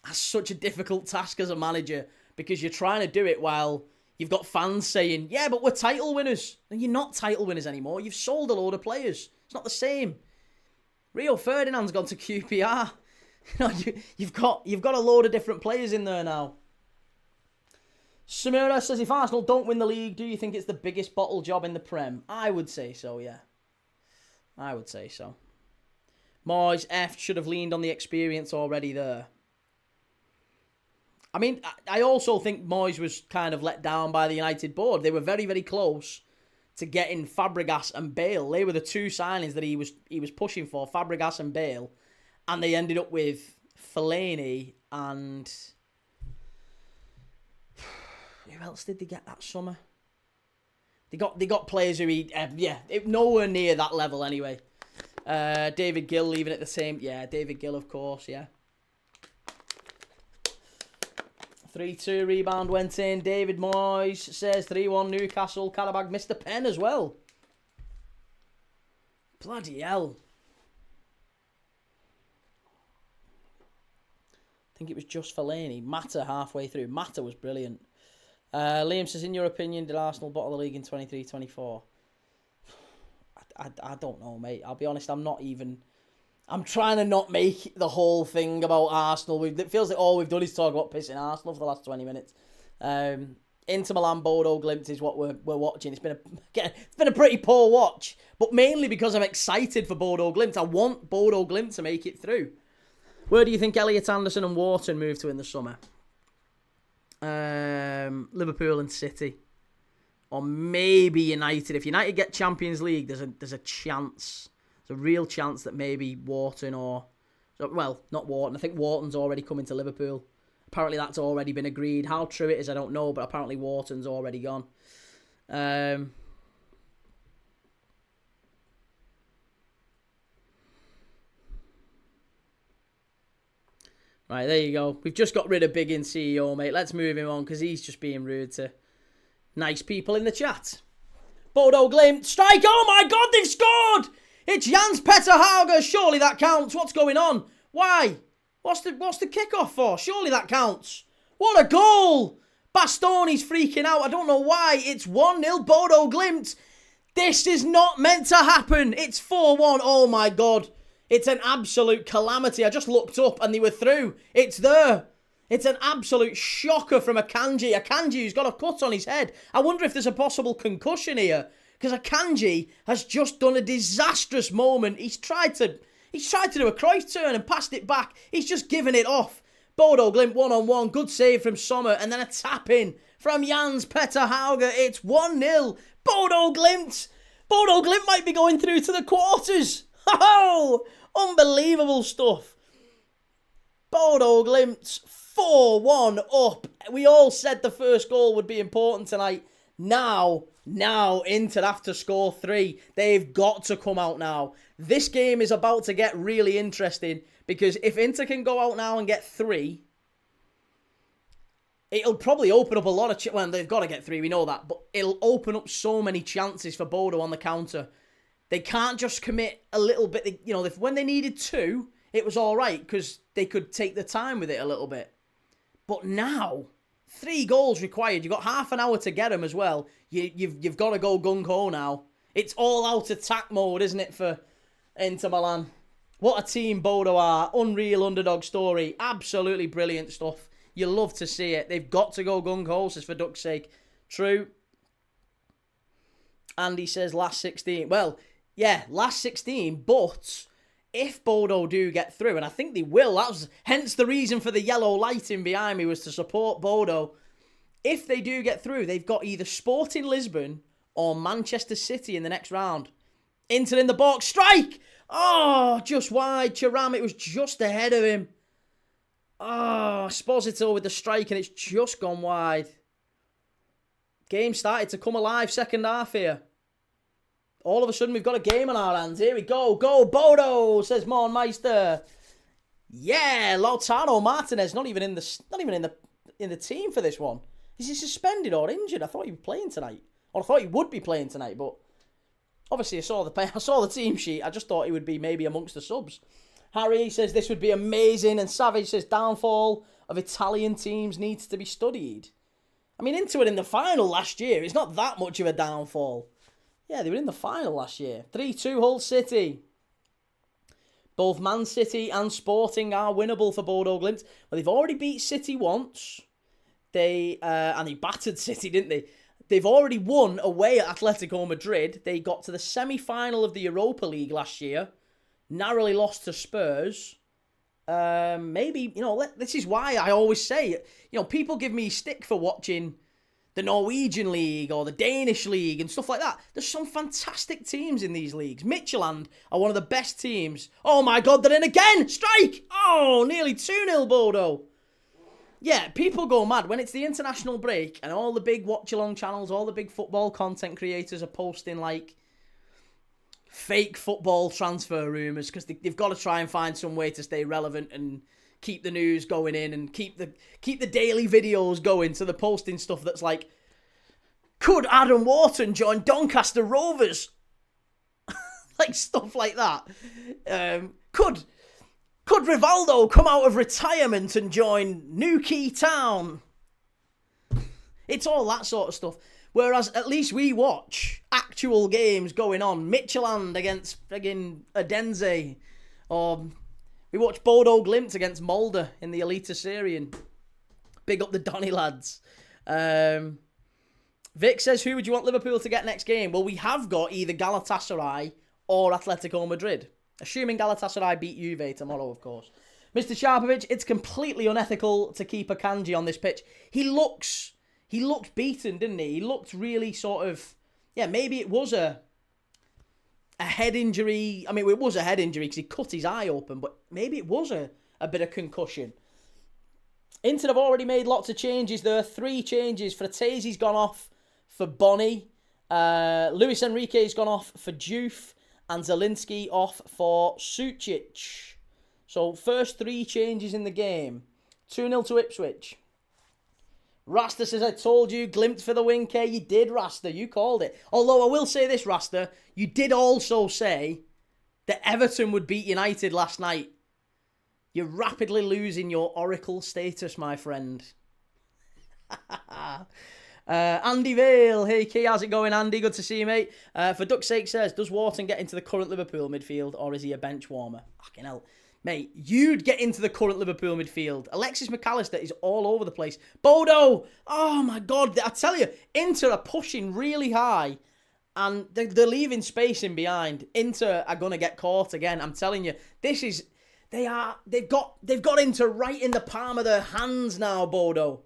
That's such a difficult task as a manager because you're trying to do it while you've got fans saying, yeah, but we're title winners. And you're not title winners anymore. You've sold a load of players. It's not the same. Rio Ferdinand's gone to QPR. You've got a load of different players in there now. Samira says, if Arsenal don't win the league, do you think it's the biggest bottle job in the Prem? I would say so, yeah. I would say so. Moyes, F, should have leaned on the experience already there. I mean, I also think Moyes was kind of let down by the United board. They were very, very close to getting Fabregas and Bale. They were the 2 signings that he was pushing for, Fabregas and Bale. And they ended up with Fellaini and... Who else did they get that summer? They got players who nowhere near that level anyway. David Gill leaving it the same. Yeah, David Gill, of course, yeah. 3-2 rebound went in. David Moyes says 3-1 Newcastle. Karabag missed the pen as well. Bloody hell. I think it was just Fellaini. Mata halfway through. Mata was brilliant. Liam says, in your opinion, did Arsenal bottle the league in 23-24? I don't know, mate. I'll be honest, I'm trying to not make the whole thing about Arsenal. It feels like all we've done is talk about pissing Arsenal for the last 20 minutes. Inter Milan, Bodo, Glimt is what we're watching. It's been a pretty poor watch, but mainly because I'm excited for Bodo Glimt. I want Bodo Glimt to make it through. Where do you think Elliot Anderson and Wharton move to in the summer? Liverpool and City, or maybe United. If United get Champions League, there's a chance, there's a real chance that maybe Wharton not Wharton. I think Wharton's already coming to Liverpool. Apparently that's already been agreed. How true it is, I don't know, but apparently Wharton's already gone. Right, there you go. We've just got rid of Big In CEO, mate. Let's move him on because he's just being rude to nice people in the chat. Bodo Glimt, strike. Oh my God, they've scored! It's Jans Petter Hauger. Surely that counts. What's going on? Why? What's the kickoff for? Surely that counts. What a goal! Bastoni's freaking out. I don't know why. It's 1-0 Bodo Glimt. This is not meant to happen. It's 4-1. Oh my God. It's an absolute calamity. I just looked up and they were through. It's there. It's an absolute shocker from Akanji. Akanji who's got a cut on his head. I wonder if there's a possible concussion here. Because Akanji has just done a disastrous moment. He's tried to do a Cruyff turn and passed it back. He's just given it off. Bodo Glimt 1-on-1. Good save from Sommer. And then a tap in from Jans Petter Hauger. It's 1-0. Bodo Glimt. Bodo Glimt might be going through to the quarters. Oh! Unbelievable stuff. Bodo Glimt 4-1 up. We all said the first goal would be important tonight. Now, Inter have to score 3. They've got to come out now. This game is about to get really interesting because if Inter can go out now and get 3, it'll probably open up a lot of... well, they've got to get 3, we know that. But it'll open up so many chances for Bodo on the counter. They can't just commit a little bit. You know, when they needed 2, it was all right because they could take the time with it a little bit. But now, 3 goals required. You've got half an hour to get them as well. You've got to go gung-ho now. It's all out attack mode, isn't it, for Inter Milan? What a team Bodo are. Unreal underdog story. Absolutely brilliant stuff. You love to see it. They've got to go gung-ho, says for duck's sake. True. Andy says last 16. Well, yeah, last 16, but if Bodo do get through, and I think they will, that was hence the reason for the yellow lighting behind me was to support Bodo. If they do get through, they've got either Sporting Lisbon or Manchester City in the next round. Inter in the box, strike! Oh, just wide. Thuram, it was just ahead of him. Oh, Esposito with the strike and it's just gone wide. Game started to come alive second half here. All of a sudden we've got a game on our hands. Here we go. Go Bodo, says Mornmeister. Yeah, Lautaro Martinez not even in the team for this one. Is he suspended or injured? I thought he was playing tonight. Or I thought he would be playing tonight, but obviously I saw the team sheet. I just thought he would be maybe amongst the subs. Harry says this would be amazing. And Savage says downfall of Italian teams needs to be studied. I mean, Inter were in the final last year. It's not that much of a downfall. Yeah, they were in the final last year. 3-2 Hull City. Both Man City and Sporting are winnable for Bodo Glimt. Well, they've already beat City once. And they battered City, didn't they? They've already won away at Atletico Madrid. They got to the semi-final of the Europa League last year. Narrowly lost to Spurs. Maybe, this is why I always say, people give me stick for watching the Norwegian League or the Danish League and stuff like that. There's some fantastic teams in these leagues. Midtjylland are one of the best teams. Oh my God, they're in again! Strike! Oh, nearly 2-0 Bodo. Yeah, people go mad when it's the international break and all the big watch-along channels, all the big football content creators are posting like fake football transfer rumours because they've got to try and find some way to stay relevant and keep the news going in and keep the daily videos going. So they're posting stuff that's like, could Adam Wharton join Doncaster Rovers? Like stuff like that. Could Rivaldo come out of retirement and join Newquay Town? It's all that sort of stuff. Whereas at least we watch actual games going on. Midtjylland against friggin' Odense. Or we watch Bodo Glimt against Molde in the Elite Syrian. Big up the Donny lads. Vic says, who would you want Liverpool to get next game? Well, we have got either Galatasaray or Atletico Madrid. Assuming Galatasaray beat Juve tomorrow, of course. Mr. Sharpovich, it's completely unethical to keep Akanji on this pitch. He looked beaten, didn't he? He looked really sort of... Yeah, maybe it was a head injury. I mean, it was a head injury because he cut his eye open, but maybe it was a bit of concussion. Inter have already made lots of changes. There are 3 changes. Fratese's gone off for Bonnie. Luis Enrique's gone off for Diouf. And Zielinski off for Sucic. So, first 3 changes in the game. 2-0 to Ipswich. Rasta says, I told you, Glimt for the win, K. You did, Rasta. You called it. Although, I will say this, Rasta. You did also say that Everton would beat United last night. You're rapidly losing your Oracle status, my friend. Andy Vale. Hey, Key, how's it going, Andy? Good to see you, mate. For duck's sake says, does Wharton get into the current Liverpool midfield or is he a bench warmer? Fucking hell. Mate, you'd get into the current Liverpool midfield. Alexis McAllister is all over the place. Bodo! Oh, my God. I tell you, Inter are pushing really high and they're leaving space in behind. Inter are going to get caught again. I'm telling you, they've got Inter right in the palm of their hands now, Bodo.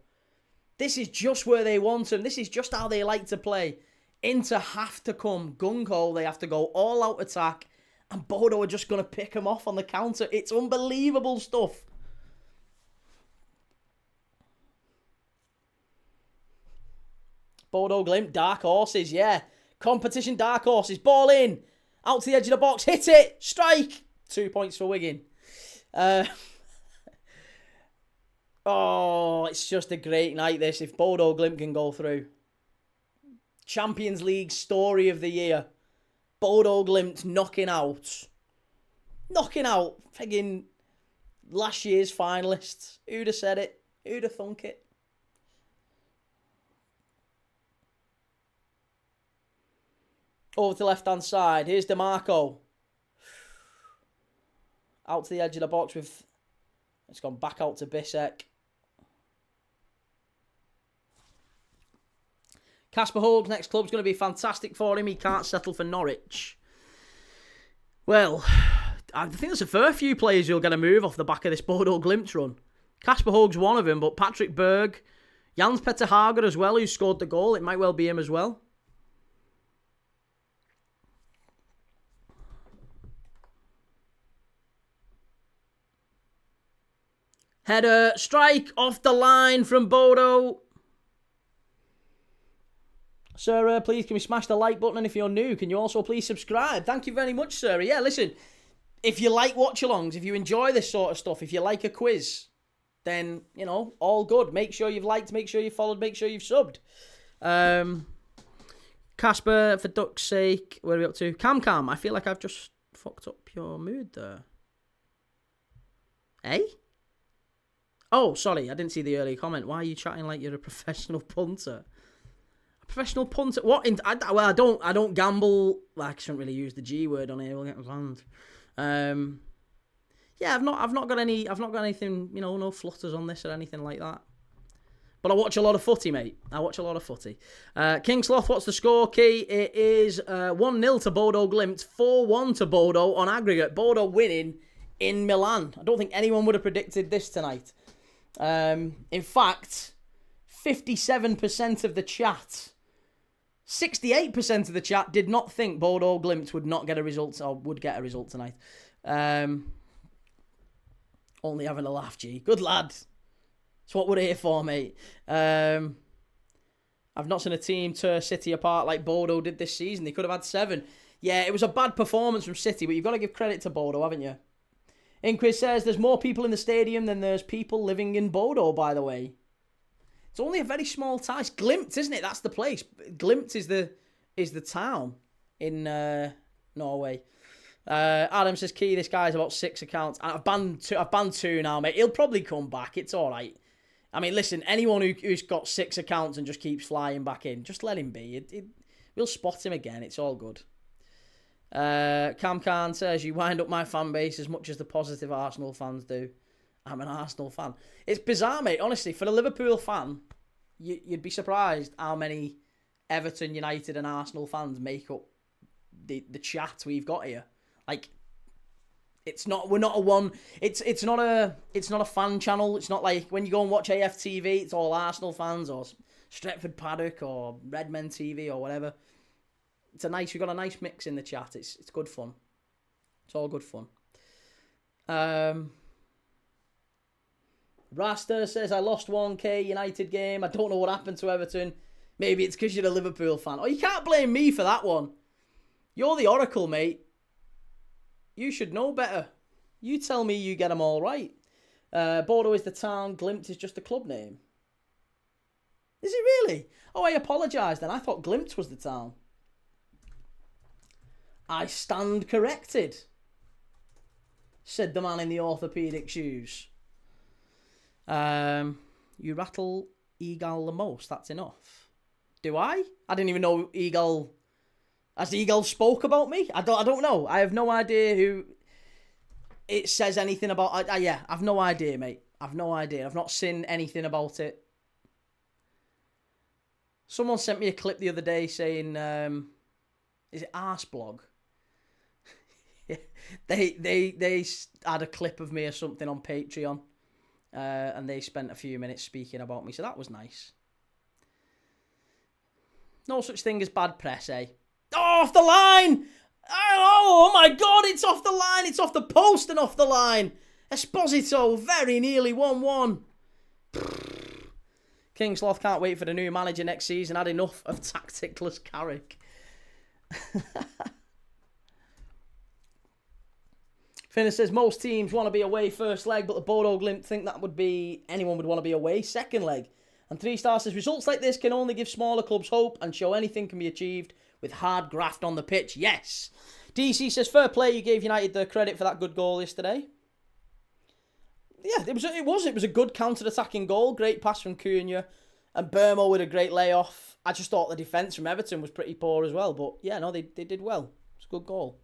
This is just where they want them. This is just how they like to play. Inter have to come gung-ho. They have to go all-out attack. And Bodo are just going to pick them off on the counter. It's unbelievable stuff. Bodo Glimt, dark horses, yeah. Competition dark horses. Ball in. Out to the edge of the box. Hit it. Strike. 2 points for Wigan. Oh, it's just a great night, this, if Bodo Glimt can go through. Champions League story of the year. Bodo Glimt knocking out friggin' last year's finalists. Who'd have said it? Who'd have thunk it? Over to the left-hand side. Here's DeMarco. Out to the edge of the box with... It's gone back out to Bissek. Kasper Hogg's next club's going to be fantastic for him. He can't settle for Norwich. Well, I think there's a fair few players who'll get a move off the back of this Bodo Glimt run. Kasper Hogg's one of them, but Patrick Berg, Jans Petter Hager as well, who scored the goal. It might well be him as well. Header, strike off the line from Bodo. Sir, please can we smash the like button, and if you're new, can you also please subscribe? Thank you very much, sir. Yeah, listen, if you like watch-alongs, if you enjoy this sort of stuff, if you like a quiz, then, you know, all good. Make sure you've liked, make sure you've followed, make sure you've subbed. Casper, for duck's sake, where are we up to? Cam, I feel like I've just fucked up your mood there. Eh? Oh, sorry, I didn't see the early comment. Why are you chatting like you're a professional punter? A professional punter? What? I don't gamble. Well, I shouldn't really use the G word on here. We'll get banned. Yeah, I've not got anything. You know, no flutters on this or anything like that. But I watch a lot of footy, mate. I watch a lot of footy. King Sloth, what's the score, Key? It is 1-0 to Bodo Glimt, 4-1 to Bodo on aggregate. Bodo winning in Milan. I don't think anyone would have predicted this tonight. In fact, 57% of the chat, 68% of the chat did not think Bodo Glimt would not get a result or would get a result tonight. Only having a laugh, G. Good lad. That's what we're here for, mate. I've not seen a team tear City apart like Bodo did this season. They could have had 7. Yeah, it was a bad performance from City, but you've got to give credit to Bodo, haven't you? Inquiz says there's more people in the stadium than there's people living in Bodo, by the way. It's only a very small town. It's Glimt, isn't it? That's the place. Glimt is the town in Norway. Adam says, Key, this guy's about 6 accounts. I've banned 2 now, mate. He'll probably come back. It's all right. I mean, listen, anyone who's got 6 accounts and just keeps flying back in, just let him be. We'll spot him again. It's all good. Cam Khan says, you wind up my fan base as much as the positive Arsenal fans do. I'm an Arsenal fan. It's bizarre, mate. Honestly, for a Liverpool fan, you'd be surprised how many Everton, United and Arsenal fans make up the chat we've got here. Like, it's not a fan channel. It's not like when you go and watch AFTV, it's all Arsenal fans or Stretford Paddock or Redmen TV or whatever. We've got a nice mix in the chat. It's good fun. It's all good fun. Rasta says, I lost 1K United game. I don't know what happened to Everton. Maybe it's because you're a Liverpool fan. Oh, you can't blame me for that one. You're the Oracle, mate. You should know better. You tell me you get them all right. Bodo is the town. Glimt is just the club name. Is it really? Oh, I apologise then. I thought Glimt was the town. I stand corrected, said the man in the orthopaedic shoes. You rattle Eagle the most. That's enough. Do I? I didn't even know Eagle... Has Eagle spoke about me? I don't know. I have no idea who it says anything about. Yeah, I've no idea, mate. I've no idea. I've not seen anything about it. Someone sent me a clip the other day saying, is it Arseblog? They had a clip of me or something on Patreon, and they spent a few minutes speaking about me, so that was nice. No such thing as bad press, eh? Oh, off the line! Oh my God, it's off the line! It's off the post and off the line! Esposito, very nearly 1-1. Kingsloth can't wait for the new manager next season. Had enough of tacticless Carrick. Finna says, most teams want to be away first leg, but the Bodo Glimt think that would be, anyone would want to be away second leg. And 3-star says, results like this can only give smaller clubs hope and show anything can be achieved with hard graft on the pitch. Yes. DC says, fair play, you gave United the credit for that good goal yesterday. Yeah, it was a good counter-attacking goal. Great pass from Cunha. And Burmo with a great layoff. I just thought the defence from Everton was pretty poor as well. But yeah, no, they did well. It's a good goal.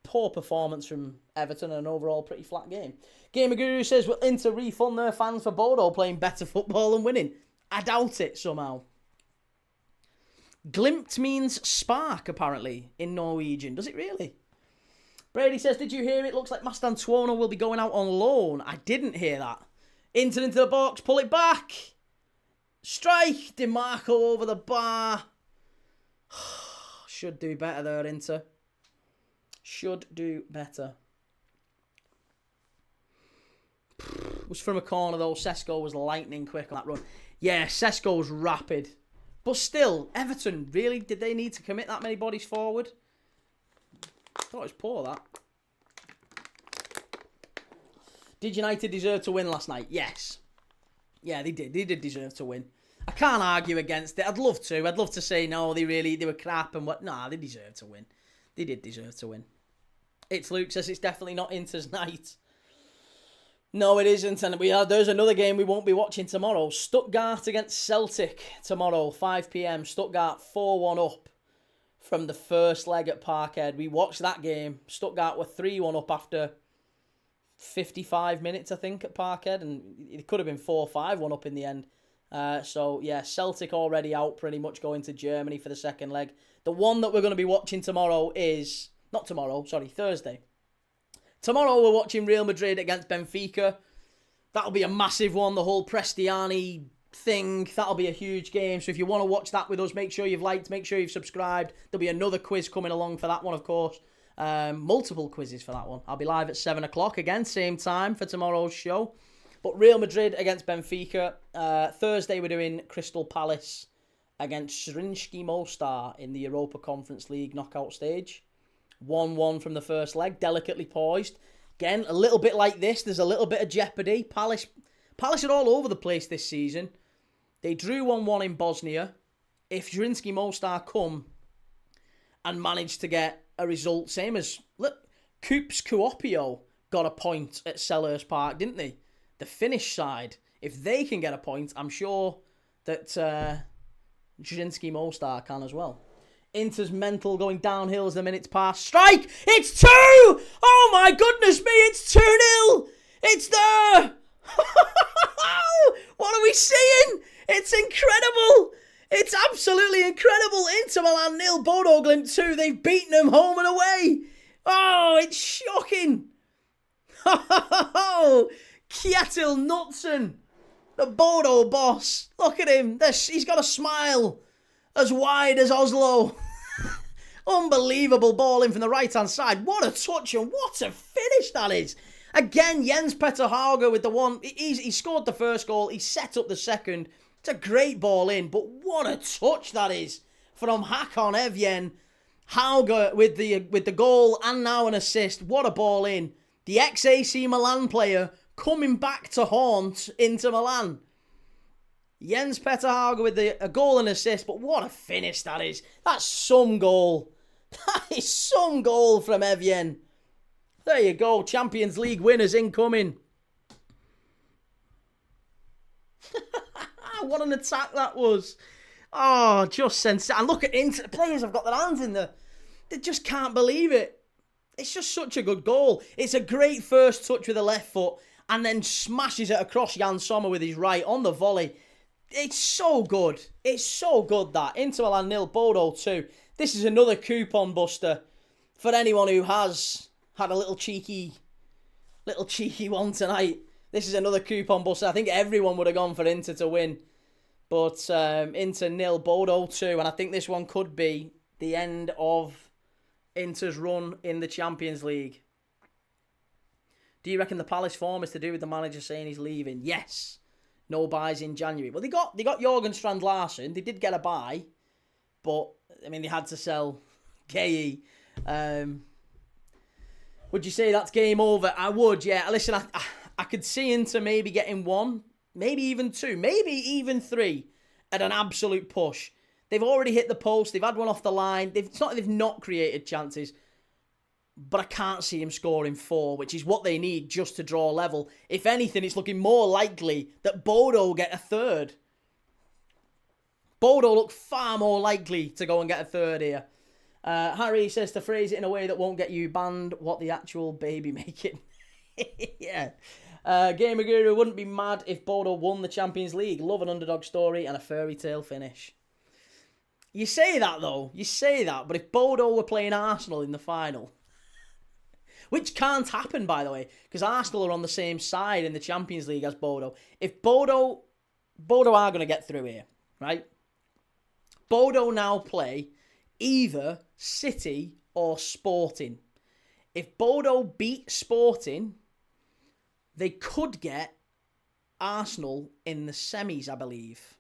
Poor performance from Everton and an overall pretty flat game. Gamer Guru says, will Inter refund their fans for Bodo playing better football and winning? I doubt it somehow. Glimt means spark, apparently, in Norwegian. Does it really? Brady says, did you hear it? Looks like Mastantuono will be going out on loan. I didn't hear that. Inter into the box, pull it back. Strike, DeMarco over the bar. Should do better there, Inter. Should do better. Was from a corner though. Sesko was lightning quick on that run. Yeah, Sesko was rapid. But still, Everton, really? Did they need to commit that many bodies forward? I thought it was poor, that. Did United deserve to win last night? Yes. Yeah, they did. They did deserve to win. I can't argue against it. I'd love to. I'd love to say, no, they were crap and what. Nah, they deserve to win. They did deserve to win. It's Luke says it's definitely not Inter's night. No, it isn't. And there's another game we won't be watching tomorrow. Stuttgart against Celtic tomorrow, 5 p.m. Stuttgart 4-1 up from the first leg at Parkhead. We watched that game. Stuttgart were 3-1 up after 55 minutes, I think, at Parkhead. And it could have been 4-5-1 up in the end. So, yeah, Celtic already out pretty much going to Germany for the second leg. The one that we're going to be watching tomorrow is... Not tomorrow, sorry, Thursday. Tomorrow we're watching Real Madrid against Benfica. That'll be a massive one, the whole Prestiani thing. That'll be a huge game. So if you want to watch that with us, make sure you've liked, make sure you've subscribed. There'll be another quiz coming along for that one, of course. Multiple quizzes for that one. I'll be live at 7 o'clock again, same time for tomorrow's show. But Real Madrid against Benfica. Thursday we're doing Crystal Palace against Zrinjski Mostar in the Europa Conference League knockout stage. 1-1 from the first leg, delicately poised. Again, a little bit like this, there's a little bit of jeopardy. Palace are all over the place this season. They drew 1-1 in Bosnia. If Zrinjski Mostar come and manage to get a result, same as, look, Coops Kuopio got a point at Selhurst Park, didn't they? The Finnish side. If they can get a point, I'm sure that Zrinjski Mostar can as well. Inter's mental going downhill as the minutes pass. Strike! It's 2! Oh my goodness me, it's 2-0! It's there! What are we seeing? It's incredible! It's absolutely incredible! Inter Milan 0, Bodo Glimt 2. They've beaten them home and away! Oh, it's shocking! Kjetil Knutsen, the Bodo boss. Look at him. He's got a smile as wide as Oslo. Unbelievable ball in from the right-hand side. What a touch and what a finish that is. Again, Jens Petter Hauge with the one. He scored the first goal. He set up the second. It's a great ball in, but what a touch that is from Hakon Evjen. Hauge with the goal and now an assist. What a ball in. The ex-AC Milan player coming back to haunt Inter Milan. Jens Petter Hauge with a goal and assist, but what a finish that is. That's some goal. That is some goal from Evjen. There you go, Champions League winners incoming. What an attack that was. Oh, just sensational. And look at Inter. The players have got their hands in there. They just can't believe it. It's just such a good goal. It's a great first touch with the left foot and then smashes it across Jan Sommer with his right on the volley. It's so good. It's so good that. Inter Milan 0, Bodo 2. This is another coupon buster for anyone who has had a little cheeky one tonight. This is another coupon buster. I think everyone would have gone for Inter to win. But Inter 0, Bodo 2. And I think this one could be the end of Inter's run in the Champions League. Do you reckon the Palace form is to do with the manager saying he's leaving? Yes. No buys in January. Well, they got Jorgen Strand Larsen. They did get a buy, but I mean they had to sell KE. Would you say that's game over? I would, yeah. Listen, I could see Inter maybe getting one, maybe even two, maybe even three at an absolute push. They've already hit the post. They've had one off the line. It's not that they've not created chances, but I can't see him scoring 4, which is what they need just to draw level. If anything, it's looking more likely that Bodo will get a third. Bodo look far more likely to go and get a third here. Harry says to phrase it in a way that won't get you banned, what the actual baby making. Yeah. Gamer Guru wouldn't be mad if Bodo won the Champions League. Love an underdog story and a fairy tale finish. You say that, though. You say that. But if Bodo were playing Arsenal in the final, which can't happen, by the way, because Arsenal are on the same side in the Champions League as Bodo. If Bodo are going to get through here, right? Bodo now play either City or Sporting. If Bodo beat Sporting, they could get Arsenal in the semis, I believe.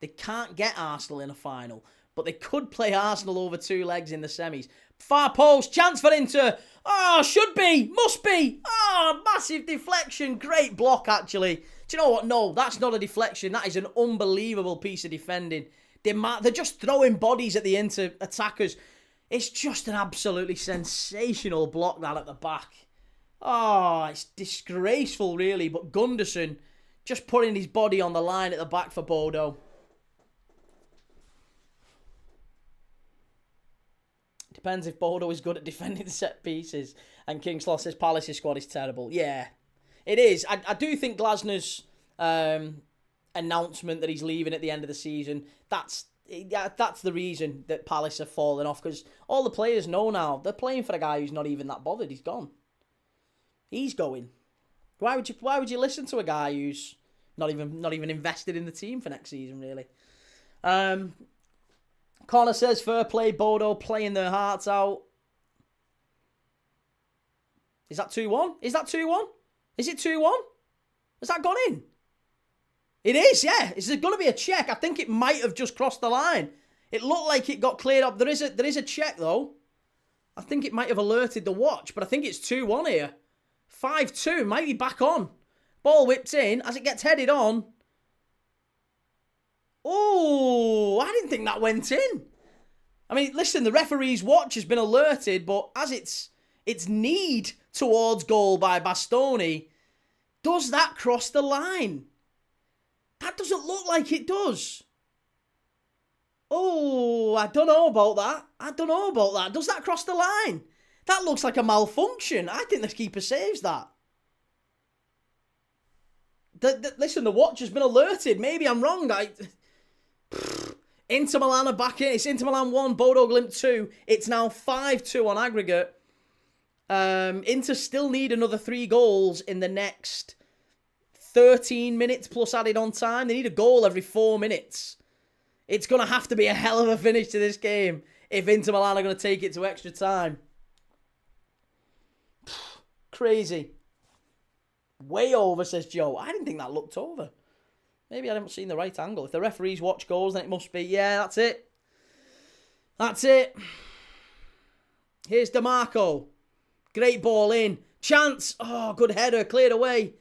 They can't get Arsenal in a final, but they could play Arsenal over 2 legs in the semis. Far post, chance for Inter. Oh, should be, must be. Oh, massive deflection. Great block, actually. Do you know what? No, that's not a deflection. That is an unbelievable piece of defending. They're just throwing bodies at the Inter attackers. It's just an absolutely sensational block, that at the back. Oh, it's disgraceful, really. But Gunderson just putting his body on the line at the back for Bodo. Depends if Bodo is good at defending set pieces. And Kingslaw says Palace's squad is terrible. Yeah, it is. I do think Glasner's announcement that he's leaving at the end of the season, that's the reason that Palace have fallen off, because all the players know now they're playing for a guy who's not even that bothered. He's gone. He's going. Why would you listen to a guy who's not even invested in the team for next season, really? Connor says fair play, Bodo playing their hearts out. Is that 2-1? Is that 2-1? Is it 2-1? Has that gone in? It is, yeah. Is there going to be a check? I think it might have just crossed the line. It looked like it got cleared up. There is a check, though. I think it might have alerted the watch, but I think it's 2-1 here. 5-2, might be back on. Ball whipped in as it gets headed on. Oh, I didn't think that went in. I mean, listen, the referee's watch has been alerted, but as its need towards goal by Bastoni, does that cross the line? That doesn't look like it does. Oh, I don't know about that. Does that cross the line? That looks like a malfunction. I think the keeper saves that. Listen, the watch has been alerted. Maybe I'm wrong. Inter Milan are back in. It's Inter Milan 1, Bodo Glimt 2. It's now 5-2 on aggregate. Inter still need another 3 goals in the next 13 minutes plus added on time. They need a goal every 4 minutes. It's going to have to be a hell of a finish to this game if Inter Milan are going to take it to extra time. Crazy. Way over, says Joe. I didn't think that looked over. Maybe I haven't seen the right angle. If the referee's watch goes, then it must be. Yeah, that's it. That's it. Here's DeMarco. Great ball in. Chance. Oh, good header. Cleared away.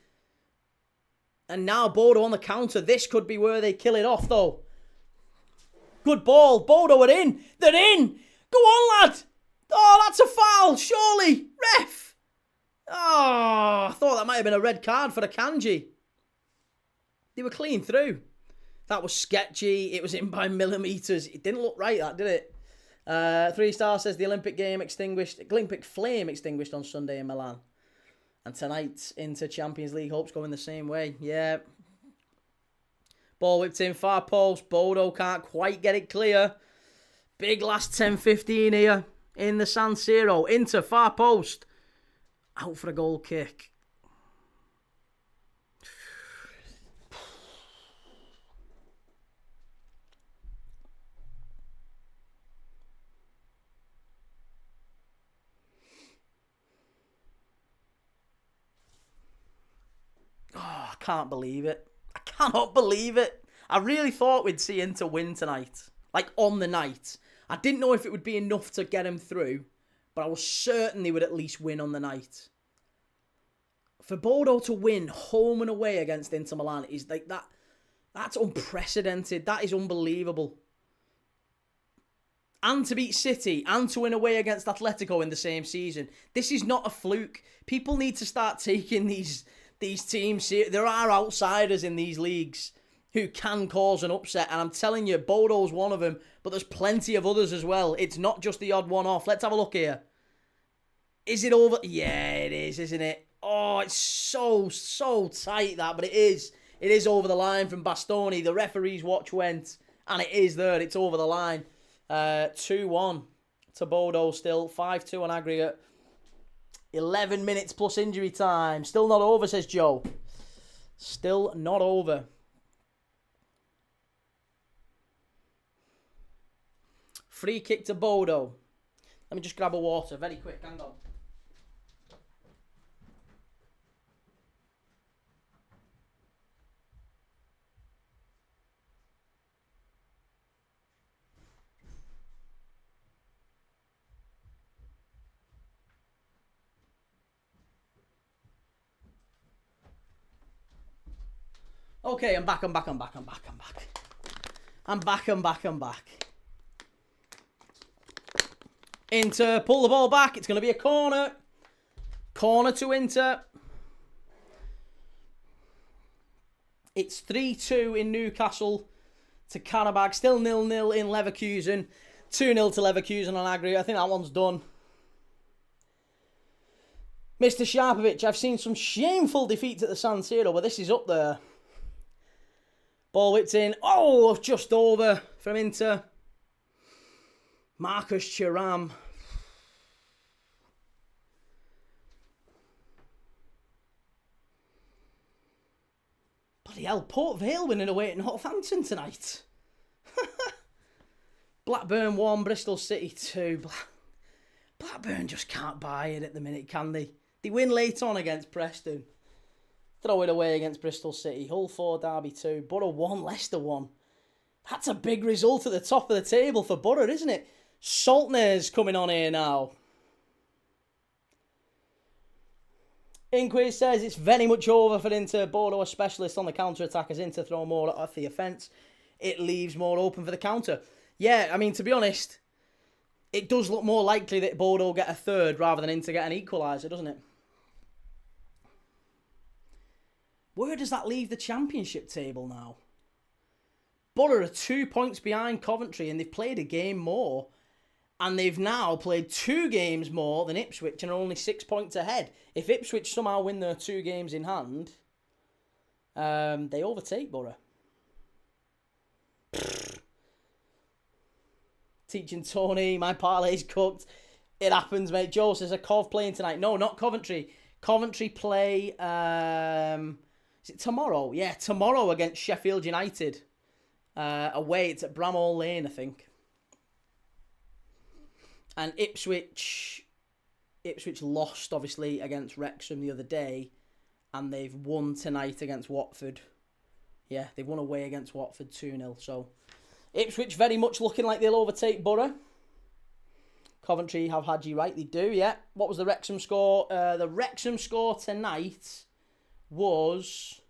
And now Bodo on the counter. This could be where they kill it off, though. Good ball. Bodo are in. They're in. Go on, lad. Oh, that's a foul. Surely. Ref. Oh, I thought that might have been a red card for the Kanji. They were clean through. That was sketchy. It was in by millimetres. It didn't look right, that, did it? 3-star says the Olympic flame extinguished on Sunday in Milan. And tonight into Champions League hopes going the same way. Yeah. Ball whipped in, far post. Bodo can't quite get it clear. Big last 10-15 here in the San Siro. Into far post. Out for a goal kick. Oh, I can't believe it. I cannot believe it. I really thought we'd see Inter win tonight. Like, on the night. I didn't know if it would be enough to get them through, but I was certain they would at least win on the night. For Bodo to win home and away against Inter Milan is like that. That's unprecedented. That is unbelievable. And to beat City and to win away against Atletico in the same season. This is not a fluke. People need to start taking these teams seriously. There are outsiders in these leagues who can cause an upset. And I'm telling you, Bodo's one of them. But there's plenty of others as well. It's not just the odd one off. Let's have a look here. Is it over? Yeah, it is, isn't it? Oh, it's so tight, that. But it is. It is over the line from Bastoni. The referee's watch went. And it is there. It's over the line. 2-1 to Bodo still. 5-2 on aggregate. 11 minutes plus injury time. Still not over, says Joe. Still not over. Free kick to Bodo. Let me just grab a water very quick. Hang on. Okay, I'm back. Inter, pull the ball back. It's going to be a corner. Corner to Inter. It's 3-2 in Newcastle to Karabakh. Still 0-0 in Leverkusen. 2-0 to Leverkusen on aggregate. I think that one's done. Mr. Sharpovic, I've seen some shameful defeats at the San Siro, but this is up there. Ball whipped in. Oh, just over from Inter. Marcus Thuram. Bloody hell, Port Vale winning away at Northampton tonight. Blackburn 1, Bristol City 2. Blackburn just can't buy it at the minute, can they? They win late on against Preston. Throw it away against Bristol City. Hull 4, Derby 2. Borough 1, Leicester 1. That's a big result at the top of the table for Borough, isn't it? Saltner's coming on here now. Inquiry says it's very much over for Inter. Bodo a specialist on the counter-attack as Inter throw more off the offence. It leaves more open for the counter. Yeah, I mean, to be honest, it does look more likely that Bodo get a third rather than Inter get an equaliser, doesn't it? Where does that leave the championship table now? Borough are 2 points behind Coventry and they've played a game more. And they've now played 2 games more than Ipswich and are only 6 points ahead. If Ipswich somehow win their 2 games in hand, they overtake Borough. Teaching Tony, my parlay's cooked. It happens, mate. Joe says, are Cov playing tonight? No, not Coventry. Coventry play, is it tomorrow? Yeah, tomorrow against Sheffield United. Away, it's at Bramall Lane, I think. And Ipswich lost, obviously, against Wrexham the other day. And they've won tonight against Watford. Yeah, they've won away against Watford 2-0. So, Ipswich very much looking like they'll overtake Borough. Coventry have had you right, they do, yeah. What was the Wrexham score? The Wrexham score tonight was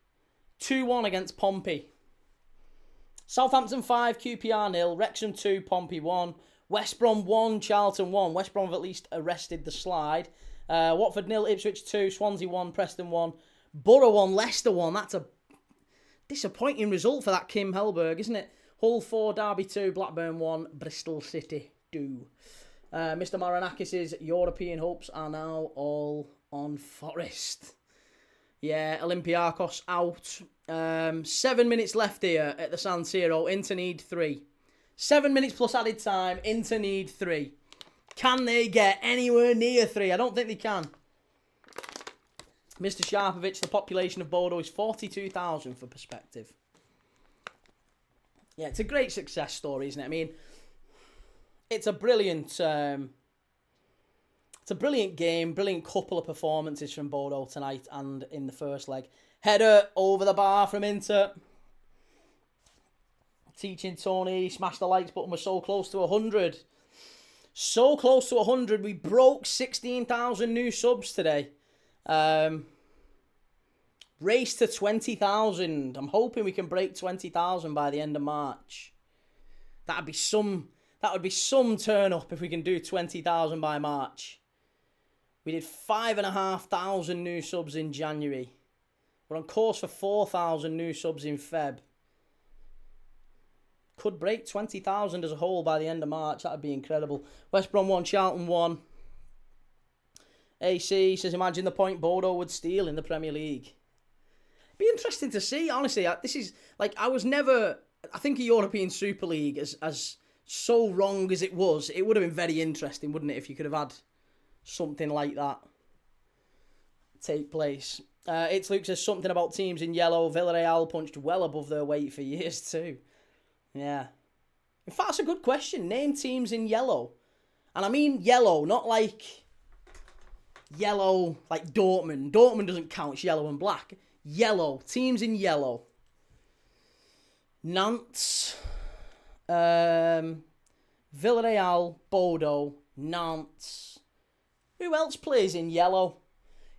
2-1 against Pompey. Southampton 5, QPR 0, Wrexham 2, Pompey 1, West Brom 1, Charlton 1. West Brom have at least arrested the slide. Watford 0, Ipswich 2, Swansea 1, Preston 1, Borough 1, Leicester 1. That's a disappointing result for that Kim Hellberg, isn't it? Hull 4, Derby 2, Blackburn 1, Bristol City 2. Mr. Maranakis' European hopes are now all on Forest. Yeah, Olympiacos out. 7 minutes left here at the San Siro. Inter need 3. 7 minutes plus added time. Inter need 3. Can they get anywhere near 3? I don't think they can. Mr. Sharpovic, the population of Bodo is 42,000 for perspective. Yeah, it's a great success story, isn't it? I mean, it's a brilliant game, brilliant couple of performances from Bodo tonight and in the first leg. Header over the bar from Inter. Teaching Tony, smash the likes button. We're so close to 100. So close to 100. We broke 16,000 new subs today. Race to 20,000. I'm hoping we can break 20,000 by the end of March. That would be some turn up if we can do 20,000 by March. We did 5,500 new subs in January. We're on course for 4,000 new subs in Feb. Could break 20,000 as a whole by the end of March. That would be incredible. West Brom 1, Charlton 1. AC says, imagine the point Bodo would steal in the Premier League. It'd be interesting to see, honestly. This is, like, I think a European Super League, as so wrong as it was, it would have been very interesting, wouldn't it, if you could have had something like that take place. It's Luke says something about teams in yellow. Villarreal punched well above their weight for years too. Yeah. In fact, that's a good question. Name teams in yellow. And I mean yellow, not like yellow like Dortmund. Dortmund doesn't count, it's yellow and black. Yellow. Teams in yellow. Nantes. Villarreal, Bodo, Nantes. Who else plays in yellow?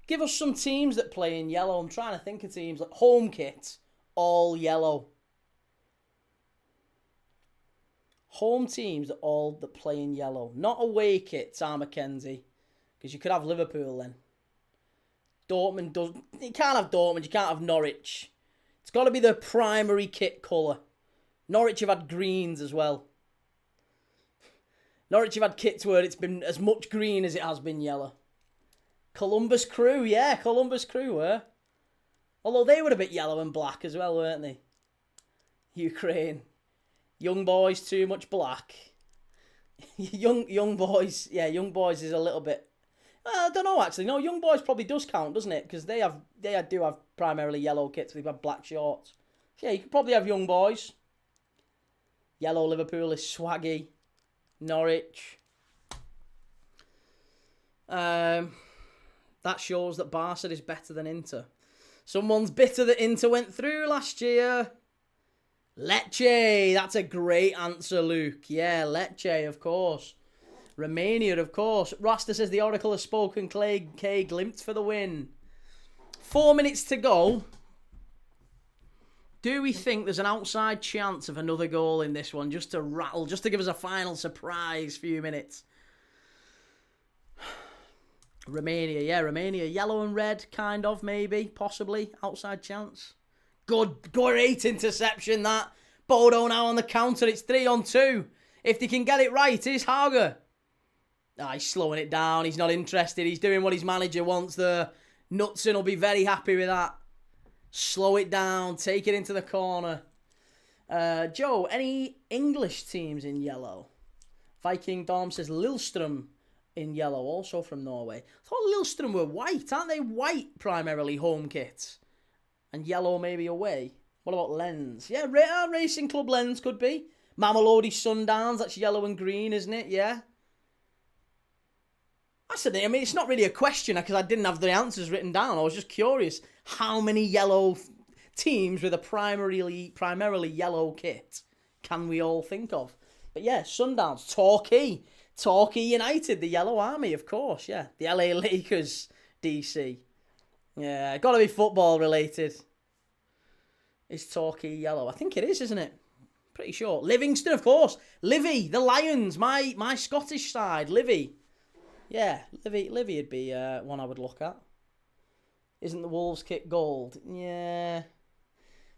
Give us some teams that play in yellow. I'm trying to think of teams like home kit, all yellow. Home teams that play in yellow. Not away kit, Sam Mackenzie. Because you could have Liverpool then. Dortmund does. You can't have Dortmund, you can't have Norwich. It's got to be the primary kit colour. Norwich have had greens as well. Norwich have had kits where it's been as much green as it has been yellow. Columbus Crew, yeah, Columbus Crew were. Although they were a bit yellow and black as well, weren't they? Ukraine. Young Boys, too much black. Young Boys, yeah, Young Boys is a little bit... I don't know, actually. No, Young Boys probably does count, doesn't it? Because they do have primarily yellow kits. They've got black shorts. So, yeah, you could probably have Young Boys. Yellow Liverpool is swaggy. Norwich. That shows that Barca is better than Inter. Someone's bitter that Inter went through last year. Lecce. That's a great answer, Luke. Yeah, Lecce, of course. Romania, of course. Rasta says the Oracle has spoken. K Glimt for the win. 4 minutes to go. Do we think there's an outside chance of another goal in this one? Just to rattle, just to give us a final surprise few minutes. Romania, yeah, Romania. Yellow and red, kind of, maybe, possibly. Outside chance. Good, great interception, that. Bodo now on the counter. It's 3-on-2. If they can get it right, here's Hager. He's slowing it down. He's not interested. He's doing what his manager wants there. Knutsen will be very happy with that. Slow it down. Take it into the corner. Joe, any English teams in yellow? Viking Dom says Lillestrøm in yellow, also from Norway. I thought Lillestrøm were white. Aren't they white primarily home kit? And yellow maybe away. What about Lens? Yeah, Racing Club Lens could be. Mamelodi Sundowns, that's yellow and green, isn't it? Yeah. That's the thing. I mean, it's not really a question because I didn't have the answers written down. I was just curious how many yellow teams with a primarily yellow kit can we all think of? But yeah, Sundowns, Torquay United, the Yellow Army, of course. Yeah, the LA Lakers, DC. Yeah, got to be football related. Is Torquay yellow? I think it is, isn't it? Pretty sure. Livingston, of course. Livy, the Lions, my Scottish side, Livy. Yeah, Livy would be one I would look at. Isn't the Wolves kit gold? Yeah.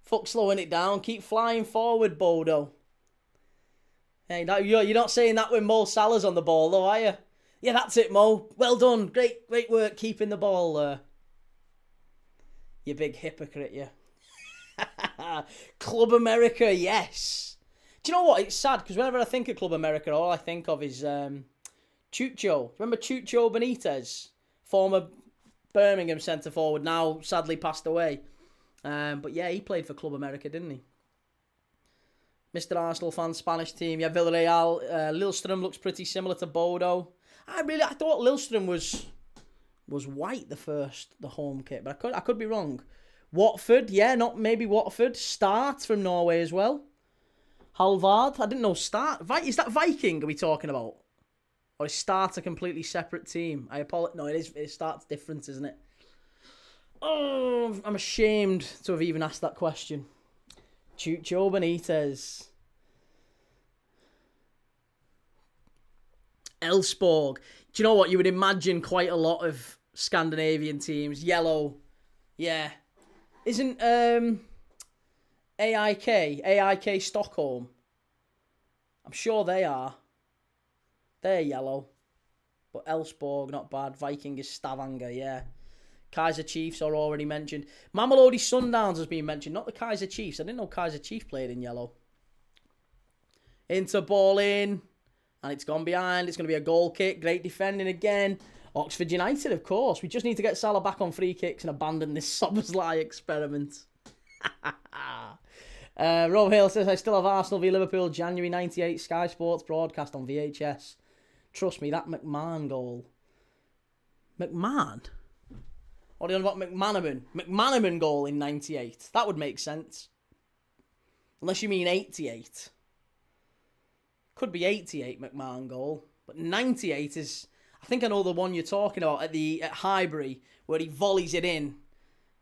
Fuck slowing it down. Keep flying forward, Bodo. Hey, you're not saying that when Mo Salah's on the ball, though, are you? Yeah, that's it, Mo. Well done. Great work keeping the ball there. You big hypocrite, you. Club America, yes. Do you know what? It's sad, because whenever I think of Club America, all I think of is... Chucho. Remember Chucho Benitez? Former Birmingham centre-forward, now sadly passed away. But yeah, he played for Club America, didn't he? Mr. Arsenal fan, Spanish team. Yeah, Villarreal. Lillestrøm looks pretty similar to Bodo. I thought Lillestrøm was white, the home kit, but I could be wrong. Watford, yeah, maybe Watford. Start from Norway as well. Halvard. I didn't know Start. Is that Viking are we talking about? Or is Start a completely separate team? I apologize. No, it is. It Start's different, isn't it? Oh, I'm ashamed to have even asked that question. Chucho Benitez. Elfsborg. Do you know what? You would imagine quite a lot of Scandinavian teams. Yellow. Yeah. Isn't AIK Stockholm? I'm sure they are. They're yellow. But Elfsborg, not bad. Viking is Stavanger, yeah. Kaiser Chiefs are already mentioned. Mamelodi Sundowns has been mentioned, not the Kaiser Chiefs. I didn't know Kaiser Chiefs played in yellow. Inter ball in. And it's gone behind. It's going to be a goal kick. Great defending again. Oxford United, of course. We just need to get Salah back on free kicks and abandon this Szoboszlai experiment. Rob Hill says, I still have Arsenal v Liverpool, January 98, Sky Sports broadcast on VHS. Trust me, that McMahon goal. McMahon? What are you on about McManaman? McManaman goal in 98. That would make sense. Unless you mean 88. Could be 88 McMahon goal. But 98 is... I think I know the one you're talking about at Highbury, where he volleys it in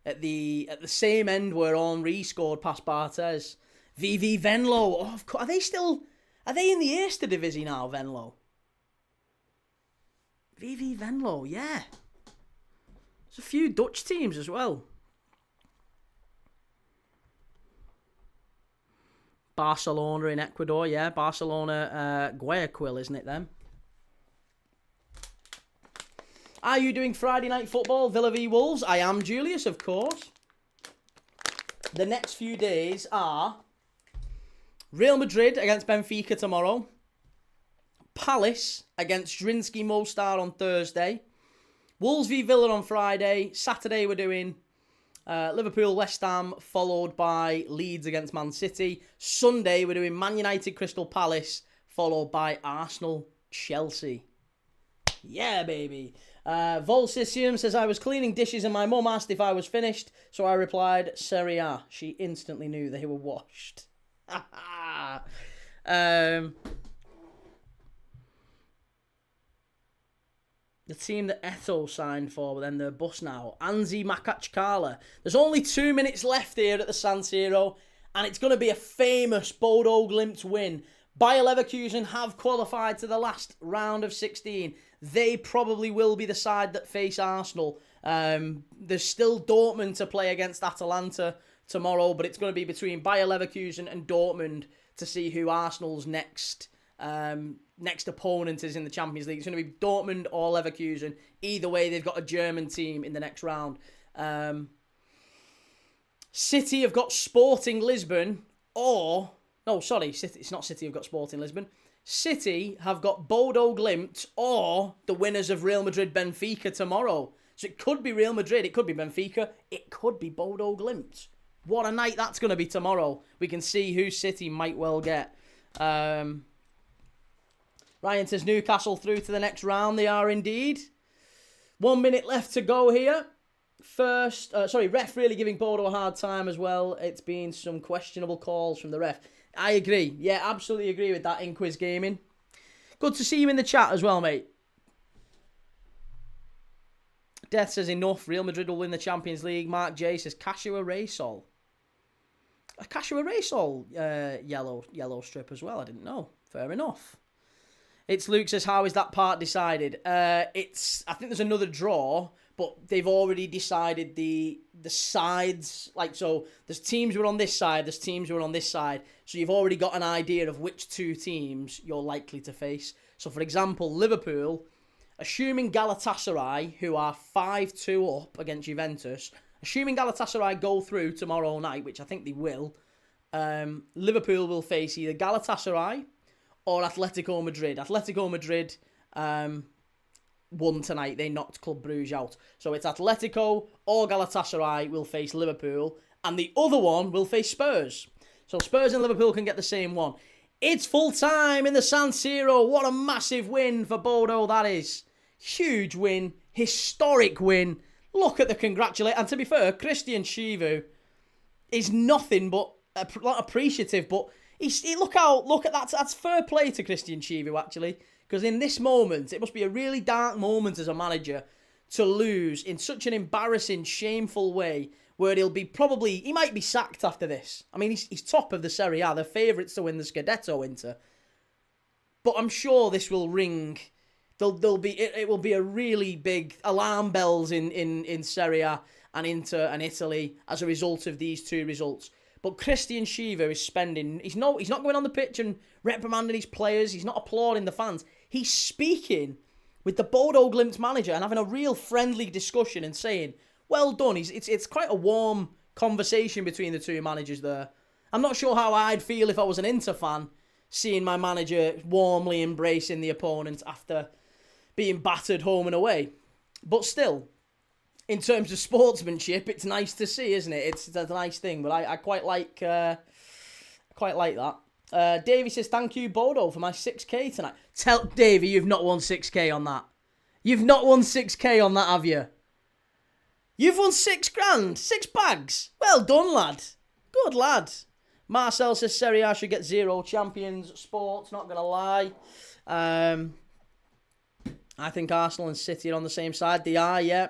at the same end where Henry scored past Barthez. VV Venlo. Oh, of course. Are they in the Eerste Divisie now, Venlo? VV Venlo, yeah. There's a few Dutch teams as well. Barcelona in Ecuador, yeah. Barcelona, Guayaquil, isn't it then? Are you doing Friday night football, Villa v Wolves? I am, Julius, of course. The next few days are Real Madrid against Benfica tomorrow. Palace against Zrinski Mostar on Thursday. Wolves v Villa on Friday. Saturday we're doing Liverpool West Ham, followed by Leeds against Man City. Sunday we're doing Man United Crystal Palace, followed by Arsenal Chelsea. Yeah, baby. Volsisium says, I was cleaning dishes and my mum asked if I was finished, so I replied, Serie A. She instantly knew they were washed. The team that Eto signed for, but then they're bust now. Anzi Makachkala. There's only 2 minutes left here at the San Siro, and it's going to be a famous Bodo Glimt win. Bayer Leverkusen have qualified to the last round of 16. They probably will be the side that face Arsenal. There's still Dortmund to play against Atalanta tomorrow, but it's going to be between Bayer Leverkusen and Dortmund to see who Arsenal's next opponent is in the Champions League. It's going to be Dortmund or Leverkusen. Either way, they've got a German team in the next round. City have got Sporting Lisbon or... No, sorry, it's not City who've got Sporting Lisbon. City have got Bodo Glimt or the winners of Real Madrid Benfica tomorrow. So it could be Real Madrid, it could be Benfica, it could be Bodo Glimt. What a night that's going to be tomorrow. We can see who City might well get. Ryan says Newcastle through to the next round. They are indeed. 1 minute left to go here. Ref really giving Bodo a hard time as well. It's been some questionable calls from the ref. I agree. Yeah, absolutely agree with that in Quiz Gaming. Good to see you in the chat as well, mate. Death says enough. Real Madrid will win the Champions League. Mark J says Kashua Raysol. A Kashua Raysol yellow strip as well. I didn't know. Fair enough. It's Luke says, how is that part decided? I think there's another draw, but they've already decided the sides. Like, so there's teams who are on this side, there's teams who are on this side. So you've already got an idea of which two teams you're likely to face. So, for example, Liverpool, assuming Galatasaray, who are 5-2 up against Juventus, assuming Galatasaray go through tomorrow night, which I think they will, Liverpool will face either Galatasaray or Atletico Madrid. Atletico Madrid won tonight. They knocked Club Brugge out. So it's Atletico or Galatasaray will face Liverpool, and the other one will face Spurs. So Spurs and Liverpool can get the same one. It's full time in the San Siro. What a massive win for Bodo that is. Huge win. Historic win. Look at the congratulate. And to be fair, Cristian Chivu is nothing but not appreciative, but Look at that. That's fair play to Cristian Chivu, actually. Because in this moment, it must be a really dark moment as a manager to lose in such an embarrassing, shameful way where he might be sacked after this. I mean, he's top of the Serie A. They're favourites to win the Scudetto winter. But I'm sure this will ring. It will be a really big alarm bells in Serie A and Inter and Italy as a result of these two results. But Cristian Chivu is spending. He's not going on the pitch and reprimanding his players. He's not applauding the fans. He's speaking with the Bodo Glimt manager and having a real friendly discussion and saying, "Well done." It's quite a warm conversation between the two managers there. I'm not sure how I'd feel if I was an Inter fan, seeing my manager warmly embracing the opponent after being battered home and away. But still, in terms of sportsmanship, it's nice to see, isn't it? It's a nice thing, but I quite like that. Davey says, thank you, Bodo, for my 6k tonight. Tell Davey you've not won 6k on that. You've not won 6k on that, have you? You've won 6 grand, 6 bags. Well done, lad. Good lad. Marcel says Serie A should get 0 champions. Sports, not going to lie. I think Arsenal and City are on the same side. They are, yeah.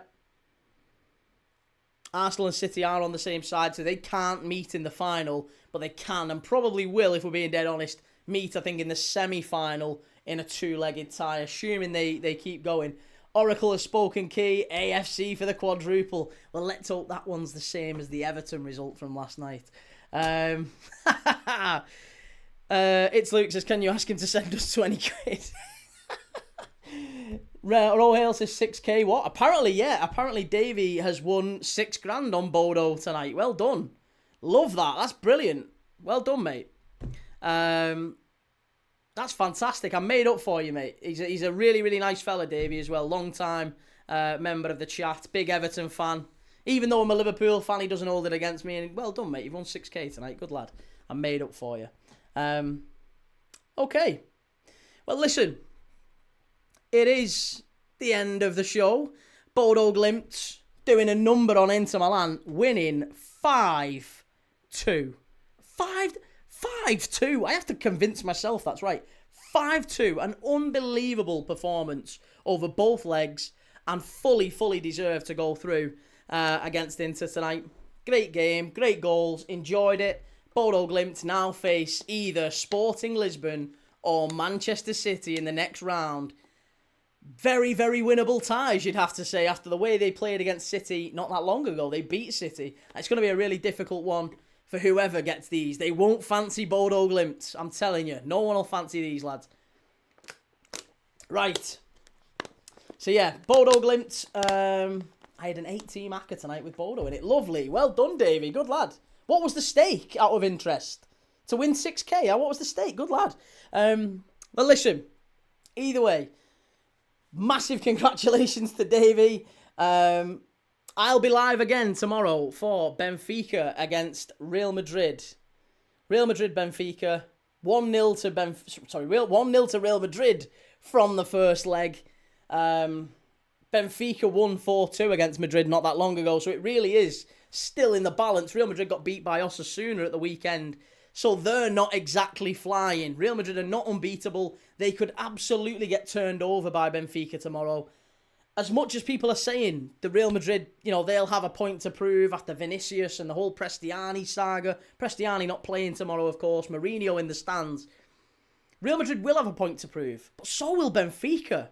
Arsenal and City are on the same side, so they can't meet in the final, but they can and probably will, if we're being dead honest, meet, I think, in the semi-final in a 2-legged tie, assuming they keep going. Oracle has spoken key, AFC for the quadruple. Well, let's hope that one's the same as the Everton result from last night. It's Luke says, can you ask him to send us 20 quid? Rohale says 6k. What? Apparently, yeah. Apparently, Davey has won 6 grand on Bodo tonight. Well done. Love that. That's brilliant. Well done, mate. That's fantastic. I made up for you, mate. He's a really, really nice fella, Davey, as well. Long time member of the chat. Big Everton fan. Even though I'm a Liverpool fan, he doesn't hold it against me. And well done, mate. You've won 6k tonight. Good lad. I made up for you. Okay. Well, listen. It is the end of the show. Bodo Glimt doing a number on Inter Milan, winning 5-2. 5-2. I have to convince myself that's right. 5-2. An unbelievable performance over both legs and fully deserved to go through against Inter tonight. Great game, great goals, enjoyed it. Bodo Glimt now face either Sporting Lisbon or Manchester City in the next round. Very, very winnable ties, you'd have to say, after the way they played against City not that long ago. They beat City. It's going to be a really difficult one for whoever gets these. They won't fancy Bodo Glimt, I'm telling you. No one will fancy these, lads. Right. So, yeah, Bodo Glimt. I had an 8-team acca tonight with Bodo in it. Lovely. Well done, Davey. Good lad. What was the stake, out of interest? To win 6k? What was the stake? Good lad. Well, listen. Either way. Massive congratulations to Davey. I'll be live again tomorrow for Benfica against Real Madrid. Real Madrid Benfica 1-0 to 1-0 to Real Madrid from the first leg. Benfica won 4-2 against Madrid not that long ago, so it really is still in the balance. Real Madrid got beat by Osasuna at the weekend. So they're not exactly flying. Real Madrid are not unbeatable. They could absolutely get turned over by Benfica tomorrow. As much as people are saying the Real Madrid, they'll have a point to prove after Vinicius and the whole Prestiani saga. Prestiani not playing tomorrow, of course. Mourinho in the stands. Real Madrid will have a point to prove. But so will Benfica.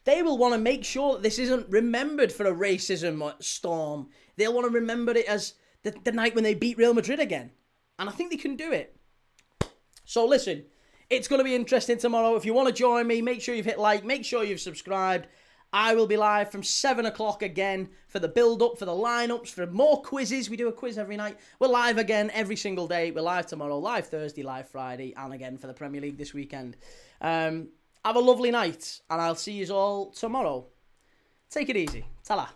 They will want to make sure that this isn't remembered for a racism storm. They'll want to remember it as the night when they beat Real Madrid again. And I think they can do it. So listen, it's going to be interesting tomorrow. If you want to join me, make sure you've hit like, make sure you've subscribed. I will be live from 7 o'clock again for the build-up, for the lineups, for more quizzes. We do a quiz every night. We're live again every single day. We're live tomorrow, live Thursday, live Friday, and again for the Premier League this weekend. Have a lovely night, and I'll see you all tomorrow. Take it easy. Ta-la.